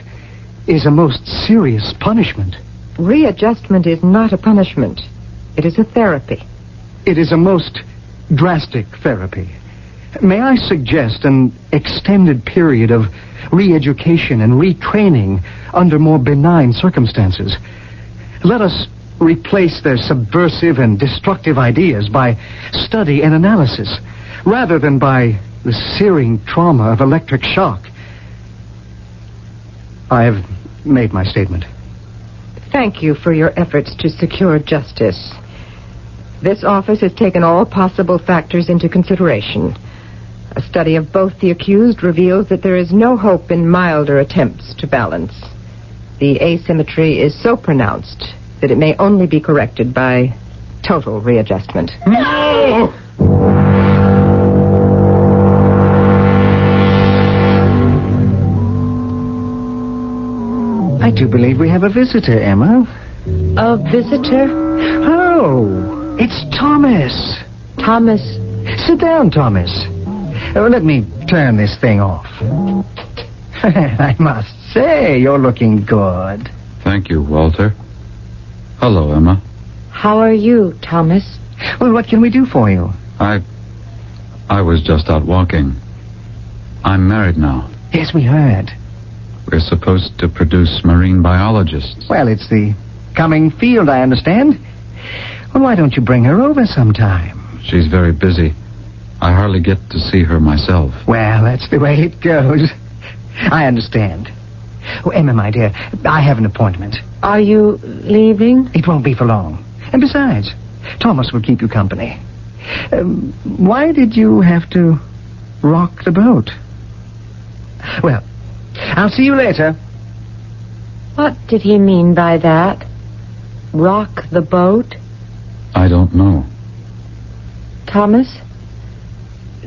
is a most serious punishment. Readjustment is not a punishment. It is a therapy. It is a most drastic therapy. May I suggest an extended period of re-education and retraining under more benign circumstances? Let us replace their subversive and destructive ideas by study and analysis, rather than by the searing trauma of electric shock. I have made my statement. Thank you for your efforts to secure justice. This office has taken all possible factors into consideration. A study of both the accused reveals that there is no hope in milder attempts to balance. The asymmetry is so pronounced that it may only be corrected by total readjustment. No! I do believe we have a visitor, Emma. A visitor? Oh, it's Thomas. Thomas. Sit down, Thomas. Let me turn this thing off. I must say, you're looking good. Thank you, Walter. Hello, Emma. How are you, Thomas? Well, what can we do for you? I was just out walking. I'm married now. Yes, we heard. We're supposed to produce marine biologists. Well, it's the coming field, I understand. Well, why don't you bring her over sometime? She's very busy. I hardly get to see her myself. Well, that's the way it goes. I understand. Oh, Emma, my dear, I have an appointment. Are you leaving? It won't be for long. And besides, Thomas will keep you company. Why did you have to rock the boat? Well, I'll see you later. What did he mean by that? Rock the boat? I don't know. Thomas,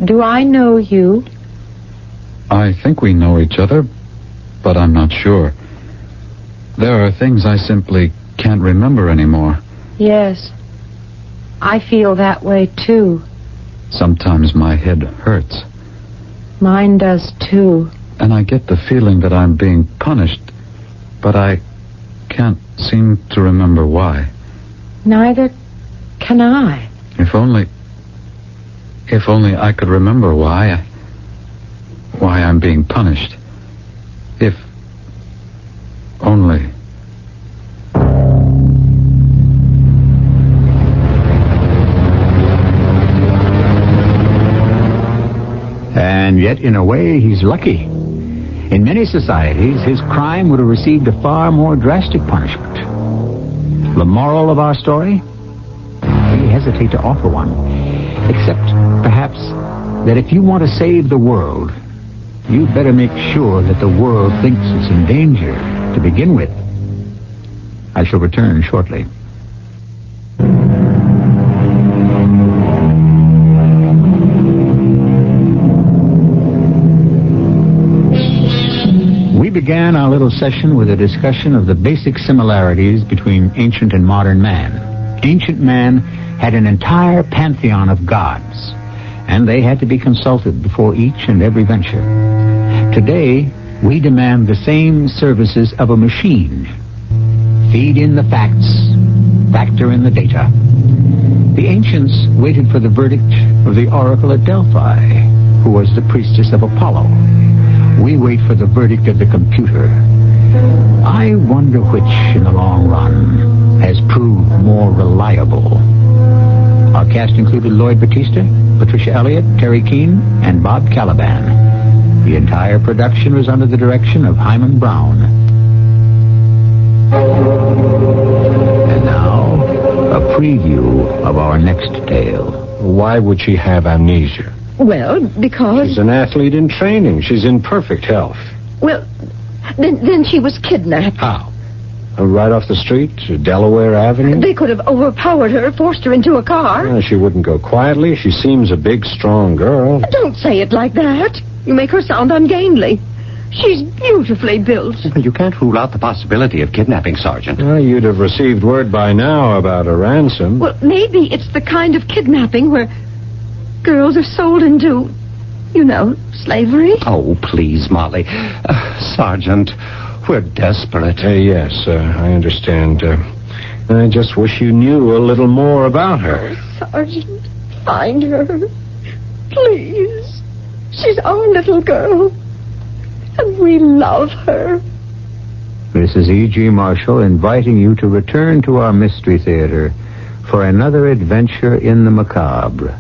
do I know you? I think we know each other, but I'm not sure. There are things I simply can't remember anymore. Yes. I feel that way, too. Sometimes my head hurts. Mine does, too. And I get the feeling that I'm being punished, but I can't seem to remember why. Neither can I. If only I could remember why I'm being punished. If only. And yet, in a way, he's lucky. In many societies, his crime would have received a far more drastic punishment. The moral of our story? We hesitate to offer one. Except, perhaps, that if you want to save the world, you'd better make sure that the world thinks it's in danger to begin with. I shall return shortly. We began our little session with a discussion of the basic similarities between ancient and modern man. Ancient man had an entire pantheon of gods, and they had to be consulted before each and every venture. Today, we demand the same services of a machine. Feed in the facts, factor in the data. The ancients waited for the verdict of the oracle at Delphi, who was the priestess of Apollo. We wait for the verdict of the computer, I wonder which, in the long run, has proved more reliable. Our cast included Lloyd Battista, Patricia Elliott, Terry Keane, and Bob Caliban. The entire production was under the direction of Hyman Brown. And now, a preview of our next tale. Why would she have amnesia? Well, because... She's an athlete in training. She's in perfect health. Well, then she was kidnapped. How? Right off the street to Delaware Avenue? They could have overpowered her, forced her into a car. She wouldn't go quietly. She seems a big, strong girl. Don't say it like that. You make her sound ungainly. She's beautifully built. Well, you can't rule out the possibility of kidnapping, Sergeant. You'd have received word by now about a ransom. Well, maybe it's the kind of kidnapping where girls are sold into, slavery. Oh, please, Molly. Sergeant, we're desperate. Yes, I understand. I just wish you knew a little more about her. Oh, Sergeant, find her. Please. She's our little girl. And we love her. This is E.G. Marshall inviting you to return to our Mystery Theater for another adventure in the macabre.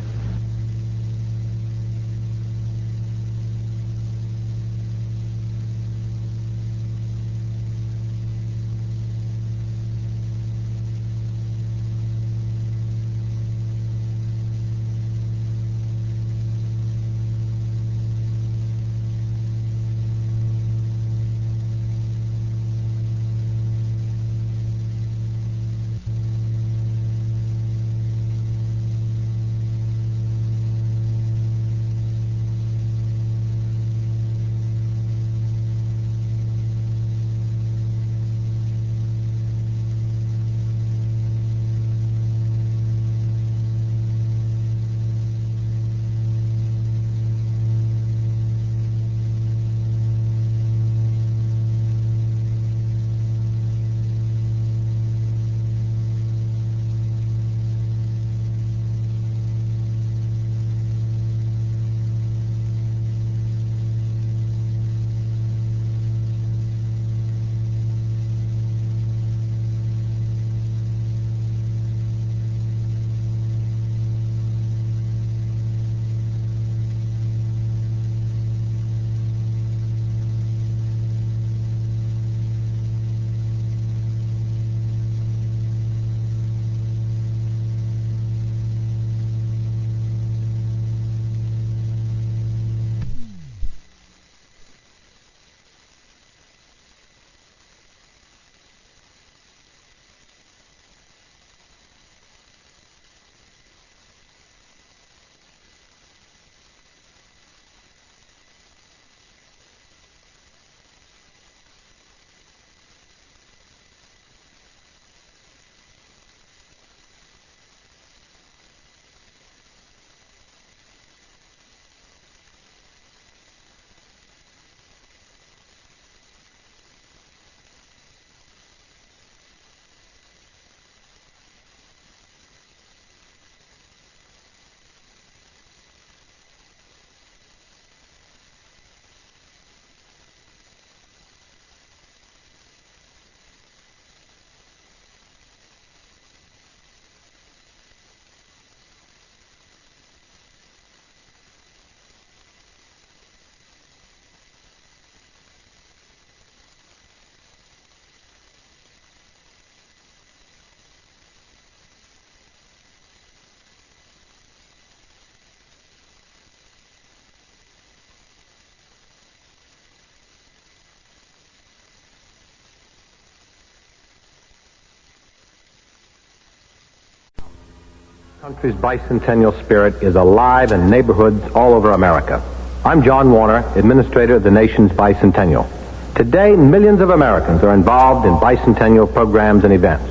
Country's bicentennial spirit is alive in neighborhoods all over America. I'm John Warner, administrator of the nation's bicentennial. Today, millions of Americans are involved in bicentennial programs and events.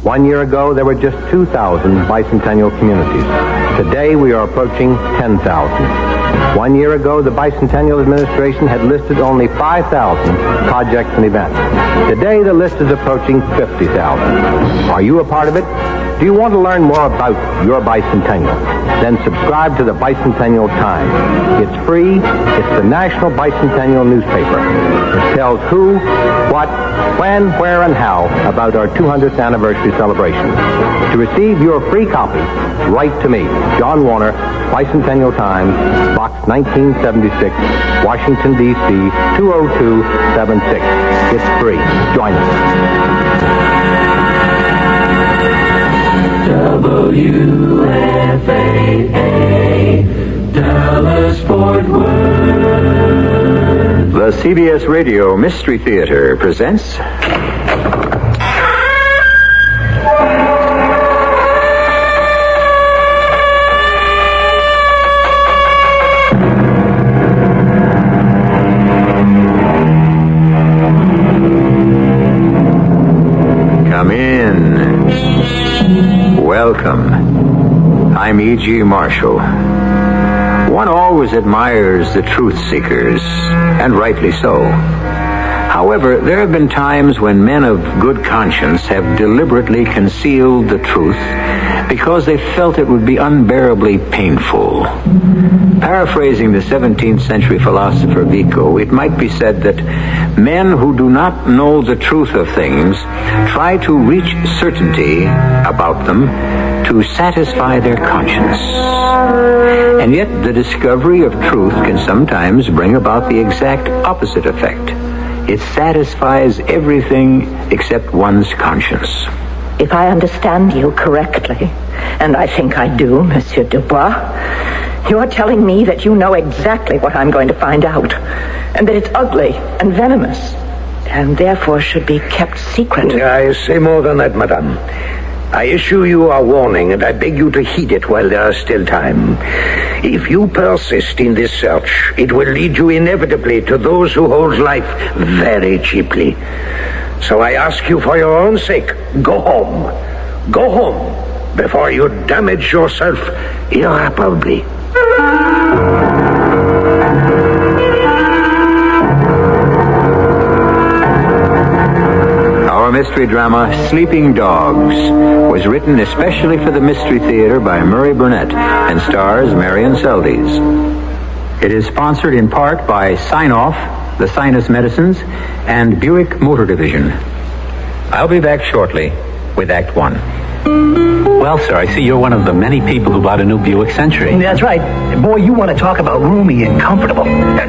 1 year ago, there were just 2,000 bicentennial communities. Today, we are approaching 10,000. 1 year ago, the Bicentennial Administration had listed only 5,000 projects and events. Today, the list is approaching 50,000. Are you a part of it? Do you want to learn more about your bicentennial? Then subscribe to the Bicentennial Times. It's free. It's the national bicentennial newspaper. It tells who, what, when, where, and how about our 200th anniversary celebration. To receive your free copy, write to me, John Warner, Bicentennial Times, Box 1976, Washington, D.C., 20276. It's free. Join us. WFAA, Dallas, Fort Worth. The CBS Radio Mystery Theater presents... Come in. Welcome. I'm E.G. Marshall. One always admires the truth seekers, and rightly so. However, there have been times when men of good conscience have deliberately concealed the truth because they felt it would be unbearably painful. Paraphrasing the 17th century philosopher Vico, it might be said that men who do not know the truth of things try to reach certainty about them to satisfy their conscience. And yet the discovery of truth can sometimes bring about the exact opposite effect. It satisfies everything except one's conscience. If I understand you correctly, and I think I do, Monsieur Dubois, you're telling me that you know exactly what I'm going to find out, and that it's ugly and venomous, and therefore should be kept secret. I say more than that, madame. I issue you a warning, and I beg you to heed it while there is still time. If you persist in this search, it will lead you inevitably to those who hold life very cheaply. So I ask you for your own sake, go home. Go home before you damage yourself irreparably. Our mystery drama, Sleeping Dogs, was written especially for the Mystery Theater by Murray Burnett and stars Marion Seldes. It is sponsored in part by Sign-Off, the Sinus Medicines, and Buick Motor Division. I'll be back shortly with Act One. Well, sir, I see you're one of the many people who bought a new Buick Century. That's right. Boy, you want to talk about roomy and comfortable.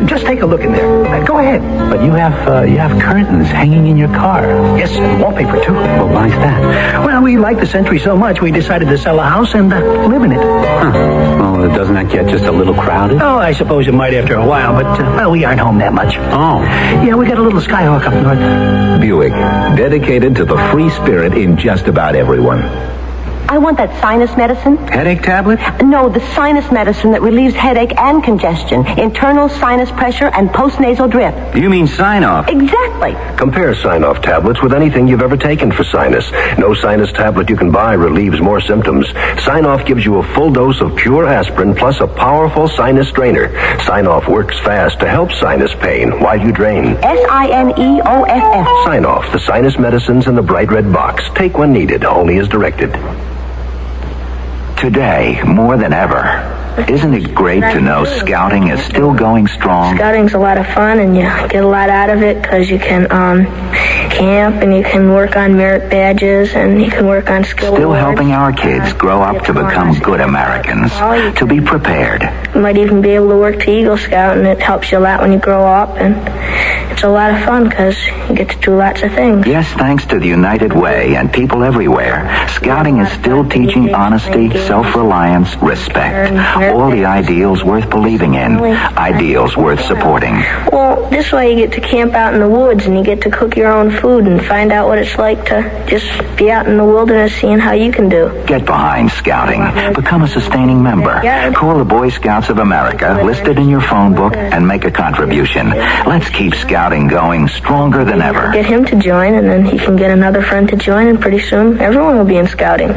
Just take a look in there. Go ahead. But you have curtains hanging in your car. Yes, and wallpaper, too. Well, why's that? Well, we like the Century so much, we decided to sell a house and live in it. Huh. Well, doesn't that get just a little crowded? Oh, I suppose it might after a while, but, we aren't home that much. Oh. Yeah, we got a little Skyhawk up north. Buick, dedicated to the free spirit in just about everyone. I want that sinus medicine. Headache tablet? No, the sinus medicine that relieves headache and congestion, internal sinus pressure, and postnasal drip. You mean Sign-Off? Exactly. Compare Sign-Off tablets with anything you've ever taken for sinus. No sinus tablet you can buy relieves more symptoms. Sign-Off gives you a full dose of pure aspirin plus a powerful sinus drainer. Sign-Off works fast to help sinus pain while you drain. Sineoff. Sign-Off, the sinus medicines in the bright red box. Take when needed, only as directed. Today, more than ever, isn't it great to know scouting is still going strong? Scouting's a lot of fun, and you get a lot out of it because you can camp, and you can work on merit badges, and you can work on skill Still awards. helping our kids grow up to become good Americans, to be prepared. You might even be able to work to Eagle Scout, and it helps you a lot when you grow up, and it's a lot of fun because you get to do lots of things. Yes, thanks to the United Way and people everywhere, scouting is still teaching honesty, self-reliance, respect. All the ideals worth believing in, ideals worth supporting. Well, this way you get to camp out in the woods, and you get to cook your own food and find out what it's like to just be out in the wilderness seeing how you can do. Get behind scouting. Become a sustaining member. Call the Boy Scouts of America, listed in your phone book, and make a contribution. Let's keep scouting going stronger than ever. Get him to join, and then he can get another friend to join, and pretty soon everyone will be in scouting.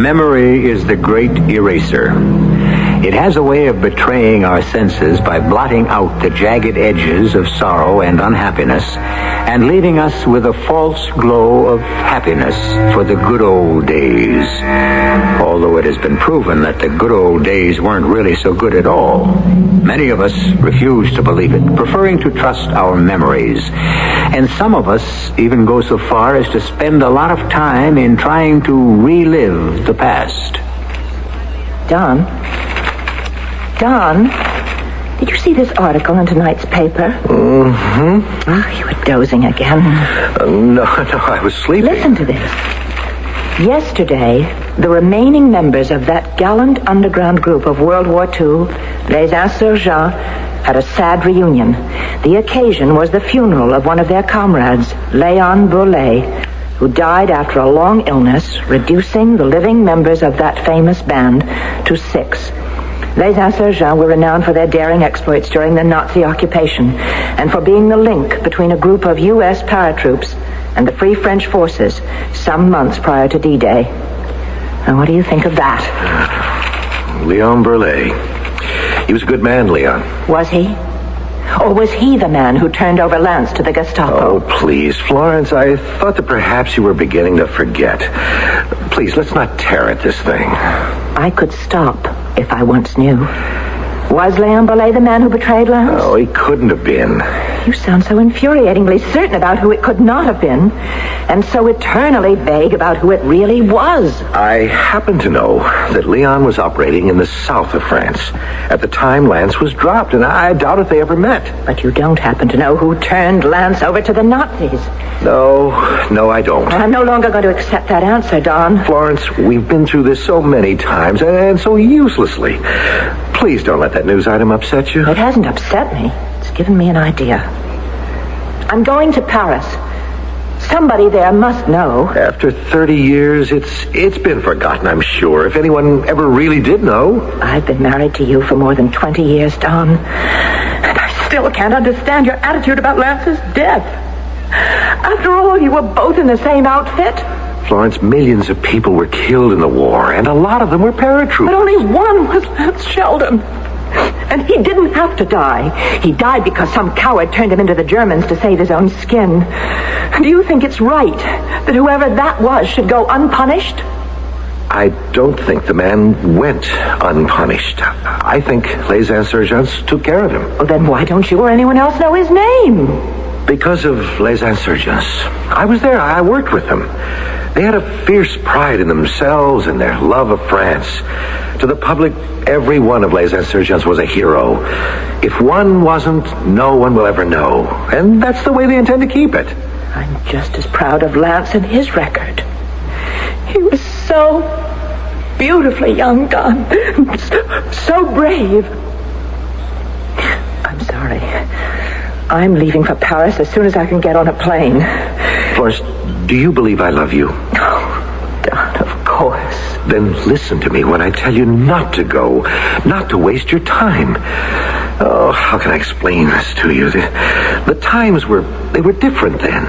Memory is the great eraser. It has a way of betraying our senses by blotting out the jagged edges of sorrow and unhappiness and leaving us with a false glow of happiness for the good old days. Although it has been proven that the good old days weren't really so good at all. Many of us refuse to believe it, preferring to trust our memories. And some of us even go so far as to spend a lot of time in trying to relive the past. Don, did you see this article in tonight's paper? Mm-hmm. Oh, you were dozing again. No, I was sleeping. Listen to this. Yesterday, the remaining members of that gallant underground group of World War II, Les Insurgents, had a sad reunion. The occasion was the funeral of one of their comrades, Léon Brulé, who died after a long illness, reducing the living members of that famous band to 6. Les Insurgents were renowned for their daring exploits during the Nazi occupation and for being the link between a group of U.S. paratroops and the Free French forces some months prior to D-Day. Now, what do you think of that? Léon Brulé. He was a good man, Leon. Was he? Or was he the man who turned over Lance to the Gestapo? Oh, please, Florence, I thought that perhaps you were beginning to forget. Please, let's not tear at this thing. I could stop if I once knew. Was Léon Brulé the man who betrayed Lance? Oh, he couldn't have been. You sound so infuriatingly certain about who it could not have been, and so eternally vague about who it really was. I happen to know that Leon was operating in the south of France at the time Lance was dropped, and I doubt if they ever met. But you don't happen to know who turned Lance over to the Nazis? No, I don't. I'm no longer going to accept that answer, Don. Florence, we've been through this so many times, and so uselessly. Please don't let that news item upset you. It hasn't upset me. It's given me an idea. I'm going to Paris. Somebody there must know. After 30 years, it's been forgotten, I'm sure, if anyone ever really did know. I've been married to you for more than 20 years, Don. And I still can't understand your attitude about Lance's death. After all, you were both in the same outfit. Florence, millions of people were killed in the war, and a lot of them were paratroopers. But only one was Lance Sheldon. And he didn't have to die. He died because some coward turned him into the Germans to save his own skin. Do you think it's right that whoever that was should go unpunished? I don't think the man went unpunished. I think Les Insurgents took care of him. Well, then why don't you or anyone else know his name? Because of Les Insurgents. I was there. I worked with them. They had a fierce pride in themselves and their love of France. To the public, every one of Les Insurgents was a hero. If one wasn't, no one will ever know. And that's the way they intend to keep it. I'm just as proud of Lance and his record. He was so beautifully young, Don. So brave. I'm sorry. I'm leaving for Paris as soon as I can get on a plane. Florence, do you believe I love you? Oh, Don, of course. Then listen to me when I tell you not to go, not to waste your time. Oh, how can I explain this to you? The times were different then.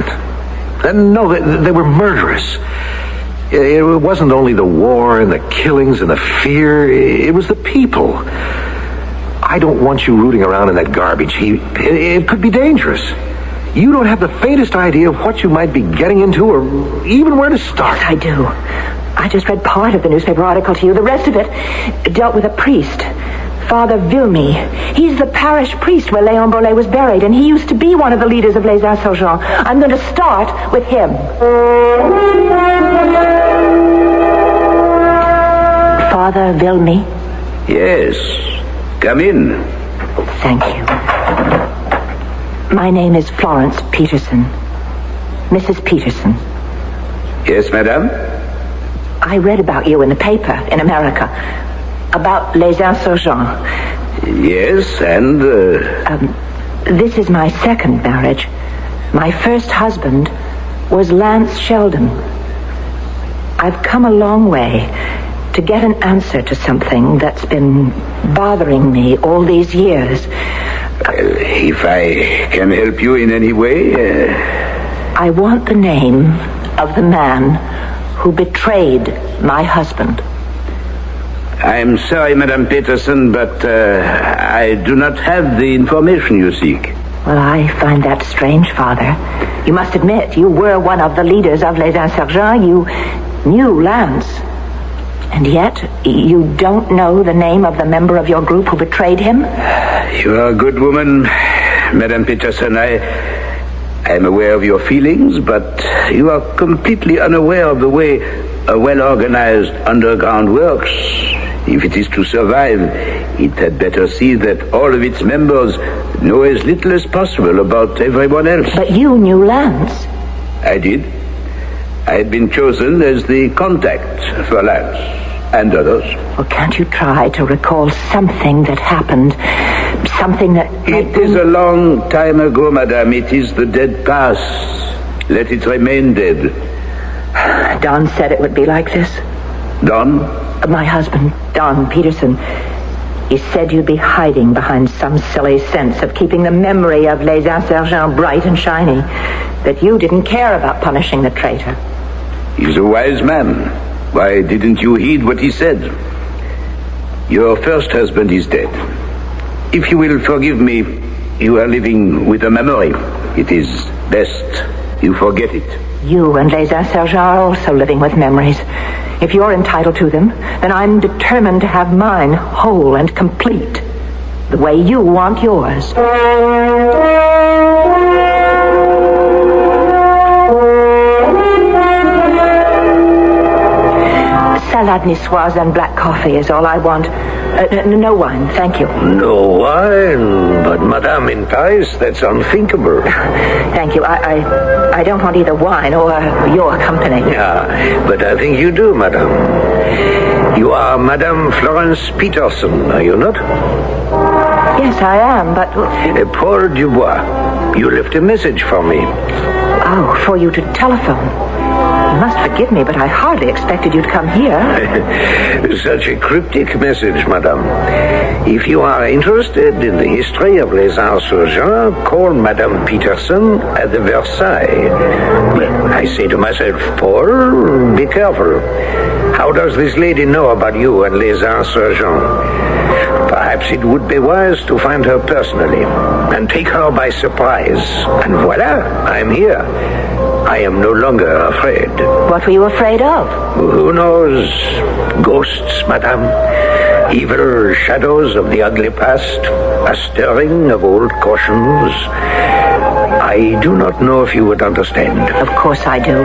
And no, they were murderous. It wasn't only the war and the killings and the fear. It was the people. I don't want you rooting around in that garbage heap. It could be dangerous. You don't have the faintest idea of what you might be getting into or even where to start. Yes, I do. I just read part of the newspaper article to you. The rest of it dealt with a priest, Father Vilmy. He's the parish priest where Léon Brulé was buried, and he used to be one of the leaders of Les Insurgents. I'm going to start with him. Father Vilmy? Yes. Come in. Thank you. My name is Florence Peterson. Mrs. Peterson. Yes, madame? I read about you in the paper in America. About Les Insurgents. Yes, and... This is my second marriage. My first husband was Lance Sheldon. I've come a long way to get an answer to something that's been bothering me all these years. If I can help you in any way... I want the name of the man who betrayed my husband. I'm sorry, Madame Peterson, but I do not have the information you seek. Well, I find that strange, Father. You must admit, you were one of the leaders of Les Insurgents. You knew Lance. And yet, you don't know the name of the member of your group who betrayed him? You are a good woman, Madame Peterson. I am aware of your feelings, but you are completely unaware of the way a well-organized underground works. If it is to survive, it had better see that all of its members know as little as possible about everyone else. But you knew Lance. I did. I had been chosen as the contact for Lance and others. Well, can't you try to recall something that happened? Something that... It is a long time ago, Madame. It is the dead past. Let it remain dead. Don said it would be like this. Don? My husband, Don Peterson. He said you'd be hiding behind some silly sense of keeping the memory of Les Insurgents bright and shiny. That you didn't care about punishing the traitor. He's a wise man. Why didn't you heed what he said? Your first husband is dead. If you will forgive me, you are living with a memory. It is best you forget it. You and Les Insurgents are also living with memories. If you're entitled to them, then I'm determined to have mine whole and complete, the way you want yours. Salad niçoise and black coffee is all I want. No wine, thank you. No wine? But Madame, in Paris, that's unthinkable. Thank you. I don't want either wine or your company. Yeah, but I think you do, Madame. You are Madame Florence Peterson, are you not? Yes, I am, but... Paul Dubois, you left a message for me. Oh, for you to telephone. You must forgive me, but I hardly expected you'd come here. Such a cryptic message, Madame. If you are interested in the history of Les Insurgents, call Madame Peterson at the Versailles. I say to myself, Paul, be careful. How does this lady know about you and Les Insurgents? Perhaps it would be wise to find her personally and take her by surprise. And voila, I'm here. I am no longer afraid. What were you afraid of? Who knows? Ghosts, Madame. Evil shadows of the ugly past. A stirring of old cautions. I do not know if you would understand. Of course I do.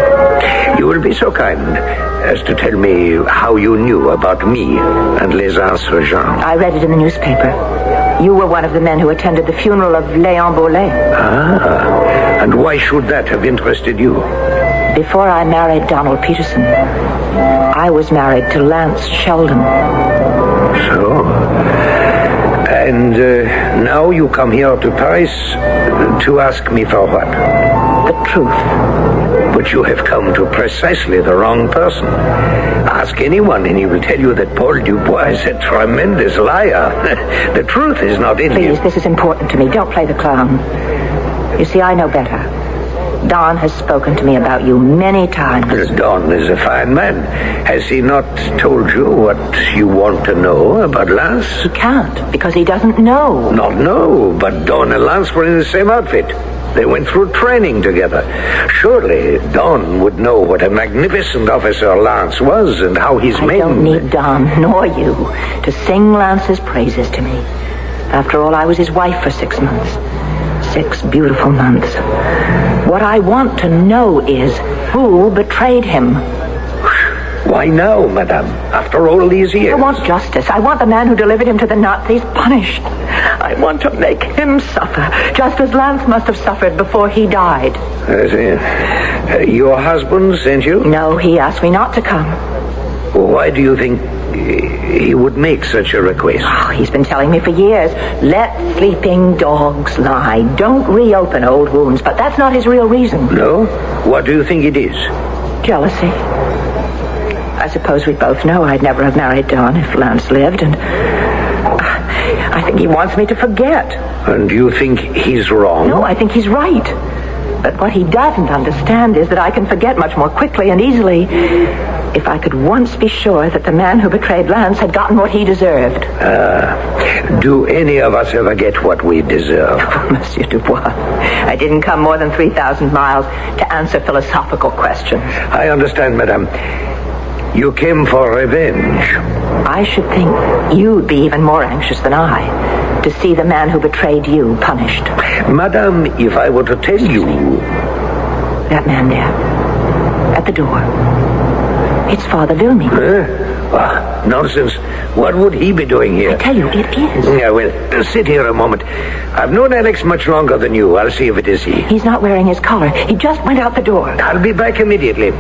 You will be so kind as to tell me how you knew about me and Les Insurgents. I read it in the newspaper. You were one of the men who attended the funeral of Léon Bollet. Ah, and why should that have interested you? Before I married Donald Peterson, I was married to Lance Sheldon. So? And now you come here to Paris to ask me for what? The truth. But you have come to precisely the wrong person. Ask anyone and he will tell you that Paul Dubois is a tremendous liar. The truth is not in him. Please, this is important to me. Don't play the clown. You see, I know better. Don has spoken to me about you many times. Don is a fine man. Has he not told you what you want to know about Lance? He can't, because he doesn't know. Not know, but Don and Lance were in the same outfit. They went through training together. Surely Don would know what a magnificent officer Lance was and how his men... I don't need Don, nor you, to sing Lance's praises to me. After all, I was his wife for 6 months. 6 beautiful months. What I want to know is who betrayed him. Why now, Madame? After all these years? I want justice. I want the man who delivered him to the Nazis punished. I want to make him suffer, just as Lance must have suffered before he died. I see. Your husband sent you? No, he asked me not to come. Why do you think he would make such a request? Oh, he's been telling me for years, let sleeping dogs lie. Don't reopen old wounds, but that's not his real reason. No? What do you think it is? Jealousy. I suppose we both know I'd never have married Don if Lance lived, and I think he wants me to forget. And you think he's wrong? No, I think he's right. But what he doesn't understand is that I can forget much more quickly and easily if I could once be sure that the man who betrayed Lance had gotten what he deserved. Do any of us ever get what we deserve? Oh, Monsieur Dubois, I didn't come more than 3,000 miles to answer philosophical questions. I understand, madame. You came for revenge. I should think you'd be even more anxious than I to see the man who betrayed you punished. Madame, if I were to tell you... That man there, at the door. It's Father Vilmy. Nonsense. What would he be doing here? I tell you, it is. Yeah, well, sit here a moment. I've known Alex much longer than you. I'll see if it is he. He's not wearing his collar. He just went out the door. I'll be back immediately.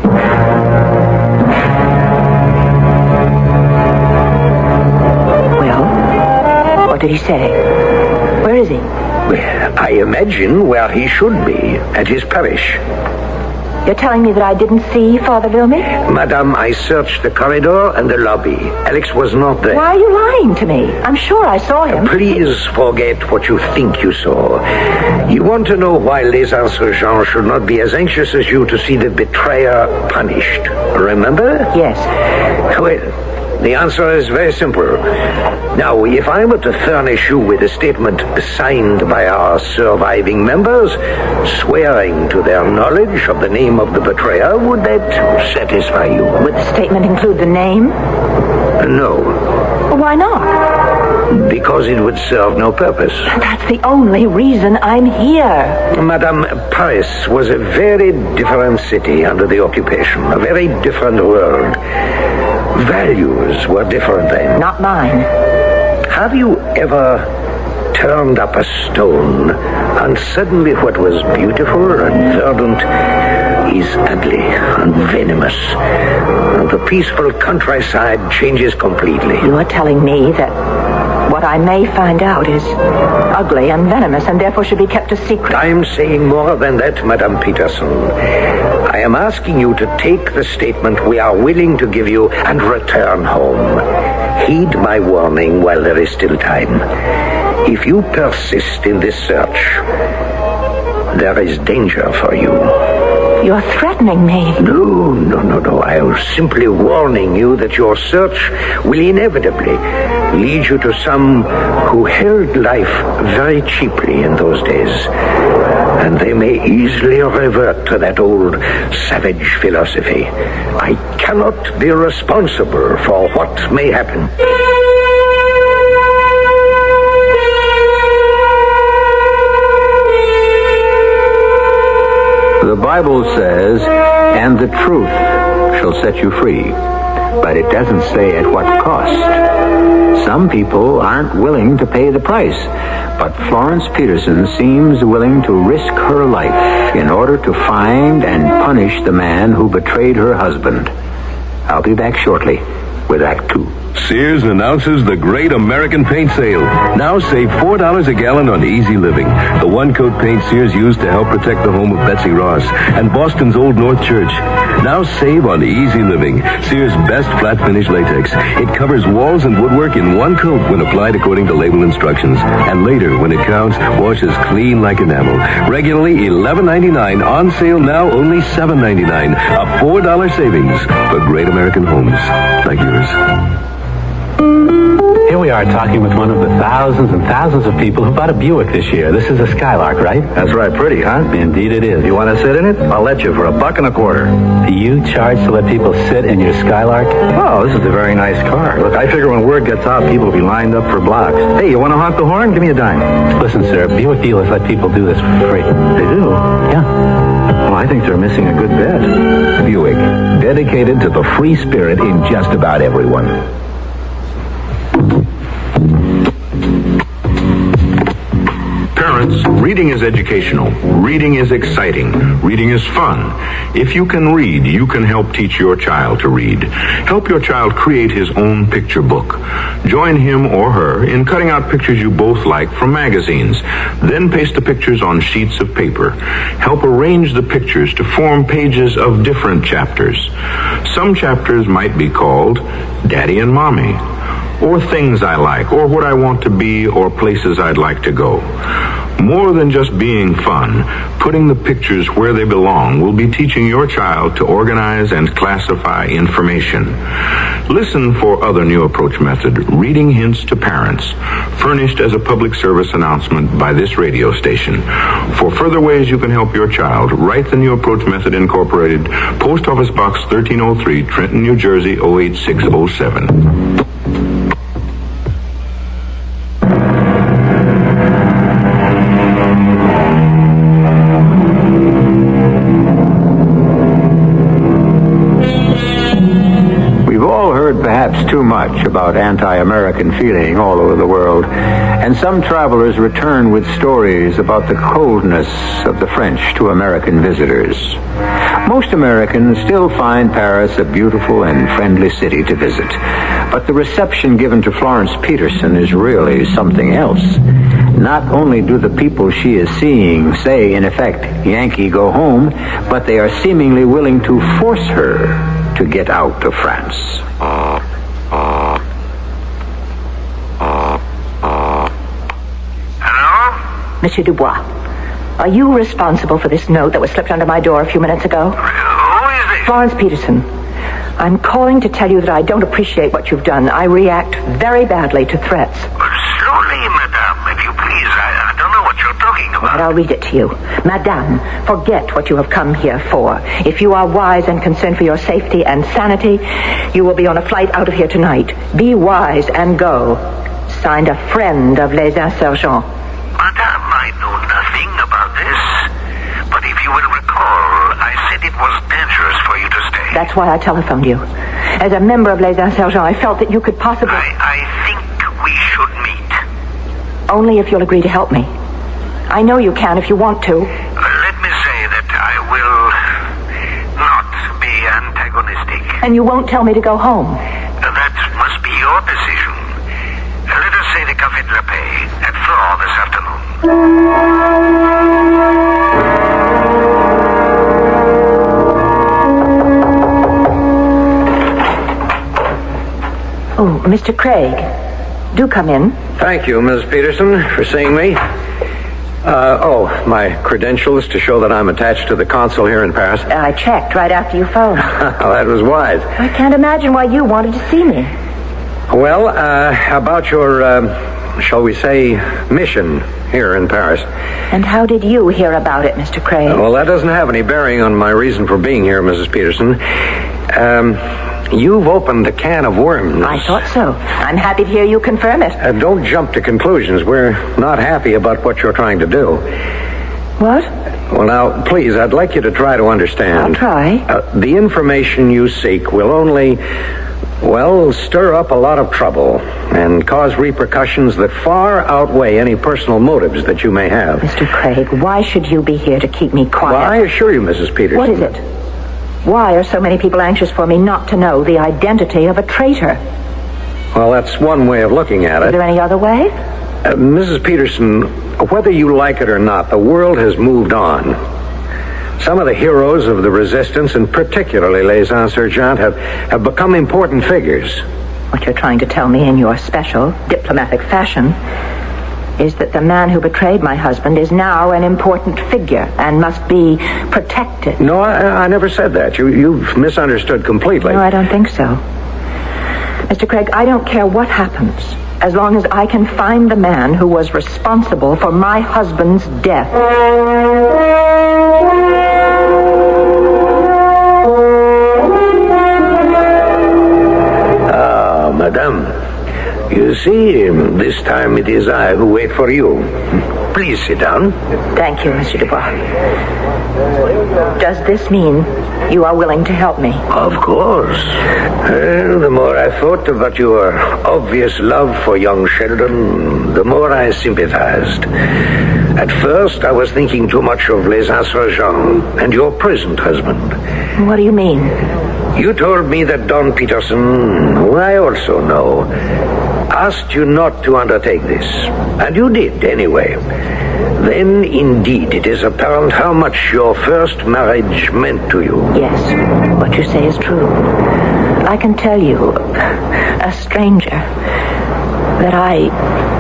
Well, what did he say? Where is he? I imagine where he should be, at his parish. You're telling me that I didn't see Father Vilmy? Madame, I searched the corridor and the lobby. Alex was not there. Why are you lying to me? I'm sure I saw him. Please forget what you think you saw. You want to know why Les Insurgents should not be as anxious as you to see the betrayer punished. Remember? Yes. Well, the answer is very simple. Now, if I were to furnish you with a statement signed by our surviving members, swearing to their knowledge of the name of the betrayer, would that satisfy you? Would the statement include the name? No. Well, why not? Because it would serve no purpose. That's the only reason I'm here. Madame, Paris was a very different city under the occupation, a very different world. Values were different then. Not mine. Have you ever turned up a stone and suddenly what was beautiful and verdant is ugly and venomous, and the peaceful countryside changes completely? You are telling me that what I may find out is ugly and venomous and therefore should be kept a secret. I am saying more than that, Madame Peterson. I am asking you to take the statement we are willing to give you and return home. Heed my warning while there is still time. If you persist in this search, there is danger for you. You're threatening me. No. I am simply warning you that your search will inevitably lead you to some who held life very cheaply in those days. And they may easily revert to that old savage philosophy. I cannot be responsible for what may happen. The Bible says, and the truth shall set you free. But it doesn't say at what cost. Some people aren't willing to pay the price. But Florence Peterson seems willing to risk her life in order to find and punish the man who betrayed her husband. I'll be back shortly with Act 2. Sears announces the Great American Paint Sale. Now save $4 a gallon on Easy Living, the one-coat paint Sears used to help protect the home of Betsy Ross and Boston's Old North Church. Now save on Easy Living, Sears' best flat finish latex. It covers walls and woodwork in one coat when applied according to label instructions. And later, when it counts, washes clean like enamel. Regularly $11.99, on sale now only $7.99. A $4 savings for great American homes like yours. Here we are talking with one of the thousands and thousands of people who bought a Buick this year. This is a Skylark, right? That's right. Pretty, huh? Indeed it is. You want to sit in it? I'll let you for $1.25. Do you charge to let people sit in your Skylark? Oh, this is a very nice car. Look, I figure when word gets out, people will be lined up for blocks. Hey, you want to honk the horn? Give me a dime. Listen, sir, Buick dealers let people do this for free. They do? Yeah. Well, I think they're missing a good bet. Buick, dedicated to the free spirit in just about everyone. Parents, reading is educational. Reading is exciting. Reading is fun. If you can read, you can help teach your child to read. Help your child create his own picture book. Join him or her in cutting out pictures you both like from magazines. Then paste the pictures on sheets of paper. Help arrange the pictures to form pages of different chapters. Some chapters might be called Daddy and Mommy, or things I like, or what I want to be, or places I'd like to go. More than just being fun, putting the pictures where they belong will be teaching your child to organize and classify information. Listen for other new approach method, Reading Hints to Parents, furnished as a public service announcement by this radio station. For further ways you can help your child, write the New Approach Method Incorporated, Post Office Box 1303, Trenton, New Jersey, 08607. Perhaps too much about anti-American feeling all over the world, and some travelers return with stories about the coldness of the French to American visitors. Most Americans still find Paris a beautiful and friendly city to visit, but the reception given to Florence Peterson is really something else. Not only do the people she is seeing say, in effect, Yankee go home, but they are seemingly willing to force her to get out of France. Hello? Monsieur Dubois, are you responsible for this note that was slipped under my door a few minutes ago? Who is this? Florence Peterson. I'm calling to tell you that I don't appreciate what you've done. I react very badly to threats. Slowly, madame, if you please. I don't know what you're talking about. But I'll read it to you. Madame, forget what you have come here for. If you are wise and concerned for your safety and sanity, you will be on a flight out of here tonight. Be wise and go. Signed, a friend of Les Insurgents. Madame, I know nothing about this. But if you will recall, I said it was dangerous for you to stay. That's why I telephoned you. As a member of Les Insurgents, I felt that you could possibly... I think we should meet. Only if you'll agree to help me. I know you can if you want to. Let me say that I will not be antagonistic. And you won't tell me to go home? That must be your decision. Let us say the Café de la Paix at 4 this afternoon. Oh, Mr. Craig, do come in. Thank you, Ms. Peterson, for seeing me. My credentials to show that I'm attached to the consul here in Paris. I checked right after you phoned. That was wise. I can't imagine why you wanted to see me. Well, about your, shall we say, mission here in Paris. And how did you hear about it, Mr. Craig? Well, that doesn't have any bearing on my reason for being here, Mrs. Peterson. You've opened a can of worms. I thought so. I'm happy to hear you confirm it. Don't jump to conclusions. We're not happy about what you're trying to do. What? Well, now, please, I'd like you to try to understand. I'll try. The information you seek will only, stir up a lot of trouble and cause repercussions that far outweigh any personal motives that you may have. Mr. Craig, why should you be here to keep me quiet? Well, I assure you, Mrs. Peterson. What is it? Why are so many people anxious for me not to know the identity of a traitor? Well, that's one way of looking at it. Is there any other way? Mrs. Peterson, whether you like it or not, the world has moved on. Some of the heroes of the resistance, and particularly Les Insurgents, have become important figures. What you're trying to tell me in your special diplomatic fashion is that the man who betrayed my husband is now an important figure and must be protected. No, I never said that. You've misunderstood completely. No, I don't think so. Mr. Craig, I don't care what happens, as long as I can find the man who was responsible for my husband's death. Madame, you see, this time it is I who wait for you. Please sit down. Thank you, Monsieur Dubois. Does this mean you are willing to help me? Of course. The more I thought about your obvious love for young Sheldon, the more I sympathized. At first, I was thinking too much of Les Insurgents and your present husband. What do you mean? You told me that Don Peterson, who I also know, asked you not to undertake this. And you did, anyway. Then, indeed, it is apparent how much your first marriage meant to you. Yes, what you say is true. I can tell you, a stranger, that I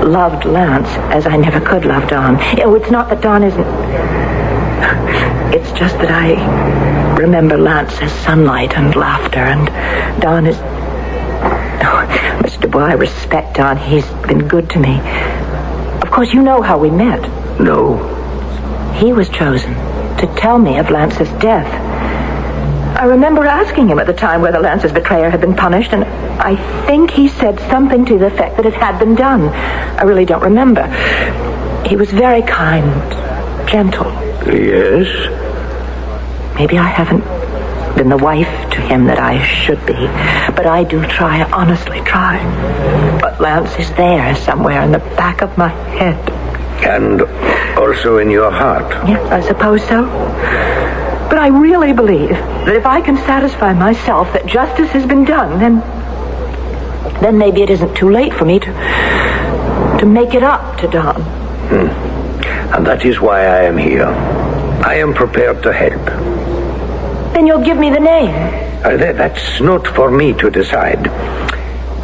loved Lance as I never could love Don. Oh, it's not that Don isn't... It's just that I remember Lance as sunlight and laughter, and Don is... Oh, Mr. Dubois, I respect Don. He's been good to me. Of course, you know how we met. No. He was chosen to tell me of Lance's death. I remember asking him at the time whether Lance's betrayer had been punished, and I think he said something to the effect that it had been done. I really don't remember. He was very kind, gentle. Yes? Maybe I haven't been the wife to him that I should be, but I do try, honestly try. But Lance is there somewhere in the back of my head. And also in your heart. Yes, I suppose so. But I really believe that if I can satisfy myself that justice has been done, then maybe it isn't too late for me to make it up to Don. And that is why I am here. I am prepared to help. Then you'll give me the name. That's not for me to decide.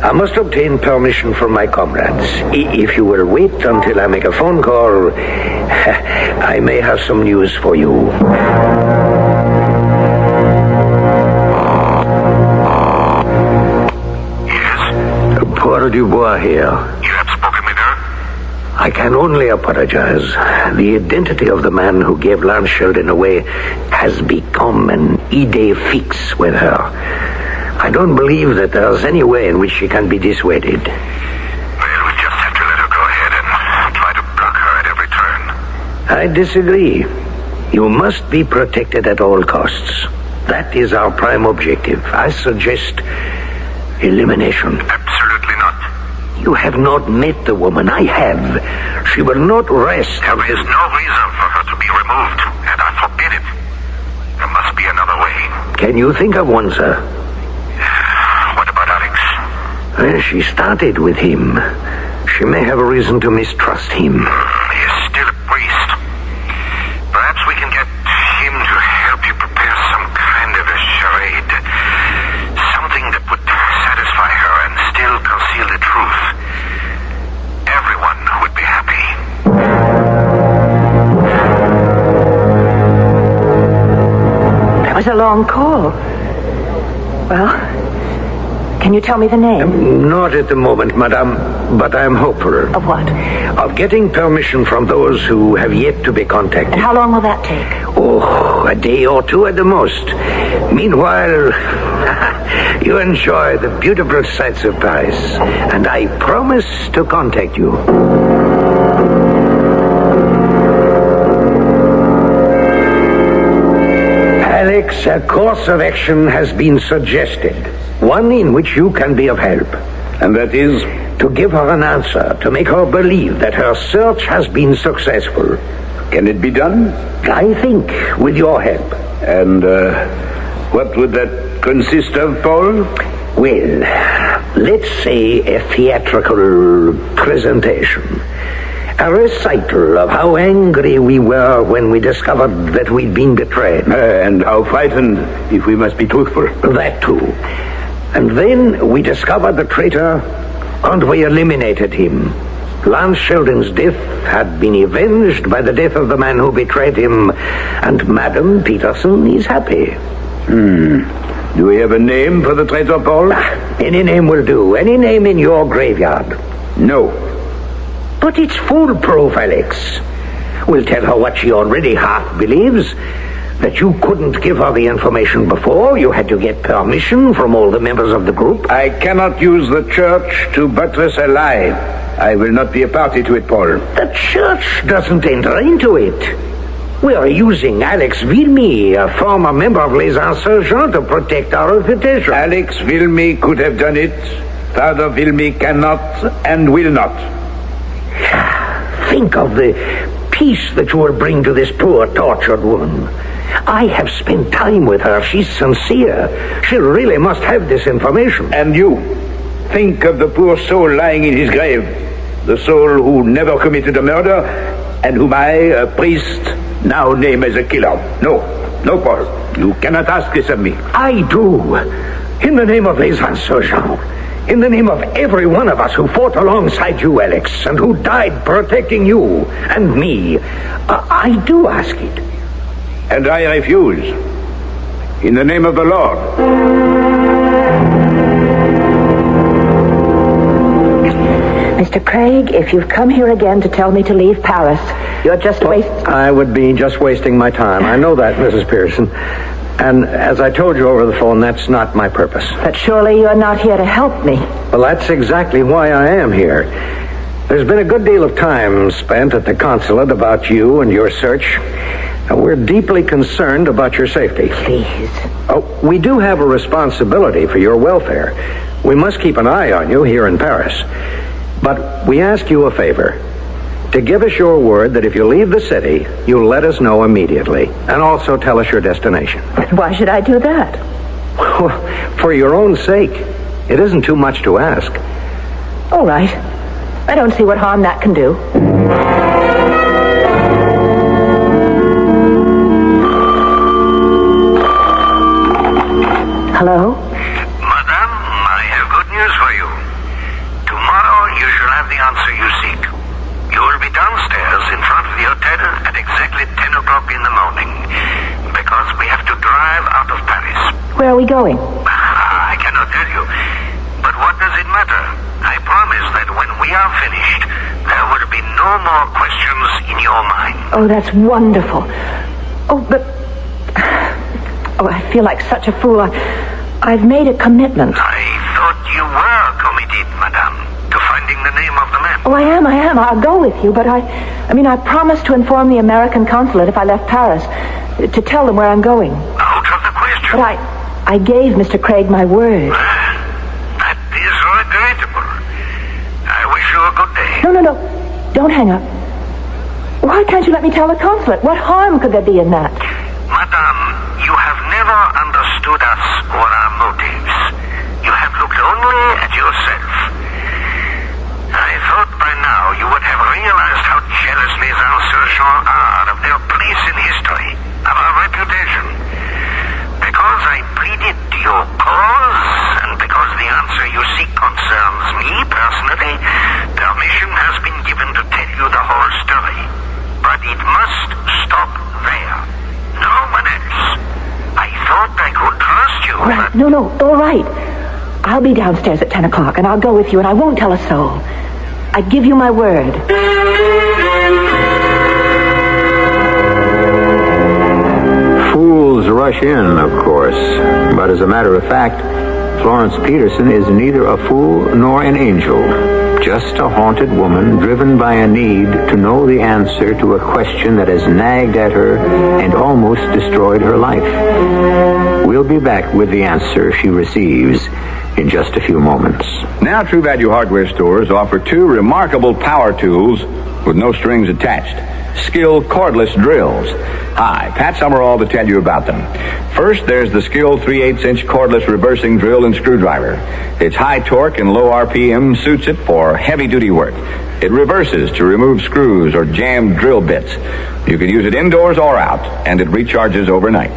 I must obtain permission from my comrades. If you will wait until I make a phone call, I may have some news for you. Yes? Poor Dubois here. You have spoken with her? I can only apologize. The identity of the man who gave Lance Sheldon away has become an idée fixe with her. I don't believe that there's any way in which she can be dissuaded. Well, we just have to let her go ahead and try to block her at every turn. I disagree. You must be protected at all costs. That is our prime objective. I suggest elimination. Absolutely not. You have not met the woman. I have. She will not rest. There is no reason for her to be removed, and I forbid it. There must be another way. Can you think of one, sir? What about Alex? Well, she started with him. She may have a reason to mistrust him. He is still a priest. Perhaps we can get him to help you prepare some kind of a charade. Something that would satisfy her and still conceal the truth. Everyone would be happy. That was a long call. Well, can you tell me the name? Not at the moment, madame, but I am hopeful. Of what? Of getting permission from those who have yet to be contacted. And how long will that take? Oh, a day or two at the most. Meanwhile, you enjoy the beautiful sights of Paris, and I promise to contact you. Alex, a course of action has been suggested. One in which you can be of help. And that is? To give her an answer, to make her believe that her search has been successful. Can it be done? I think, with your help. And what would that consist of, Paul? Well, let's say a theatrical presentation. A recital of how angry we were when we discovered that we'd been betrayed. And how frightened, if we must be truthful. That too. And then we discovered the traitor, and we eliminated him. Lance Sheldon's death had been avenged by the death of the man who betrayed him, and Madame Peterson is happy. Do we have a name for the traitor, Paul? Any name will do. Any name in your graveyard. No. But it's foolproof, Alex. We'll tell her what she already half believes. That you couldn't give her the information before. You had to get permission from all the members of the group. I cannot use the church to buttress a lie. I will not be a party to it, Paul. The church doesn't enter into it. We are using Alex Vilmy, a former member of Les Insurgents, to protect our reputation. Alex Vilmy could have done it. Father Vilmy cannot and will not. Think of the peace that you will bring to this poor, tortured woman. I have spent time with her. She's sincere. She really must have this information. And you, think of the poor soul lying in his grave. The soul who never committed a murder, and whom I, a priest, now name as a killer. No, Paul. You cannot ask this of me. I do. In the name of Les Insurgents. In the name of every one of us who fought alongside you, Alex, and who died protecting you and me, I do ask it. And I refuse. In the name of the Lord. Mr. Craig, if you've come here again to tell me to leave Paris, you're just wasting... I would be just wasting my time. I know that, Mrs. Pearson. And as I told you over the phone, that's not my purpose. But surely you're not here to help me. Well, that's exactly why I am here. There's been a good deal of time spent at the consulate about you and your search. And we're deeply concerned about your safety. Please. Oh, we do have a responsibility for your welfare. We must keep an eye on you here in Paris. But we ask you a favor. To give us your word that if you leave the city, you'll let us know immediately. And also tell us your destination. Why should I do that? Well, for your own sake. It isn't too much to ask. All right. I don't see what harm that can do. Hello? Madame, I have good news for you. Tomorrow you shall have the answer you seek. You will be downstairs in front of the hotel at exactly 10 o'clock in the morning, because we have to drive out of Paris. Where are we going? I cannot tell you, but what does it matter? I promise that when we are finished, there will be no more questions in your mind. Oh, that's wonderful. Oh, but... Oh, I feel like such a fool. I've made a commitment. I thought you were committed, madame, to finding the name of the man. Oh, I am. I'll go with you, but I promised to inform the American consulate if I left Paris, to tell them where I'm going. Out of the question. But I gave Mr. Craig my word. That is regrettable. I wish you a good day. No. Don't hang up. Why can't you let me tell the consulate? What harm could there be in that? Madame, you have never understood us or our motives. You have looked only at yourself. I thought by now you would have realized how jealous les insurgents are of their place in history, of our reputation. Because I pleaded your cause, and because the answer you seek concerns me personally, permission has been given to tell you the whole story. But it must stop there. No one else. I thought I could trust you. All right. No. All right. I'll be downstairs at 10 o'clock, and I'll go with you, and I won't tell a soul. I give you my word. Fools rush in, of course. But as a matter of fact, Florence Peterson is neither a fool nor an angel. Just a haunted woman driven by a need to know the answer to a question that has nagged at her and almost destroyed her life. We'll be back with the answer she receives in just a few moments. Now, True Value hardware stores offer two remarkable power tools with no strings attached. Skill cordless drills. Hi, Pat Summerall to tell you about them. First, there's the Skill 3/8-inch cordless reversing drill and screwdriver. Its high torque and low RPM suits it for heavy-duty work. It reverses to remove screws or jammed drill bits. You can use it indoors or out, and it recharges overnight.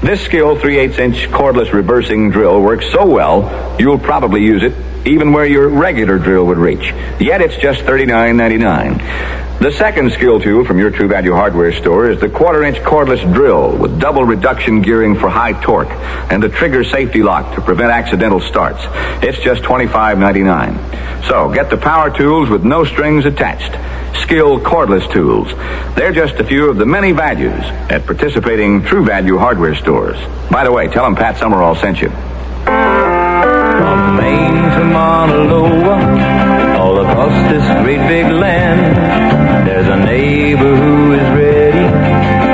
This Skill 3/8-inch cordless reversing drill works so well, you'll probably use it even where your regular drill would reach. Yet it's just $39.99. The second skill tool from your True Value hardware store is the 1/4-inch cordless drill with double reduction gearing for high torque and the trigger safety lock to prevent accidental starts. It's just $25.99. So get the power tools with no strings attached. Skill cordless tools. They're just a few of the many values at participating True Value hardware stores. By the way, tell them Pat Summerall sent you. From Maine to Mauna Loa, all across this great big land, there's a neighbor who is ready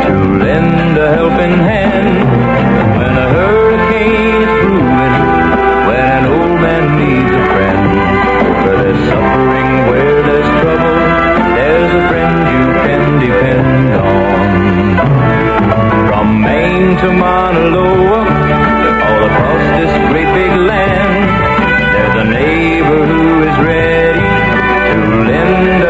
to lend a helping hand. When a hurricane is brewing, when an old man needs a friend, where there's suffering, where there's trouble, there's a friend you can depend on. From Maine to Mauna Loa, all across this great big land, there's a neighbor who is ready to lend a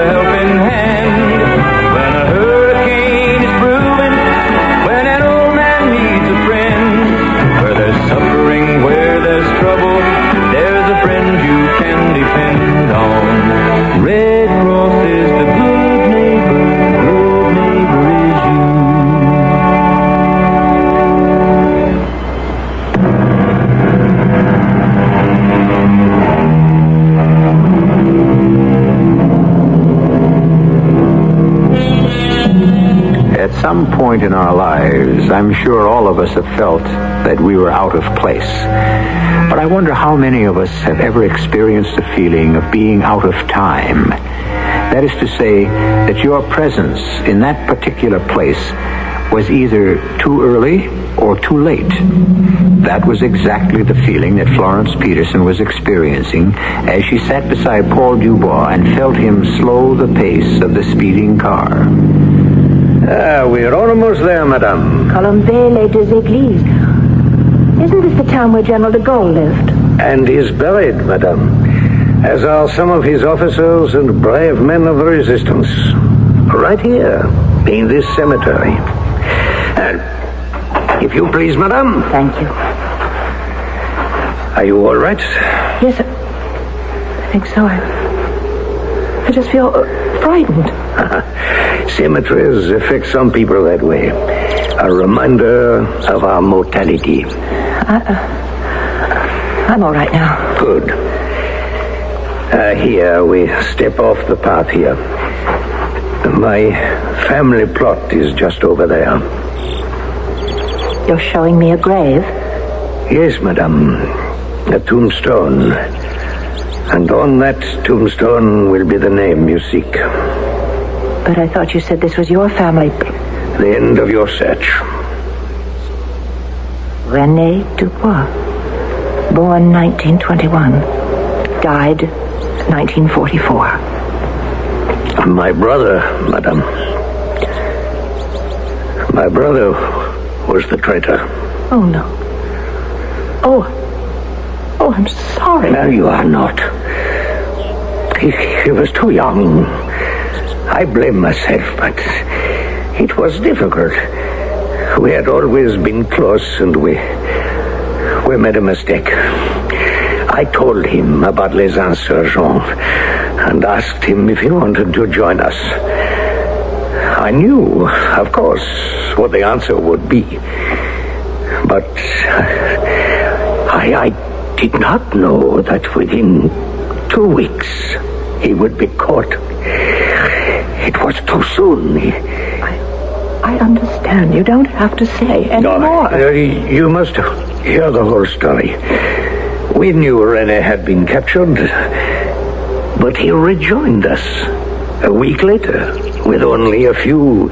boss is the good neighbor is you. At some point in our lives, I'm sure all of us have felt that we were out of place. But I wonder how many of us have ever experienced the feeling of being out of time. That is to say, that your presence in that particular place was either too early or too late. That was exactly the feeling that Florence Peterson was experiencing as she sat beside Paul Dubois and felt him slow the pace of the speeding car. We're almost there, madame. Colombey les deux églises. Isn't this the town where General de Gaulle lived? And is buried, madame, as are some of his officers and brave men of the resistance. Right here, in this cemetery. If you please, madame. Thank you. Are you all right? Yes, I think so. I just feel frightened. Cemeteries affect some people that way. A reminder of our mortality. I'm all right now. Good. Here, we step off the path here. My family plot is just over there. You're showing me a grave? Yes, madame. A tombstone. And on that tombstone will be the name you seek. But I thought you said this was your family. The end of your search. René Dubois. Born 1921. Died 1944. My brother, madame. My brother was the traitor. Oh, no. Oh, I'm sorry. No, you are not. He was too young. I blame myself, but it was difficult. We had always been close, and we made a mistake. I told him about les insurgents and asked him if he wanted to join us. I knew, of course, what the answer would be. But I did not know that within 2 weeks he would be caught. It was too soon. I understand. You don't have to say anymore. You must hear the whole story. We knew René had been captured, but he rejoined us a week later with only a few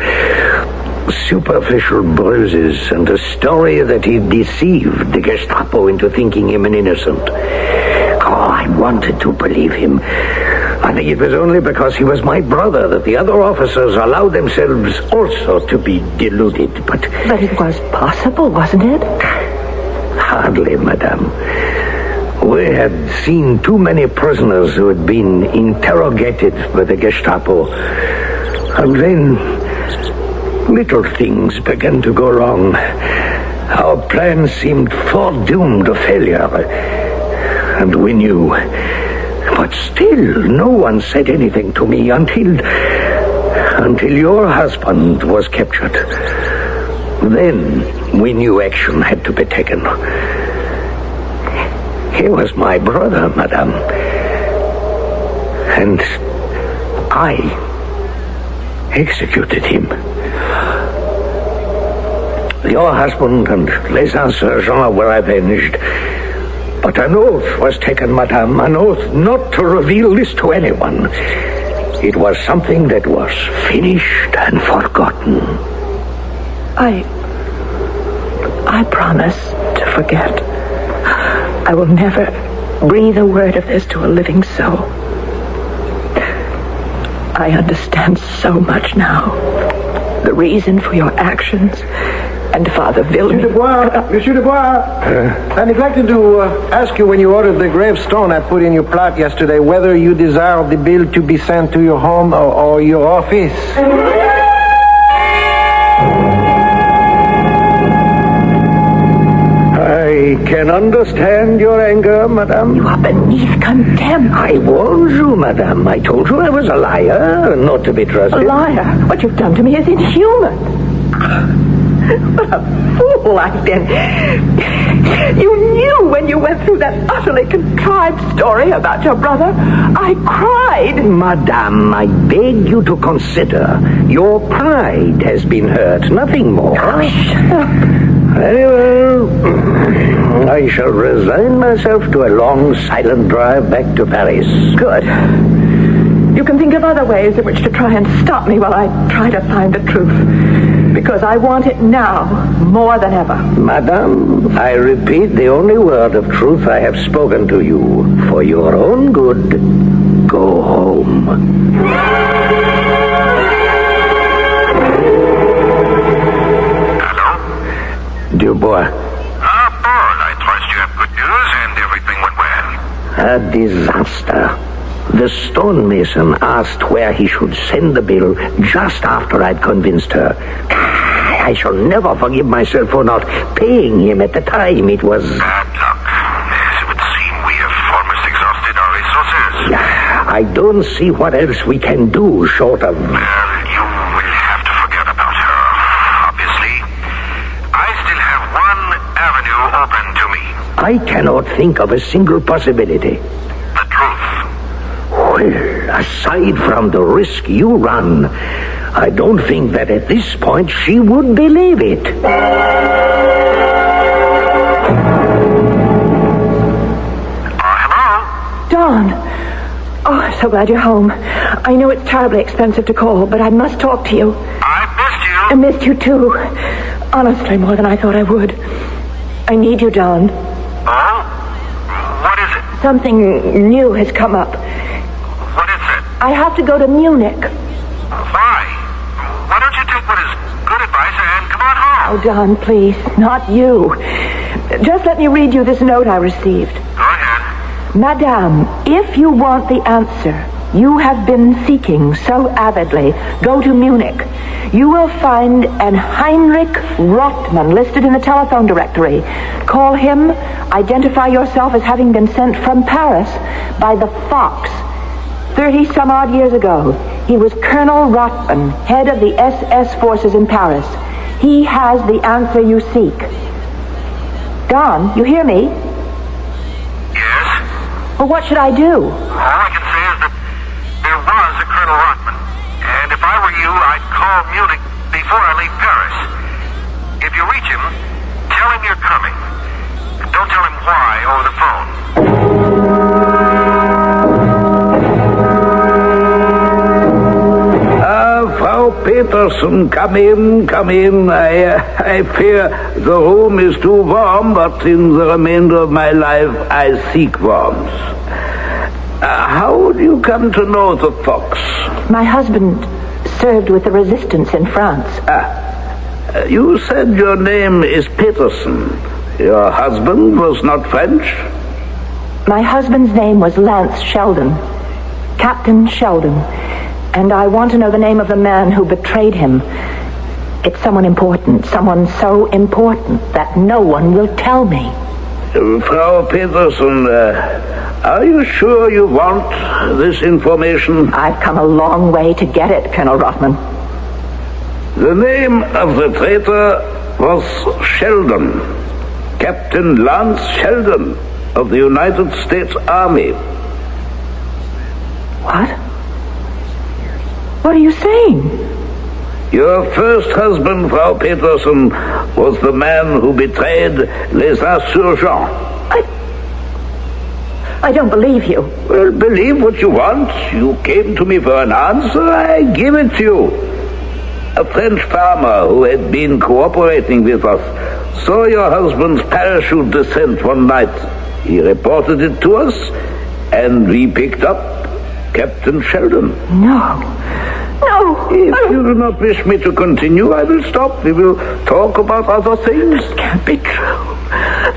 superficial bruises and a story that he deceived the Gestapo into thinking him an innocent. I wanted to believe him. I think it was only because he was my brother that the other officers allowed themselves also to be deluded. But it was possible, wasn't it? Hardly, madame. We had seen too many prisoners who had been interrogated by the Gestapo. And then little things began to go wrong. Our plan seemed foredoomed to failure. And we knew. But still, no one said anything to me until your husband was captured. Then we knew action had to be taken. He was my brother, madame. And I executed him. Your husband and les insurgents were avenged. But an oath was taken, madame, an oath not to reveal this to anyone. It was something that was finished and forgotten. I promise to forget. I will never breathe a word of this to a living soul. I understand so much now. The reason for your actions and Father Villamy. Monsieur Dubois, I neglected to ask you when you ordered the gravestone I put in your plot yesterday whether you desired the bill to be sent to your home or your office. I I can understand your anger, madame. You are beneath contempt. I warned you, madame. I told you I was a liar, not to be trusted. A liar? What you've done to me is inhuman. What a fool I've been. You knew when you went through that utterly contrived story about your brother. I cried. Madame, I beg you to consider. Your pride has been hurt, nothing more. Oh, shut up. Very well. I shall resign myself to a long, silent drive back to Paris. Good. You can think of other ways in which to try and stop me while I try to find the truth. Because I want it now more than ever. Madame, I repeat the only word of truth I have spoken to you. For your own good, go home. Hello? Dubois. Paul, I trust you have good news and everything went well. A disaster. The stonemason asked where he should send the bill just after I'd convinced her. I shall never forgive myself for not paying him at the time. It was... Bad luck. It would seem we have almost exhausted our resources. I don't see what else we can do short of... Well, you will have to forget about her, obviously. I still have one avenue open to me. I cannot think of a single possibility. The truth. Well, aside from the risk you run, I don't think that at this point she would believe it. Hello? Dawn. Oh, I'm so glad you're home. I know it's terribly expensive to call, but I must talk to you. I missed you. I missed you, too. Honestly, more than I thought I would. I need you, Dawn. Oh? What is it? Something new has come up. What is it? I have to go to Munich. Why? Why don't you take what is good advice and come on home? Oh, Don, please. Not you. Just let me read you this note I received. Go ahead. Madame, if you want the answer you have been seeking so avidly, go to Munich. You will find an Heinrich Rothman listed in the telephone directory. Call him. Identify yourself as having been sent from Paris by the Fox. 30-some-odd years ago, he was Colonel Rothman, head of the SS forces in Paris. He has the answer you seek. Don, you hear me? Yes? Well, what should I do? All I can say is that there was a Colonel Rothman. And if I were you, I'd call Munich before I leave Paris. If you reach him, tell him you're coming. Don't tell him why over the phone. Frau Peterson, come in, come in. I fear the room is too warm, but in the remainder of my life I seek warmth. How do you come to know the Fox? My husband served with the resistance in France. You said your name is Peterson. Your husband was not French? My husband's name was Lance Sheldon. Captain Sheldon. And I want to know the name of the man who betrayed him. It's someone important, someone so important that no one will tell me. Frau Peterson, are you sure you want this information? I've come a long way to get it, Colonel Rothman. The name of the traitor was Sheldon. Captain Lance Sheldon of the United States Army. What? What are you saying? Your first husband, Frau Peterson, was the man who betrayed les insurgents. I don't believe you. Well, believe what you want. You came to me for an answer. I give it to you. A French farmer who had been cooperating with us saw your husband's parachute descent one night. He reported it to us, and we picked up Captain Sheldon. No. If you do not wish me to continue, I will stop. We will talk about other things. This can't be true.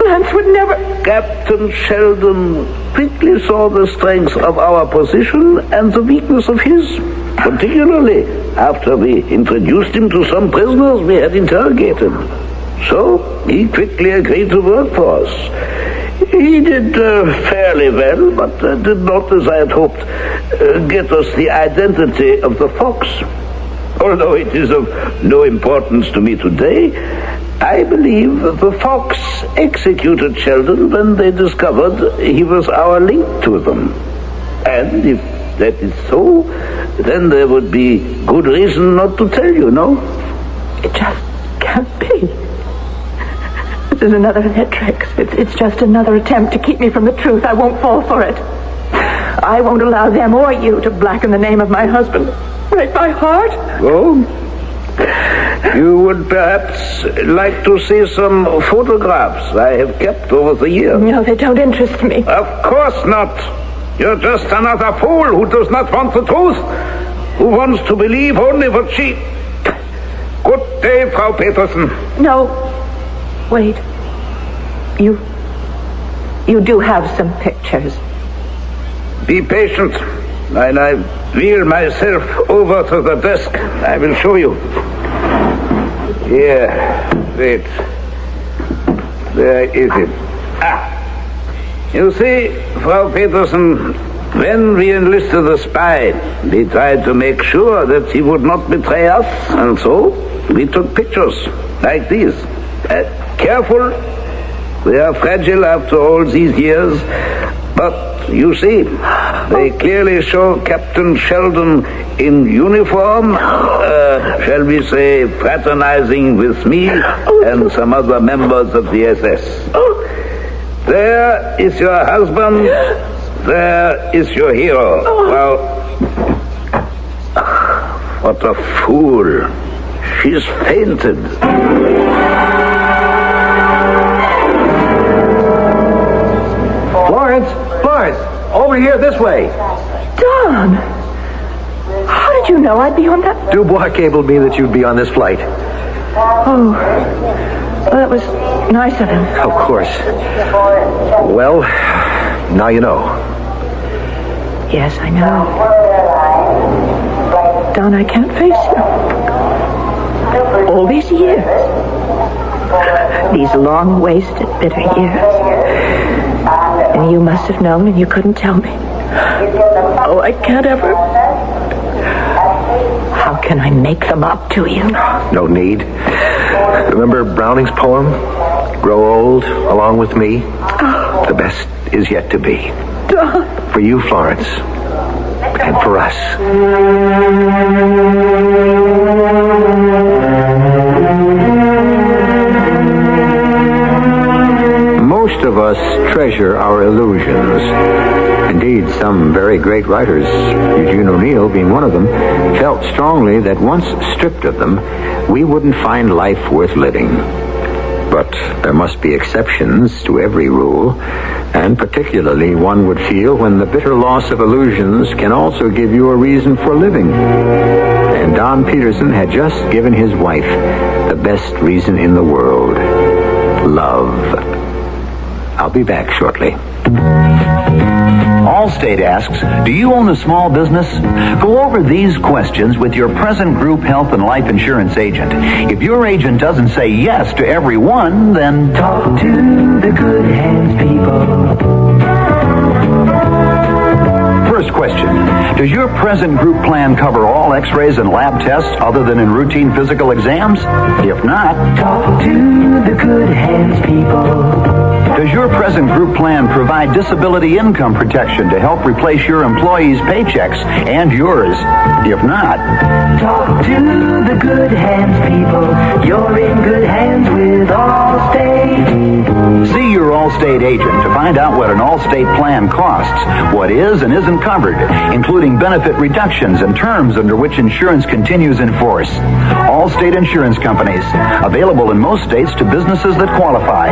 Lance would never... Captain Sheldon quickly saw the strengths of our position and the weakness of his, particularly after we introduced him to some prisoners we had interrogated. So he quickly agreed to work for us. He did fairly well, but did not, as I had hoped, get us the identity of the fox. Although it is of no importance to me today, I believe the fox executed Sheldon when they discovered he was our link to them. And if that is so, then there would be good reason not to tell you, no? It just can't be. This is another of their tricks. It's just another attempt to keep me from the truth. I won't fall for it. I won't allow them or you to blacken the name of my husband. Break my heart. Oh? You would perhaps like to see some photographs I have kept over the years. No, they don't interest me. Of course not. You're just another fool who does not want the truth, who wants to believe only what she... Good day, Frau Peterson. No. Wait. You do have some pictures. Be patient. While I wheel myself over to the desk, I will show you. Here. Wait. There is it. You see, Frau Peterson, when we enlisted the spy, we tried to make sure that he would not betray us, and so we took pictures like these. Careful. They are fragile after all these years, but you see, they clearly show Captain Sheldon in uniform, shall we say, fraternizing with me and some other members of the SS. There is your husband. There is your hero. Well, what a fool. She's fainted. Florence, over here this way. Don! How did you know I'd be on that? Dubois cabled me that you'd be on this flight. Oh, well, that was nice of him. Of course. Well, now you know. Yes, I know. Don, I can't face you. All these years. These long-wasted, bitter years. And you must have known and you couldn't tell me. Oh, I can't ever... How can I make them up to you? No need. Remember Browning's poem? Grow old along with me? Oh. The best is yet to be. Don. For you, Florence. And for us. Most of us treasure our illusions. Indeed, some very great writers, Eugene O'Neill being one of them, felt strongly that once stripped of them, we wouldn't find life worth living. But there must be exceptions to every rule, and particularly one would feel when the bitter loss of illusions can also give you a reason for living. And Don Peterson had just given his wife the best reason in the world: love. I'll be back shortly. Allstate asks, do you own a small business? Go over these questions with your present group health and life insurance agent. If your agent doesn't say yes to every one, then talk to the Good Hands people. First question, does your present group plan cover all x-rays and lab tests other than in routine physical exams? If not, talk to the Good Hands people. Does your present group plan provide disability income protection to help replace your employees' paychecks and yours? If not, talk to the Good Hands people. You're in good hands with Allstate. See your Allstate agent to find out what an Allstate plan costs, what is and isn't covered, including benefit reductions and terms under which insurance continues in force. Allstate Insurance Companies, available in most states to businesses that qualify.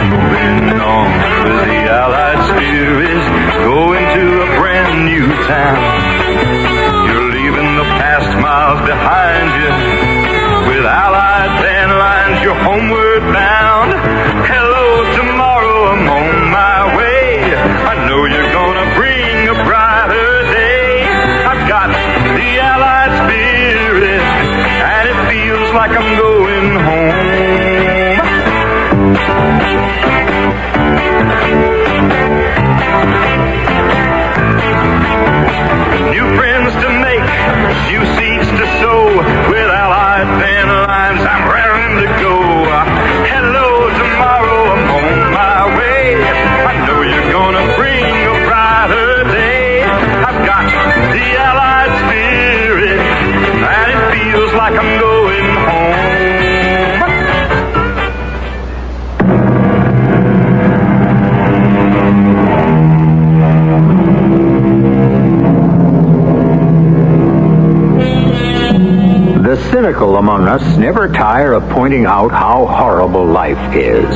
Moving on with the Allied spirits, going to a brand new town. You're leaving the past miles behind you. With Allied van lines, you're homeward bound. Hello, tomorrow, I'm on my way. I know you're gonna bring a brighter day. I've got the Allied spirit. cynical among us never tire of pointing out how horrible life is.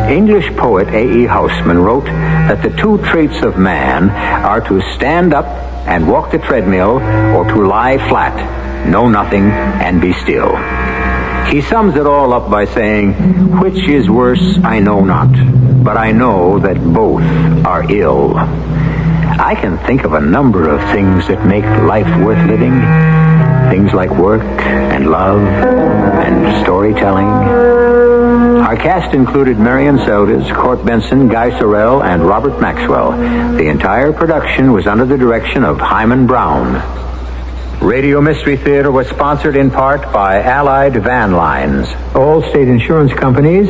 English poet A.E. Housman wrote that the two traits of man are to stand up and walk the treadmill, or to lie flat, know nothing, and be still. He sums it all up by saying, "Which is worse, I know not, but I know that both are ill." I can think of a number of things that make life worth living. Things like work and love and storytelling. Our cast included Marion Seldes, Court Benson, Guy Sorrell, and Robert Maxwell. The entire production was under the direction of Hyman Brown. Radio Mystery Theater was sponsored in part by Allied Van Lines, Allstate Insurance Companies,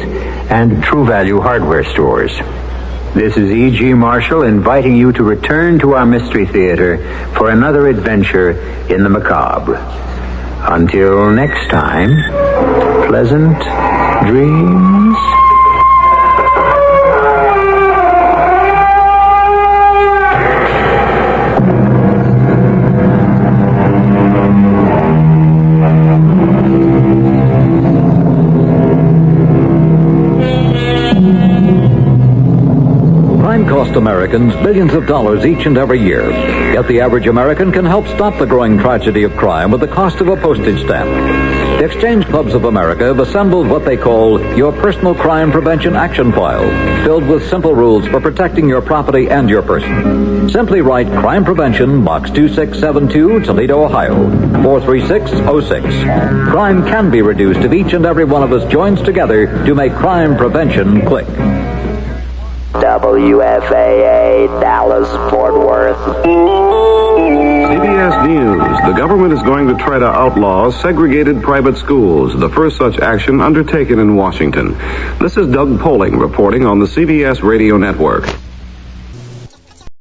and True Value Hardware Stores. This is E.G. Marshall inviting you to return to our Mystery Theater for another adventure in the macabre. Until next time, pleasant dreams. Cost Americans billions of dollars each and every year. Yet the average American can help stop the growing tragedy of crime with the cost of a postage stamp. The Exchange Clubs of America have assembled what they call your Personal Crime Prevention Action File, filled with simple rules for protecting your property and your person. Simply write Crime Prevention, Box 2672, Toledo, Ohio, 43606. Crime can be reduced if each and every one of us joins together to make crime prevention click. WFAA, Dallas, Fort Worth. CBS News. The government is going to try to outlaw segregated private schools, the first such action undertaken in Washington. This is Doug Poling reporting on the CBS Radio Network.